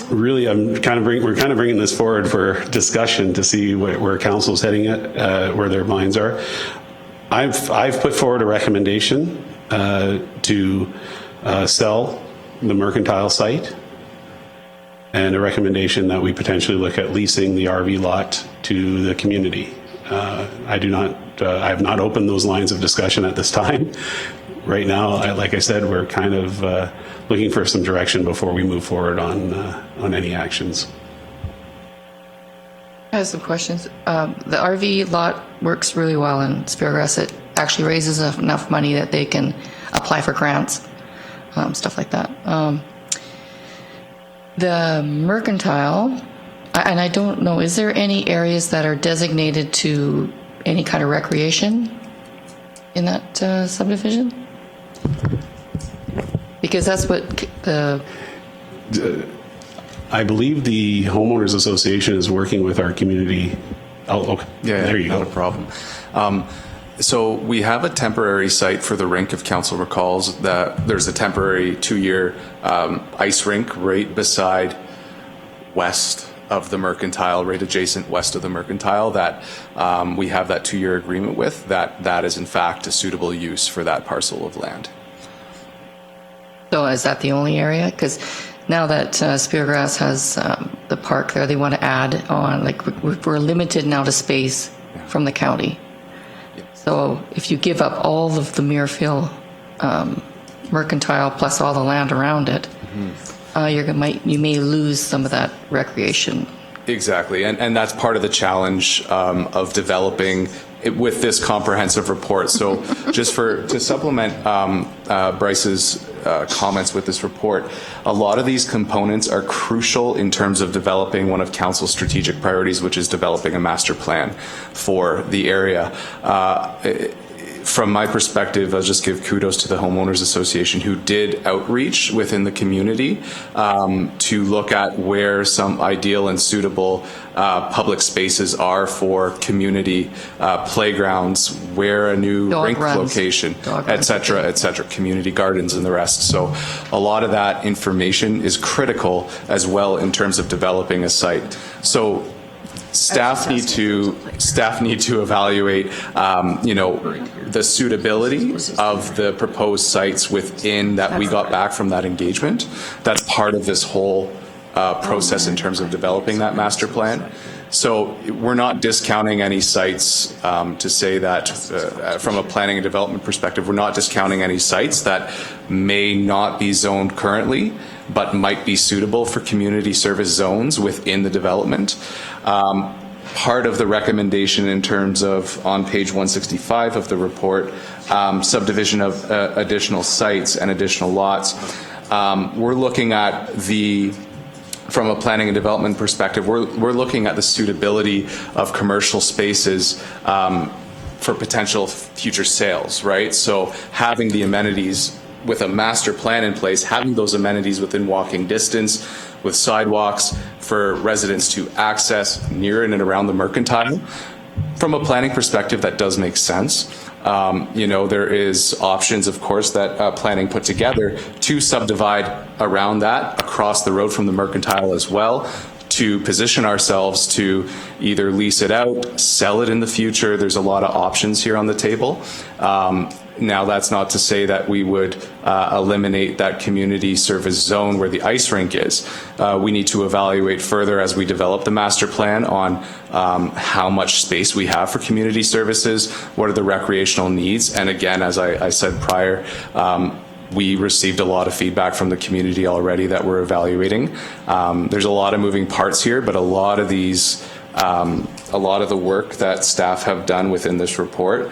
Speaker 13: Really, we're kind of bringing this forward for discussion to see where council's heading at, where their minds are. I've put forward a recommendation to sell the Mercantile site, and a recommendation that we potentially look at leasing the RV lot to the community. I have not opened those lines of discussion at this time. Right now, like I said, we're kind of looking for some direction before we move forward on any actions.
Speaker 4: I have some questions. The RV lot works really well in Speargrass. It actually raises enough money that they can apply for grants, stuff like that. The Mercantile, and I don't know, is there any areas that are designated to any kind of recreation in that subdivision? Because that's what the...
Speaker 13: I believe the Homeowners Association is working with our community. Oh, okay.
Speaker 12: Yeah,
Speaker 13: there you go.
Speaker 12: Not a problem. So we have a temporary site for the rink, if council recalls, that there's a temporary 2-year ice rink right beside west of the Mercantile, right adjacent west of the Mercantile, that we have that 2-year agreement with, that is in fact a suitable use for that parcel of land.
Speaker 4: So is that the only area? Because now that Speargrass has the park there, they want to add on, like we're limited now to space from the county. So if you give up all of the Muirfield Mercantile plus all the land around it, you may lose some of that recreation.
Speaker 12: Exactly, and that's part of the challenge of developing it with this comprehensive report. So just to supplement Bryce's comments with this report, a lot of these components are crucial in terms of developing one of council's strategic priorities, which is developing a master plan for the area. From my perspective, I'll just give kudos to the Homeowners Association, who did outreach within the community to look at where some ideal and suitable public spaces are for community playgrounds, where a new rink location, et cetera, community gardens and the rest. So a lot of that information is critical as well in terms of developing a site. So staff need to evaluate, the suitability of the proposed sites within that we got back from that engagement. That's part of this whole process in terms of developing that master plan. So we're not discounting any sites to say that from a planning and development perspective, we're not discounting any sites that may not be zoned currently, but might be suitable for community service zones within the development. Part of the recommendation in terms of on page 165 of the report, subdivision of additional sites and additional lots. we're looking at from a planning and development perspective, we're looking at the suitability of commercial spaces for potential future sales, right? So having the amenities with a master plan in place, having those amenities within walking distance, with sidewalks for residents to access near in and around the Mercantile. From a planning perspective, that does make sense. There is options, of course, that planning put together to subdivide around that across the road from the Mercantile as well, to position ourselves to either lease it out, sell it in the future. There's a lot of options here on the table. Now, that's not to say that we would eliminate that community service zone where the ice rink is. We need to evaluate further as we develop the master plan on how much space we have for community services, what are the recreational needs, and again, as I said prior, we received a lot of feedback from the community already that we're evaluating. There's a lot of moving parts here, but a lot of the work that staff have done within this report,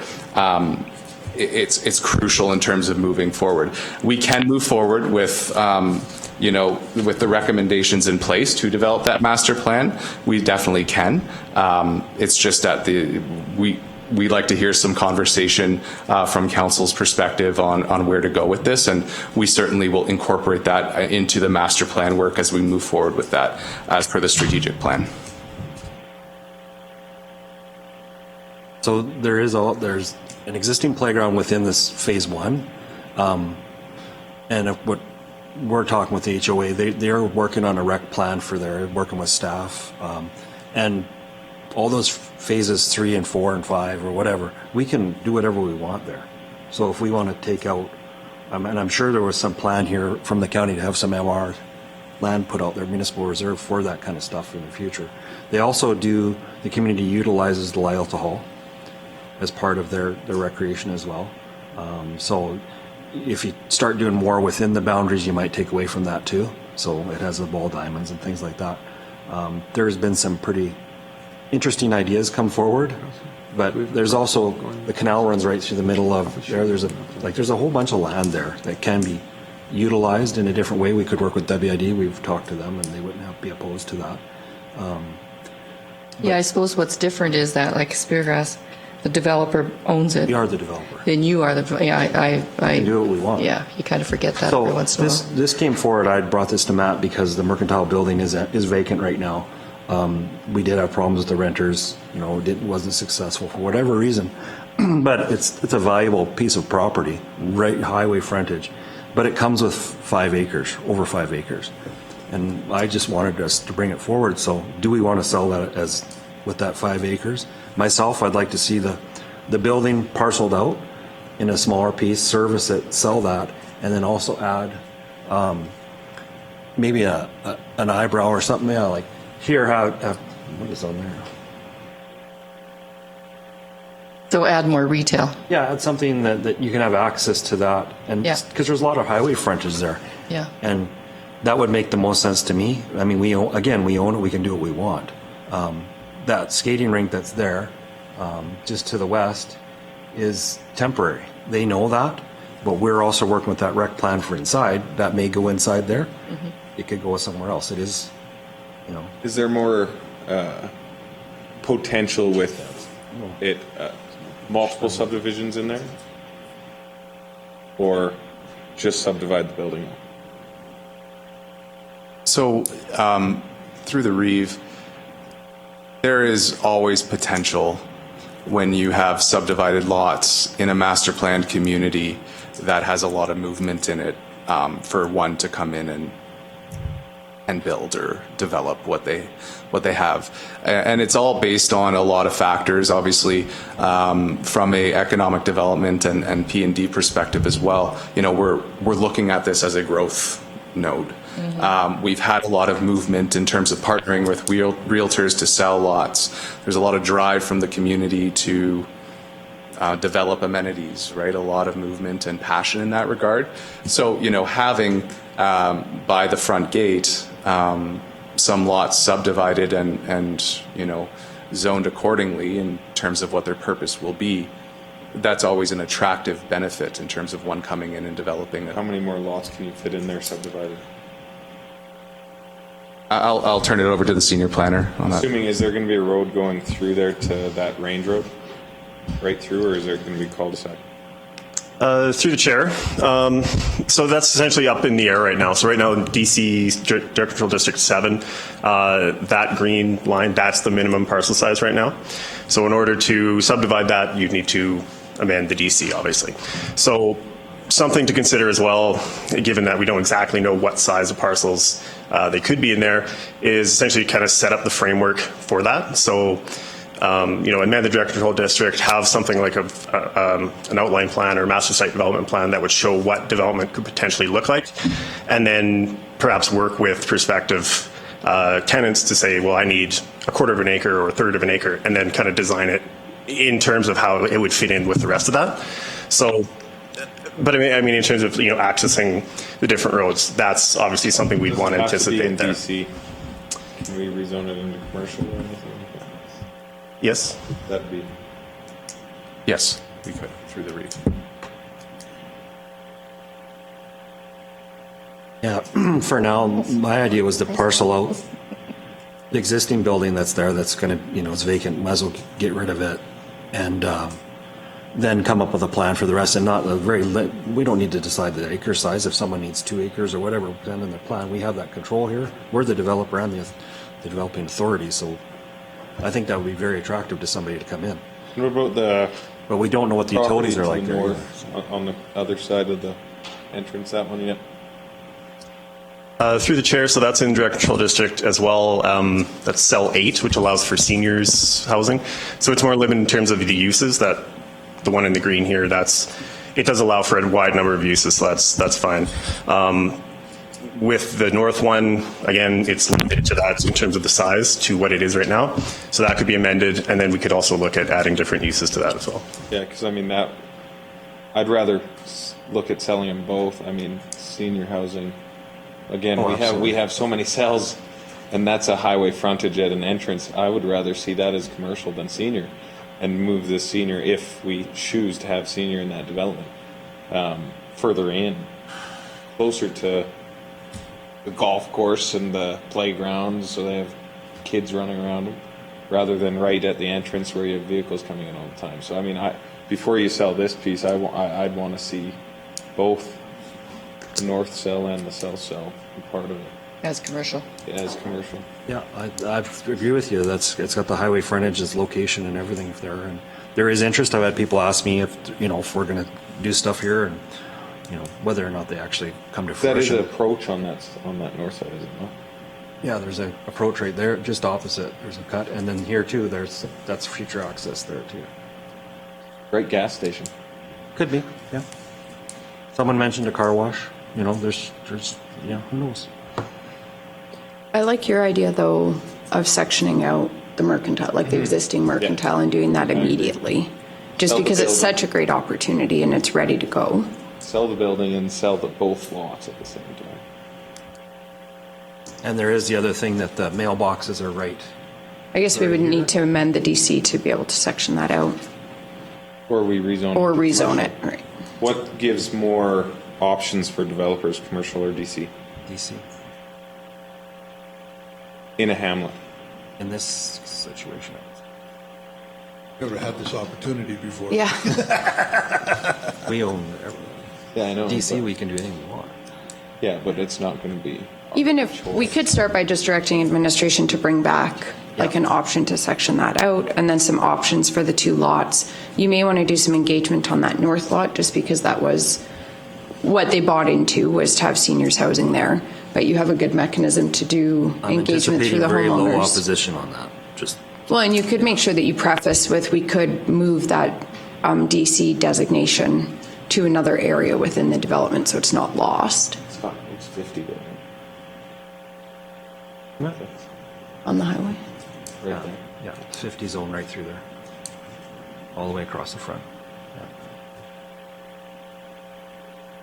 Speaker 12: it's crucial in terms of moving forward. We can move forward with with the recommendations in place to develop that master plan. We definitely can. It's just that we'd like to hear some conversation from council's perspective on where to go with this, and we certainly will incorporate that into the master plan work as we move forward with that as per the strategic plan.
Speaker 11: So there's an existing playground within this phase 1, and what we're talking with the HOA, they're working on a rec plan for there, working with staff, and all those phases 3 and 4 and 5 or whatever, we can do whatever we want there. So if we want to take out, and I'm sure there was some plan here from the county to have some MR land put out there, municipal reserve, for that kind of stuff in the future. They also the community utilizes the Lyalta Hall as part of their recreation as well. So if you start doing more within the boundaries, you might take away from that too. So it has the ball diamonds and things like that. There's been some pretty interesting ideas come forward, but there's also, the canal runs right through the middle of there. There's a whole bunch of land there that can be utilized in a different way. We could work with WID. We've talked to them and they wouldn't be opposed to that.
Speaker 4: Yeah, I suppose what's different is that, like Speargrass, the developer owns it.
Speaker 11: We are the developer.
Speaker 4: Then you are the, I
Speaker 11: We can do what we want.
Speaker 4: Yeah, you kind of forget that every once in a while.
Speaker 11: This came forward, I brought this to Matt because the Mercantile building is vacant right now. We did have problems with the renters, it wasn't successful for whatever reason, but it's a valuable piece of property, right, highway frontage, but it comes with 5 acres, over 5 acres. And I just wanted us to bring it forward. So do we want to sell that with that 5 acres? Myself, I'd like to see the building parceled out in a smaller piece, service it, sell that, and then also add maybe an eyebrow or something. Yeah, like here, what is on there?
Speaker 4: So add more retail.
Speaker 11: Yeah, add something that you can have access to that, and because there's a lot of highway frontage there.
Speaker 4: Yeah.
Speaker 11: And that would make the most sense to me. I mean, we own it. We can do what we want. That skating rink that's there, just to the west, is temporary. They know that, but we're also working with that rec plan for inside. That may go inside there. Mm-hmm. It could go somewhere else. It is,
Speaker 2: Is there more potential with it, multiple subdivisions in there? Or just subdivide the building?
Speaker 12: So through the Reeve, there is always potential when you have subdivided lots in a master planned community that has a lot of movement in it, for one to come in and build or develop what they have. And it's all based on a lot of factors, obviously, from a economic development and P&D perspective as well. We're looking at this as a growth node. Mm-hmm. We've had a lot of movement in terms of partnering with realtors to sell lots. There's a lot of drive from the community to develop amenities, right? A lot of movement and passion in that regard. So, having by the front gate some lots subdivided and zoned accordingly in terms of what their purpose will be, that's always an attractive benefit in terms of one coming in and developing it.
Speaker 2: How many more lots can you fit in there subdivided?
Speaker 12: I'll turn it over to the senior planner on that.
Speaker 2: Assuming, is there going to be a road going through there to that range road? Right through, or is there going to be cul-de-sac?
Speaker 8: Through the chair. So that's essentially up in the air right now. So right now, DC Direct Control District 7, that green line, that's the minimum parcel size right now. So in order to subdivide that, you'd need to amend the DC, obviously. So something to consider as well, given that we don't exactly know what size of parcels they could be in there, is essentially kind of set up the framework for that. So amend the Direct Control District, have something like an outline plan or master site development plan that would show what development could potentially look like, and then perhaps work with prospective tenants to say, well, I need a quarter of an acre or a third of an acre, and then kind of design it in terms of how it would fit in with the rest of that. So, but I mean, in terms of accessing the different roads, that's obviously something we'd want to anticipate there.
Speaker 2: DC? Can we rezone it into commercial or anything?
Speaker 8: Yes.
Speaker 2: That'd be.
Speaker 12: Yes, we could through the REIT.
Speaker 11: Yeah, for now, my idea was to parcel out the existing building that's there, that's going to, it's vacant, might as well get rid of it, and then come up with a plan for the rest, and not a we don't need to decide the acre size. If someone needs 2 acres or whatever, then in the plan, we have that control here. We're the developer and the developing authority, so I think that would be very attractive to somebody to come in.
Speaker 2: What about the?
Speaker 11: But we don't know what the utilities are like there.
Speaker 2: North, on the other side of the entrance, that one yet?
Speaker 8: Through the chair, so that's in Direct Control District as well. That's cell 8, which allows for seniors housing. So it's more limited in terms of the uses. That the one in the green here, it does allow for a wide number of uses, so that's fine. With the north one, again, it's limited to that in terms of the size to what it is right now. So that could be amended, and then we could also look at adding different uses to that as well.
Speaker 2: Yeah, because I mean I'd rather look at selling them both. I mean, senior housing. Again, we have so many cells, and that's a highway frontage at an entrance. I would rather see that as commercial than senior, and move the senior, if we choose to have senior in that development, further in, closer to the golf course and the playground, so they have kids running around them, rather than right at the entrance where you have vehicles coming in all the time. So I mean, before you sell this piece, I'd want to see both the north cell and the south cell be part of it.
Speaker 4: As commercial.
Speaker 2: Yeah, as commercial.
Speaker 11: Yeah, I agree with you. It's got the highway frontage, its location, and everything there. And there is interest. I've had people ask me if we're going to do stuff here, and whether or not they actually come to fruition.
Speaker 2: That is an approach on that north side, is it not?
Speaker 11: Yeah, there's an approach right there, just opposite. There's a cut, and then here too. That's future access there too.
Speaker 2: Right gas station.
Speaker 11: Could be. Yeah. Someone mentioned a car wash. There's who knows.
Speaker 3: I like your idea, though, of sectioning out the mercantile, like the existing mercantile, and doing that immediately. Just because it's such a great opportunity and it's ready to go.
Speaker 2: Sell the building and sell both lots at the same time.
Speaker 11: And there is the other thing that the mailboxes are right.
Speaker 3: I guess we would need to amend the DC to be able to section that out.
Speaker 2: Or we rezone
Speaker 3: Or rezone it, right.
Speaker 2: What gives more options for developers, commercial or DC?
Speaker 11: DC.
Speaker 2: In a hamlet.
Speaker 11: In this situation.
Speaker 10: Never had this opportunity before.
Speaker 3: Yeah.
Speaker 11: We own everything.
Speaker 2: Yeah, I know.
Speaker 11: DC, we can do anything we want.
Speaker 2: Yeah, but it's not going to be.
Speaker 3: Even if we could start by just directing administration to bring back like an option to section that out, and then some options for the 2 lots. You may want to do some engagement on that north lot, just because that was what they bought into, was to have seniors housing there. But you have a good mechanism to do engagement through the
Speaker 11: very low
Speaker 3: homeowners.
Speaker 11: opposition on that.
Speaker 3: Well, and you could make sure that you preface with, we could move that DC designation to another area within the development, so it's not lost.
Speaker 2: It's 50 building.
Speaker 3: On the highway.
Speaker 2: Right there.
Speaker 11: Yeah, 50 zone right through there. All the way across the front. Yeah.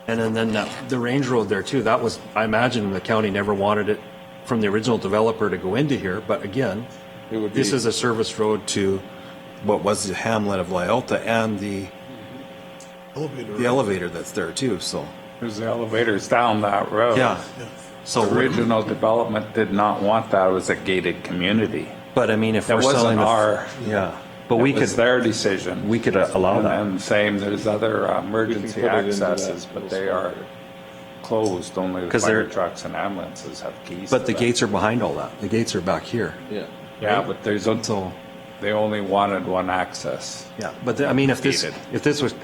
Speaker 11: And then the range road there too, that was, I imagine the county never wanted it from the original developer to go into here, but again, this is a service road to what was the hamlet of Lyalta and the the elevator that's there too, so.
Speaker 6: There's the elevators down that road.
Speaker 11: Yeah. So
Speaker 6: The original development did not want that. It was a gated community.
Speaker 11: But I mean, if
Speaker 6: That
Speaker 11: we're selling
Speaker 6: wasn't our,
Speaker 11: yeah, but we
Speaker 6: it was
Speaker 11: could,
Speaker 6: their decision.
Speaker 11: we could allow
Speaker 6: And
Speaker 11: that.
Speaker 6: then same, there's other emergency
Speaker 2: put it into that
Speaker 6: accesses, but they are closed. Only the
Speaker 11: 'Cause
Speaker 6: fire
Speaker 11: they're-
Speaker 6: trucks and ambulances have keys.
Speaker 11: But
Speaker 6: to
Speaker 11: the
Speaker 6: that.
Speaker 11: gates are behind all that. The gates are back here.
Speaker 2: Yeah.
Speaker 6: Yeah, but there's,
Speaker 11: So,
Speaker 6: they only wanted one access.
Speaker 11: yeah, but I mean, if
Speaker 6: Gated.
Speaker 11: this was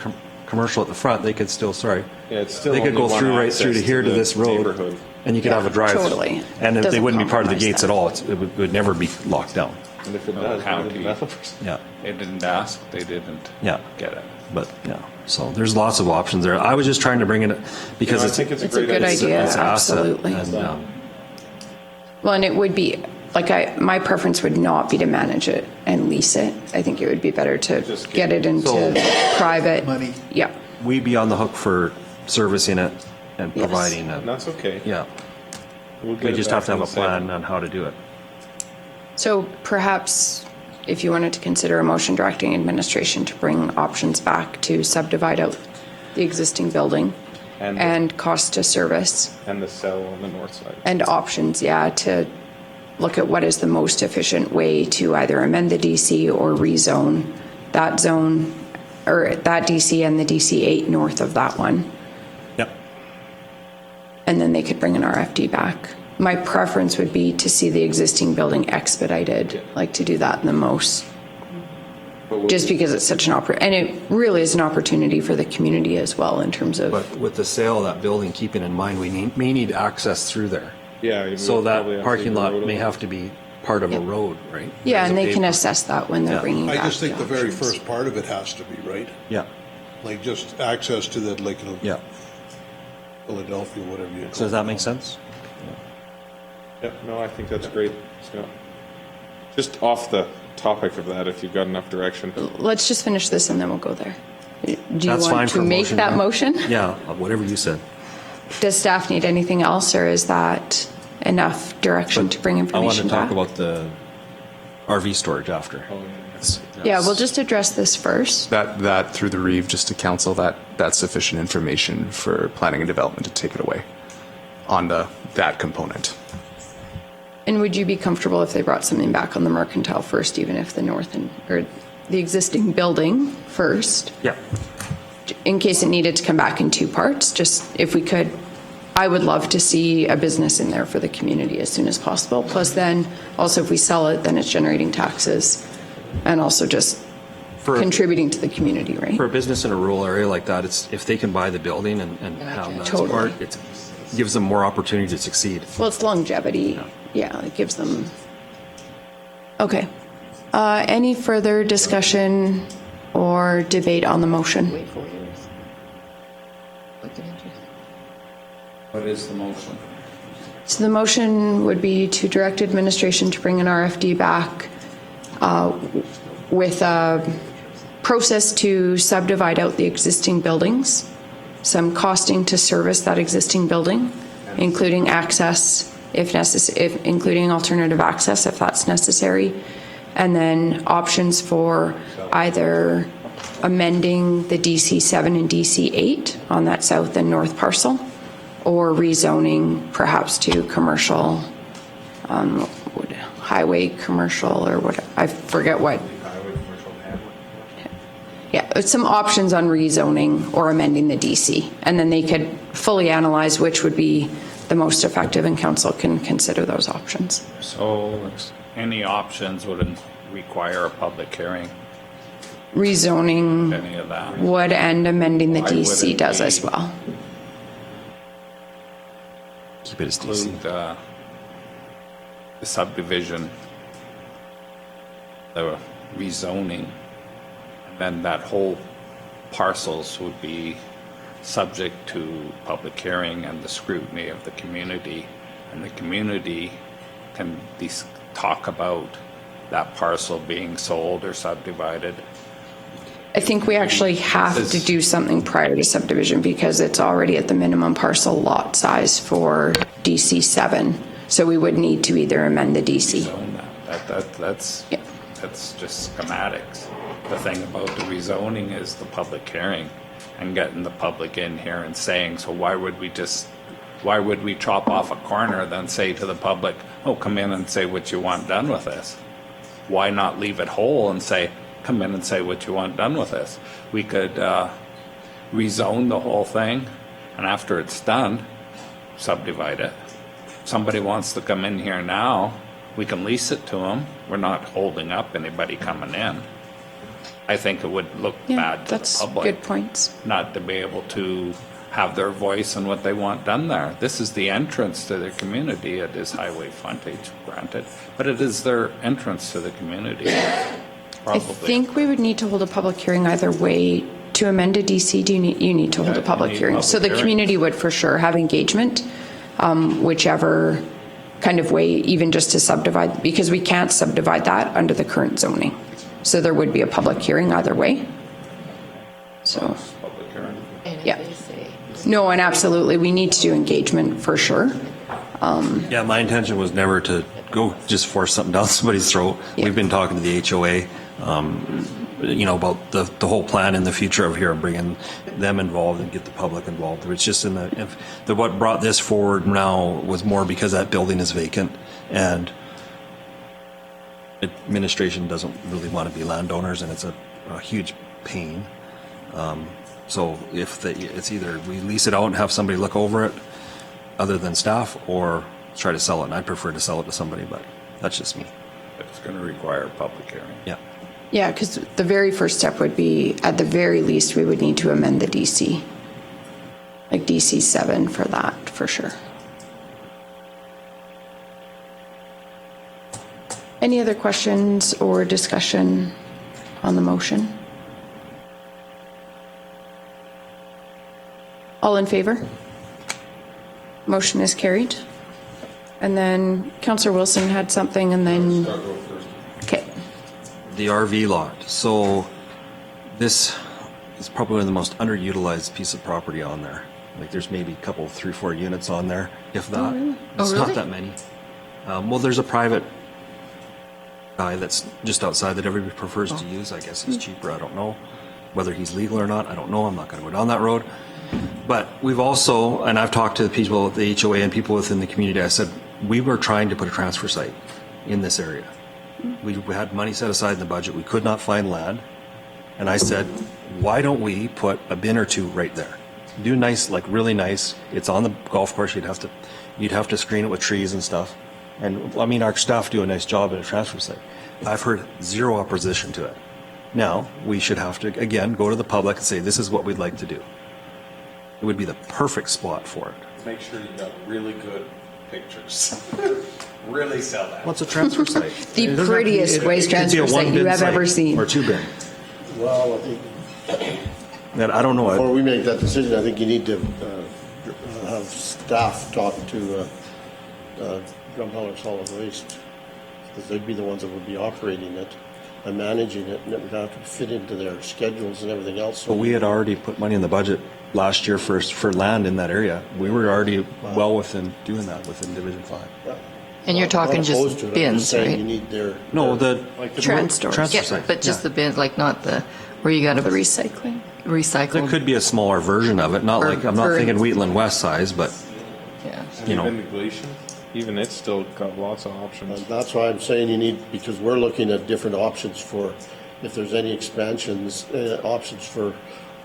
Speaker 11: commercial at the front, they could still, sorry.
Speaker 2: Yeah, it's still
Speaker 11: They could
Speaker 2: only
Speaker 11: go
Speaker 2: one
Speaker 11: through right through to
Speaker 2: access
Speaker 11: here to
Speaker 2: the
Speaker 11: this road.
Speaker 2: neighborhood.
Speaker 11: And you could have a drive.
Speaker 3: totally.
Speaker 11: And they
Speaker 3: Doesn't
Speaker 11: wouldn't be part of the
Speaker 3: compromise
Speaker 11: gates
Speaker 3: that.
Speaker 11: at all. It would never be locked down.
Speaker 2: And if it
Speaker 6: No,
Speaker 2: does,
Speaker 6: county.
Speaker 2: the developers.
Speaker 11: Yeah,
Speaker 6: They didn't ask, they didn't
Speaker 11: yeah.
Speaker 6: get it.
Speaker 11: But, yeah, so there's lots of options there. I was just trying to bring it, because
Speaker 2: I
Speaker 11: it's
Speaker 2: think it's a
Speaker 3: It's a
Speaker 2: great
Speaker 3: good idea,
Speaker 11: it's an asset,
Speaker 3: absolutely.
Speaker 11: and,
Speaker 3: Well, and it would be, my preference would not be to manage it and lease it. I think it would be better to
Speaker 2: Just
Speaker 3: get it into
Speaker 11: So-
Speaker 3: private.
Speaker 10: Money.
Speaker 3: Yeah.
Speaker 11: we'd be on the hook for servicing it and
Speaker 3: Yes.
Speaker 11: providing
Speaker 2: And
Speaker 11: it.
Speaker 2: that's okay.
Speaker 11: Yeah,
Speaker 2: We'll get
Speaker 11: we
Speaker 2: it
Speaker 11: just
Speaker 2: back
Speaker 11: have to have
Speaker 2: in
Speaker 11: a
Speaker 2: the sale.
Speaker 11: plan on how to do it.
Speaker 3: So perhaps if you wanted to consider a motion directing administration to bring options back to subdivide out the existing building
Speaker 2: And-
Speaker 3: and cost to service
Speaker 2: And the cell on the north side.
Speaker 3: and options, yeah, to look at what is the most efficient way to either amend the DC or rezone that zone or that DC and the DC 8 north of that one.
Speaker 11: Yep.
Speaker 3: And then they could bring an RFD back. My preference would be to see the existing building expedited, like to do that in the most, just because it's such an and it really is an opportunity for the community as well in terms of,
Speaker 11: But with the sale of that building, keeping in mind, we may need access through there.
Speaker 2: Yeah.
Speaker 11: So
Speaker 2: we'll
Speaker 11: that
Speaker 2: probably have to
Speaker 11: parking
Speaker 2: leave the
Speaker 11: lot
Speaker 2: road
Speaker 11: may
Speaker 2: open.
Speaker 11: have to be part of a road, right?
Speaker 3: yeah,
Speaker 11: As
Speaker 3: and
Speaker 11: a
Speaker 3: they can
Speaker 11: paper.
Speaker 3: assess that when they're
Speaker 11: Yeah.
Speaker 3: bringing back
Speaker 10: I just think the very
Speaker 3: options.
Speaker 10: first part of it has to be, right?
Speaker 11: Yeah,
Speaker 10: Like just access to the, like,
Speaker 11: yeah.
Speaker 10: Philadelphia, whatever you call it.
Speaker 11: So does that make sense?
Speaker 2: Yeah, no, I think that's great, Scott. Just off the topic of that, if you've got enough direction.
Speaker 3: Let's just finish this and then we'll go there. Do you
Speaker 11: That's fine
Speaker 3: want
Speaker 11: for
Speaker 3: to
Speaker 11: a
Speaker 3: make
Speaker 11: motion,
Speaker 3: that
Speaker 11: yeah.
Speaker 3: motion?
Speaker 11: Yeah, whatever you said.
Speaker 3: Does staff need anything else, or is that enough direction to bring
Speaker 11: I want to
Speaker 3: information
Speaker 11: talk
Speaker 3: back?
Speaker 11: about the RV storage after.
Speaker 3: Yeah, we'll just address this first.
Speaker 12: That through the Reeve, just to council, that's sufficient information for planning and development to take it away on that component.
Speaker 3: And would you be comfortable if they brought something back on the Mercantile first, even if the or the existing building first,
Speaker 11: Yeah.
Speaker 3: in case it needed to come back in two parts? Just if we could, I would love to see a business in there for the community as soon as possible. Plus then, also if we sell it, then it's generating taxes and also just contributing to the community, right?
Speaker 11: For a business in a rural area like that, it's, if they can buy the building and have that as
Speaker 3: Totally.
Speaker 11: part, it gives them more opportunity to succeed.
Speaker 3: Well, it's longevity. Yeah, it gives them. Okay. Any further discussion or debate on the motion?
Speaker 4: Wait 4 years. What did you?
Speaker 6: What is the motion?
Speaker 3: So the motion would be to direct administration to bring an RFD back with a process to subdivide out the existing buildings, some costing to service that existing building, including access if necessary, including alternative access if that's necessary, and then options for either amending the DC 7 and DC 8 on that south and north parcel, or rezoning perhaps to commercial, highway commercial or what, I forget what. Yeah, it's some options on rezoning or amending the DC. And then they could fully analyze which would be the most effective, and council can consider those options.
Speaker 6: So any options would require a public hearing,
Speaker 3: Rezoning
Speaker 6: any of that.
Speaker 3: would, and amending the
Speaker 6: Why
Speaker 3: DC
Speaker 6: wouldn't
Speaker 3: does
Speaker 6: we
Speaker 3: as well.
Speaker 11: Keep it as DC.
Speaker 6: Include the subdivision, the rezoning, and then that whole parcels would be subject to public hearing and the scrutiny of the community. And the community can talk about that parcel being sold or subdivided.
Speaker 3: I think we actually have to do something prior to subdivision because it's already at the minimum parcel lot size for DC 7. So we would need to either amend the DC.
Speaker 6: Zone that's just schematics. The thing about the rezoning is the public hearing. and getting the public in here and saying, so why would we chop off a corner then say to the public, oh, come in and say what you want done with this? Why not leave it whole and say, come in and say what you want done with this? We could rezone the whole thing, and after it's done, subdivide it. Somebody wants to come in here now, we can lease it to them. We're not holding up anybody coming in. I think it would look bad to the public.
Speaker 3: Good points.
Speaker 6: Not to be able to have their voice and what they want done there. This is the entrance to their community. It is highway frontage, granted, but it is their entrance to the community. Probably.
Speaker 3: I think we would need to hold a public hearing either way. To amend a DC, you need to hold a public hearing. So the community would for sure have engagement, whichever kind of way, even just to subdivide, because we can't subdivide that under the current zoning. So there would be a public hearing either way. So,
Speaker 6: Public hearing.
Speaker 3: yeah. No, and absolutely, we need to do engagement for sure.
Speaker 11: Yeah, my intention was never to go just force something down somebody's throat. We've been talking to the HOA, about the whole plan in the future of here and bringing them involved and get the public involved. It's just what brought this forward now was more because that building is vacant and administration doesn't really want to be landowners, and it's a huge pain. So it's either we lease it out and have somebody look over it other than staff, or try to sell it. And I'd prefer to sell it to somebody, but that's just me.
Speaker 6: It's going to require a public hearing.
Speaker 11: Yeah.
Speaker 3: Yeah, because the very first step would be, at the very least, we would need to amend the DC. Like DC 7 for that, for sure. Any other questions or discussion on the motion? All in favor? Motion is carried. And then Councillor Wilson had something, and then... Okay.
Speaker 11: The RV lot. So this is probably one of the most underutilized piece of property on there. Like there's maybe a couple, 3-4 units on there, if that. It's not that many. Well, there's a private guy that's just outside that everybody prefers to use. I guess he's cheaper. I don't know whether he's legal or not. I don't know. I'm not going to go down that road. But we've also, and I've talked to the people at the HOA and people within the community, I said, we were trying to put a transfer site in this area. We had money set aside in the budget. We could not find land. And I said, why don't we put a bin or two right there? Do nice, like really nice. It's on the golf course. You'd have to screen it with trees and stuff. And I mean, our staff do a nice job at a transfer site. I've heard zero opposition to it. Now, we should have to, again, go to the public and say, this is what we'd like to do. It would be the perfect spot for it.
Speaker 2: Make sure you got really good pictures. Really sell that.
Speaker 11: What's a transfer site?
Speaker 3: The prettiest waste transfer site you have ever seen.
Speaker 11: Or 2 bin.
Speaker 7: Well, I think
Speaker 11: And I don't know.
Speaker 7: before we make that decision, I think you need to have staff talk to Drumheller Solid Waste, because they'd be the ones that would be operating it and managing it, and it would have to fit into their schedules and everything else.
Speaker 11: But we had already put money in the budget last year for land in that area. We were already well within doing that within Division 5.
Speaker 4: And you're talking just
Speaker 7: opposed to it. I'm
Speaker 4: bins,
Speaker 7: just saying
Speaker 4: right?
Speaker 7: You need their
Speaker 11: No, the
Speaker 3: Transfer
Speaker 11: transfer
Speaker 4: Yeah,
Speaker 11: site.
Speaker 4: but just the bins, like not the, where you got to
Speaker 3: The recycling.
Speaker 4: recycle.
Speaker 11: There could be a smaller version of it. Not
Speaker 4: Or
Speaker 11: like, I'm not
Speaker 4: for-
Speaker 11: thinking Wheatland West size, but
Speaker 4: Yeah.
Speaker 11: you know.
Speaker 2: Even the Gleason, even it's still got lots of options.
Speaker 7: And that's why I'm saying you need, because we're looking at different options for, if there's any expansions, options for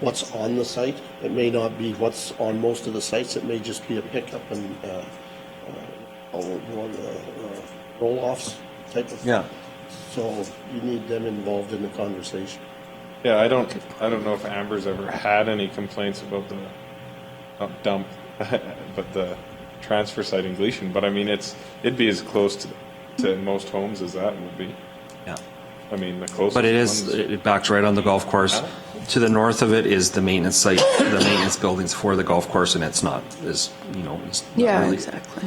Speaker 7: what's on the site. It may not be what's on most of the sites. It may just be a pickup and roll-offs type of.
Speaker 11: Yeah.
Speaker 7: So you need them involved in the conversation.
Speaker 2: Yeah, I don't know if Amber's ever had any complaints about the not dump, but the transfer site in Gleason. But I mean, it'd be as close to most homes as that would be.
Speaker 11: Yeah.
Speaker 2: I mean, the closest.
Speaker 11: But it backs right on the golf course. To the north of it is the maintenance site, the maintenance buildings for the golf course, and it's not, it's not
Speaker 3: Yeah,
Speaker 11: really.
Speaker 3: exactly.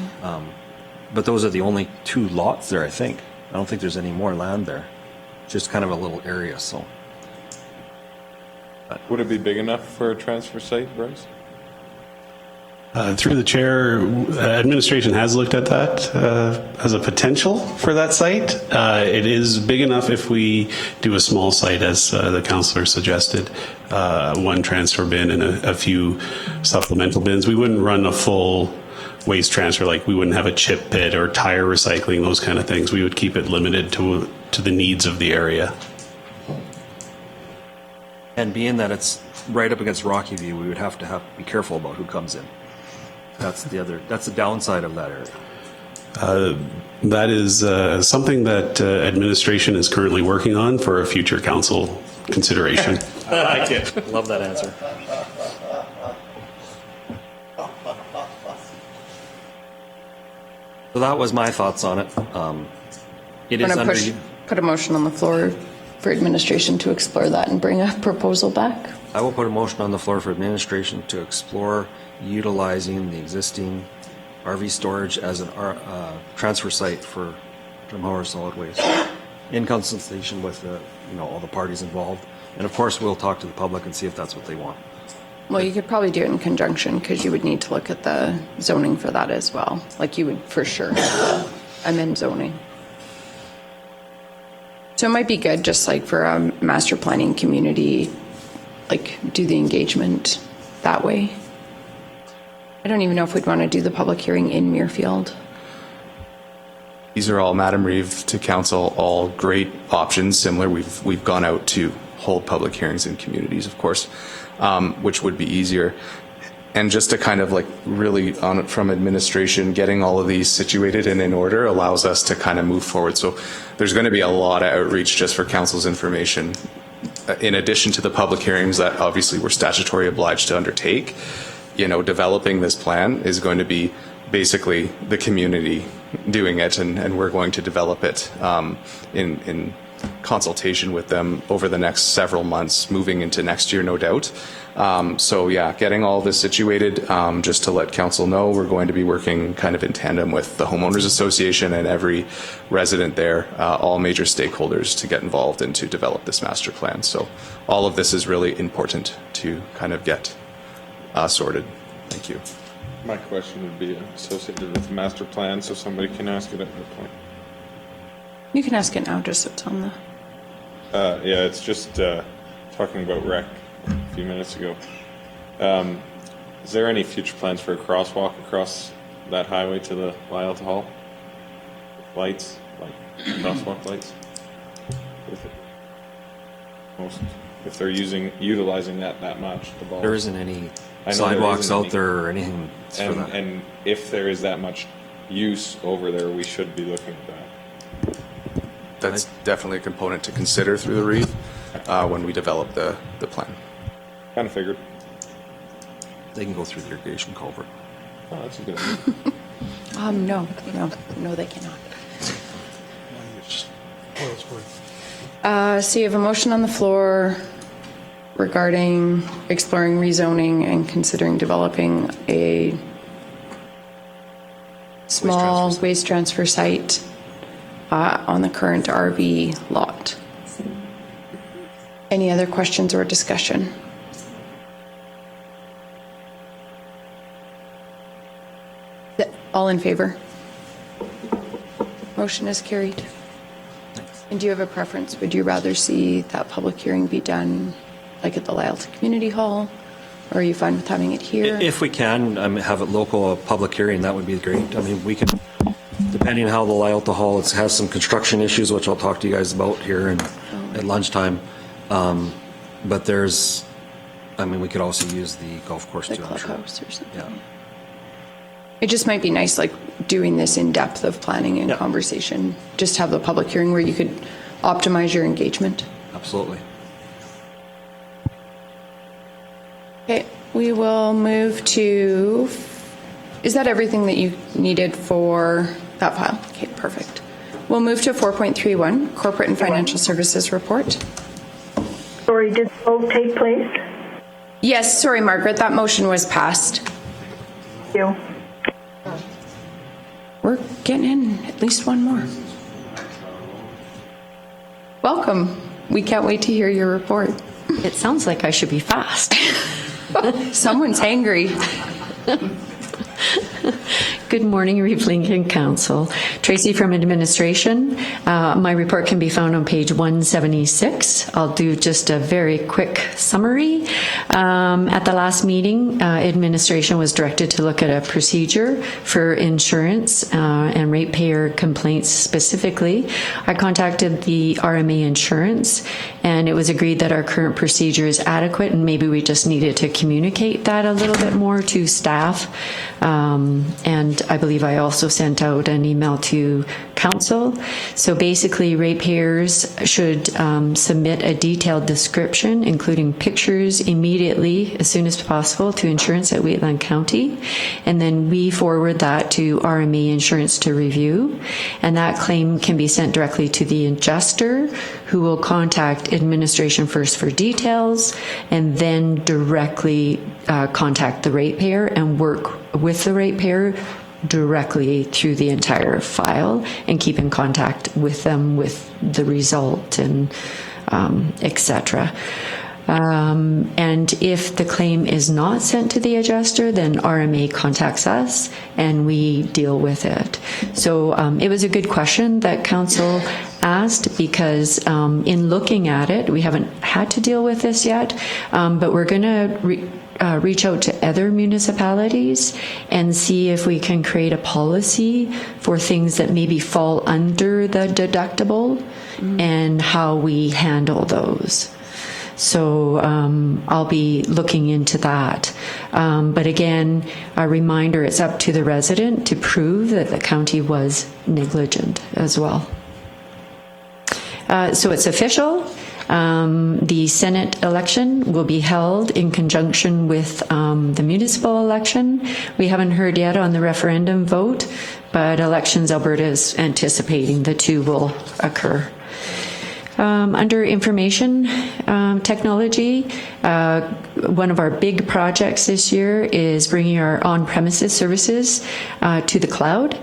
Speaker 11: But those are the only 2 lots there, I think. I don't think there's any more land there. Just kind of a little area, so.
Speaker 2: Would it be big enough for a transfer site, Bryce?
Speaker 13: Through the chair, administration has looked at that as a potential for that site. It is big enough if we do a small site, as the councillor suggested, one transfer bin and a few supplemental bins. We wouldn't run a full waste transfer, like we wouldn't have a chip pit or tire recycling, those kind of things. We would keep it limited to the needs of the area.
Speaker 11: And being that it's right up against Rocky View, we would have to be careful about who comes in. That's the downside of that area.
Speaker 13: That is something that administration is currently working on for a future council consideration.
Speaker 11: I like it. Love that answer. So that was my thoughts on it. It is
Speaker 3: I'm
Speaker 11: under.
Speaker 3: going to put a motion on the floor for administration to explore that and bring a proposal back.
Speaker 11: I will put a motion on the floor for administration to explore utilizing the existing RV storage as an transfer site for Drumheller Solid Waste in consultation with all the parties involved. And of course, we'll talk to the public and see if that's what they want.
Speaker 3: Well, you could probably do it in conjunction because you would need to look at the zoning for that as well. Like you would for sure have to amend zoning. So it might be good just like for a master planning community, like do the engagement that way. I don't even know if we'd want to do the public hearing in Muirfield.
Speaker 12: These are all, Madam Reeve, to council, all great options, similar. We've gone out to hold public hearings in communities, of course, which would be easier. And just to kind of like really on it from administration, getting all of these situated and in order allows us to kind of move forward. So there's going to be a lot of outreach just for council's information. In addition to the public hearings that obviously we're statutory obliged to undertake, developing this plan is going to be basically the community doing it, and we're going to develop it in consultation with them over the next several months, moving into next year, no doubt. So yeah, getting all this situated, just to let council know, we're going to be working kind of in tandem with the Homeowners Association and every resident there, all major stakeholders to get involved and to develop this master plan. So all of this is really important to kind of get sorted. Thank you.
Speaker 2: My question would be associated with the master plan, so somebody can ask it at that point.
Speaker 3: You can ask it now, just so it's on the.
Speaker 2: Yeah, it's just talking about rec a few minutes ago. Is there any future plans for a crosswalk across that highway to the Lyalta Hall? Lights, like crosswalk lights? If they're utilizing that much, the ball.
Speaker 11: There isn't any sidewalks out there or anything for that.
Speaker 2: And if there is that much use over there, we should be looking at that.
Speaker 12: That's definitely a component to consider through the REIT when we develop the plan.
Speaker 2: Kind of figured.
Speaker 11: They can go through the irrigation culvert.
Speaker 2: Oh, that's a good idea.
Speaker 3: No, they cannot. So you have a motion on the floor regarding exploring rezoning and considering developing a small waste transfer site on the current RV lot. Any other questions or discussion? All in favor? Motion is carried. And do you have a preference? Would you rather see that public hearing be done like at the Lyalta Community Hall? Or are you fine with having it here?
Speaker 11: If we can, have it local, a public hearing, that would be great. I mean, we can, depending on how the Lyalta Hall has some construction issues, which I'll talk to you guys about here at lunchtime. But there's, we could also use the golf course too, I'm sure.
Speaker 3: Clubhouse or something.
Speaker 11: Yeah.
Speaker 3: It just might be nice, like doing this in depth of planning and conversation. Just have the public hearing where you could optimize your engagement.
Speaker 11: Absolutely.
Speaker 3: Okay, we will move to, is that everything that you needed for that file? Okay, perfect. We'll move to 4.31, Corporate and Financial Services Report.
Speaker 14: Sorry, did the vote take place?
Speaker 3: Yes, sorry, Margaret, that motion was passed.
Speaker 14: Thank you.
Speaker 3: We're getting in at least one more. Welcome. We can't wait to hear your report.
Speaker 1: It sounds like I should be fast.
Speaker 3: Someone's angry.
Speaker 1: Good morning, Reeve Lincoln Council. Tracy from administration. My report can be found on page 176. I'll do just a very quick summary. At the last meeting, administration was directed to look at a procedure for insurance and ratepayer complaints specifically. I contacted the RMA Insurance, and it was agreed that our current procedure is adequate, and maybe we just needed to communicate that a little bit more to staff. And I believe I also sent out an email to council. So basically, ratepayers should submit a detailed description, including pictures, immediately, as soon as possible, to insurance at Wheatland County. And then we forward that to RMA Insurance to review. And that claim can be sent directly to the adjuster, who will contact administration first for details, and then directly contact the ratepayer and work with the ratepayer directly through the entire file and keep in contact with them with the result and etc. And if the claim is not sent to the adjuster, then RMA contacts us and we deal with it. So it was a good question that council asked, because in looking at it, we haven't had to deal with this yet, but we're going to reach out to other municipalities and see if we can create a policy for things that maybe fall under the deductible and how we handle those. So I'll be looking into that. But again, a reminder, it's up to the resident to prove that the county was negligent as well. So it's official. The Senate election will be held in conjunction with the municipal election. We haven't heard yet on the referendum vote, but Elections Alberta is anticipating the two will occur. Under information technology, one of our big projects this year is bringing our on-premises services to the cloud.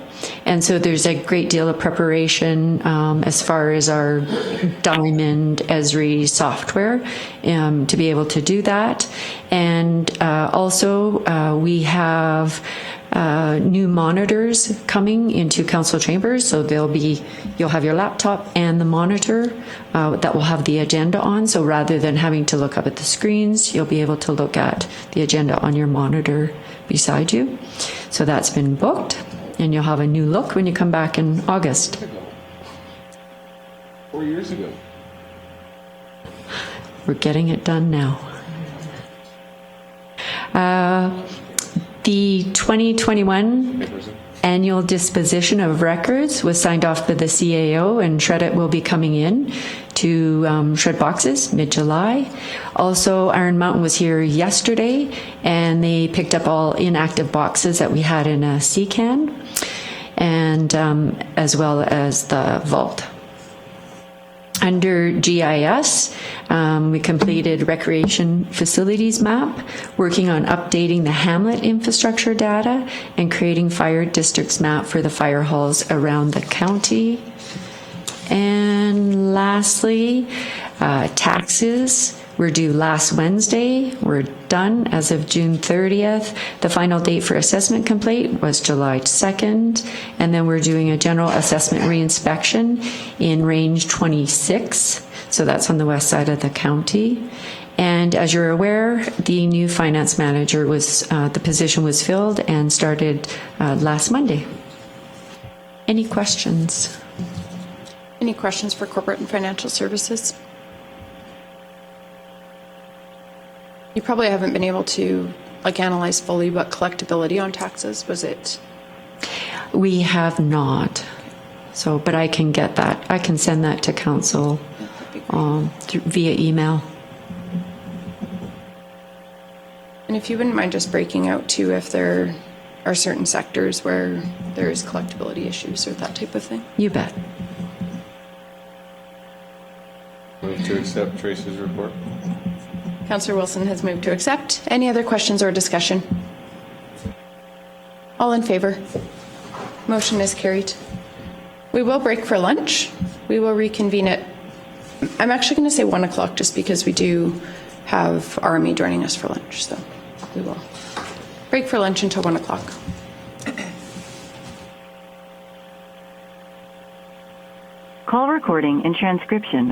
Speaker 1: And so there's a great deal of preparation as far as our Diamond Esri software to be able to do that. And also we have new monitors coming into council chambers. So you'll have your laptop and the monitor that will have the agenda on. So rather than having to look up at the screens, you'll be able to look at the agenda on your monitor beside you. So that's been booked. And you'll have a new look when you come back in August.
Speaker 2: 4 years ago.
Speaker 1: We're getting it done now. The 2021 annual disposition of records was signed off by the CAO, and Shred-it will be coming in to shred boxes mid-July. Also, Iron Mountain was here yesterday, and they picked up all inactive boxes that we had in a C-can, and as well as the vault. Under GIS, we completed recreation facilities map, working on updating the hamlet infrastructure data and creating fire districts map for the fire halls around the county. And lastly, taxes were due last Wednesday. We're done as of June 30th. The final date for assessment complaint was July 2nd. And then we're doing a general assessment reinspection in range 26. So that's on the west side of the county. And as you're aware, the new finance manager the position was filled and started last Monday. Any questions?
Speaker 3: Any questions for corporate and financial services? You probably haven't been able to analyze fully what collectability on taxes was it?
Speaker 1: We have not. So, but I can get that. I can send that to council via email.
Speaker 3: And if you wouldn't mind just breaking out too, if there are certain sectors where there is collectability issues or that type of thing.
Speaker 1: You bet.
Speaker 2: Move to accept Tracy's report.
Speaker 3: Councillor Wilson has moved to accept. Any other questions or discussion? All in favor? Motion is carried. We will break for lunch. We will reconvene at, I'm actually going to say 1 o'clock just because we do have RME joining us for lunch. So we will break for lunch until 1 o'clock.
Speaker 15: call recording and transcription are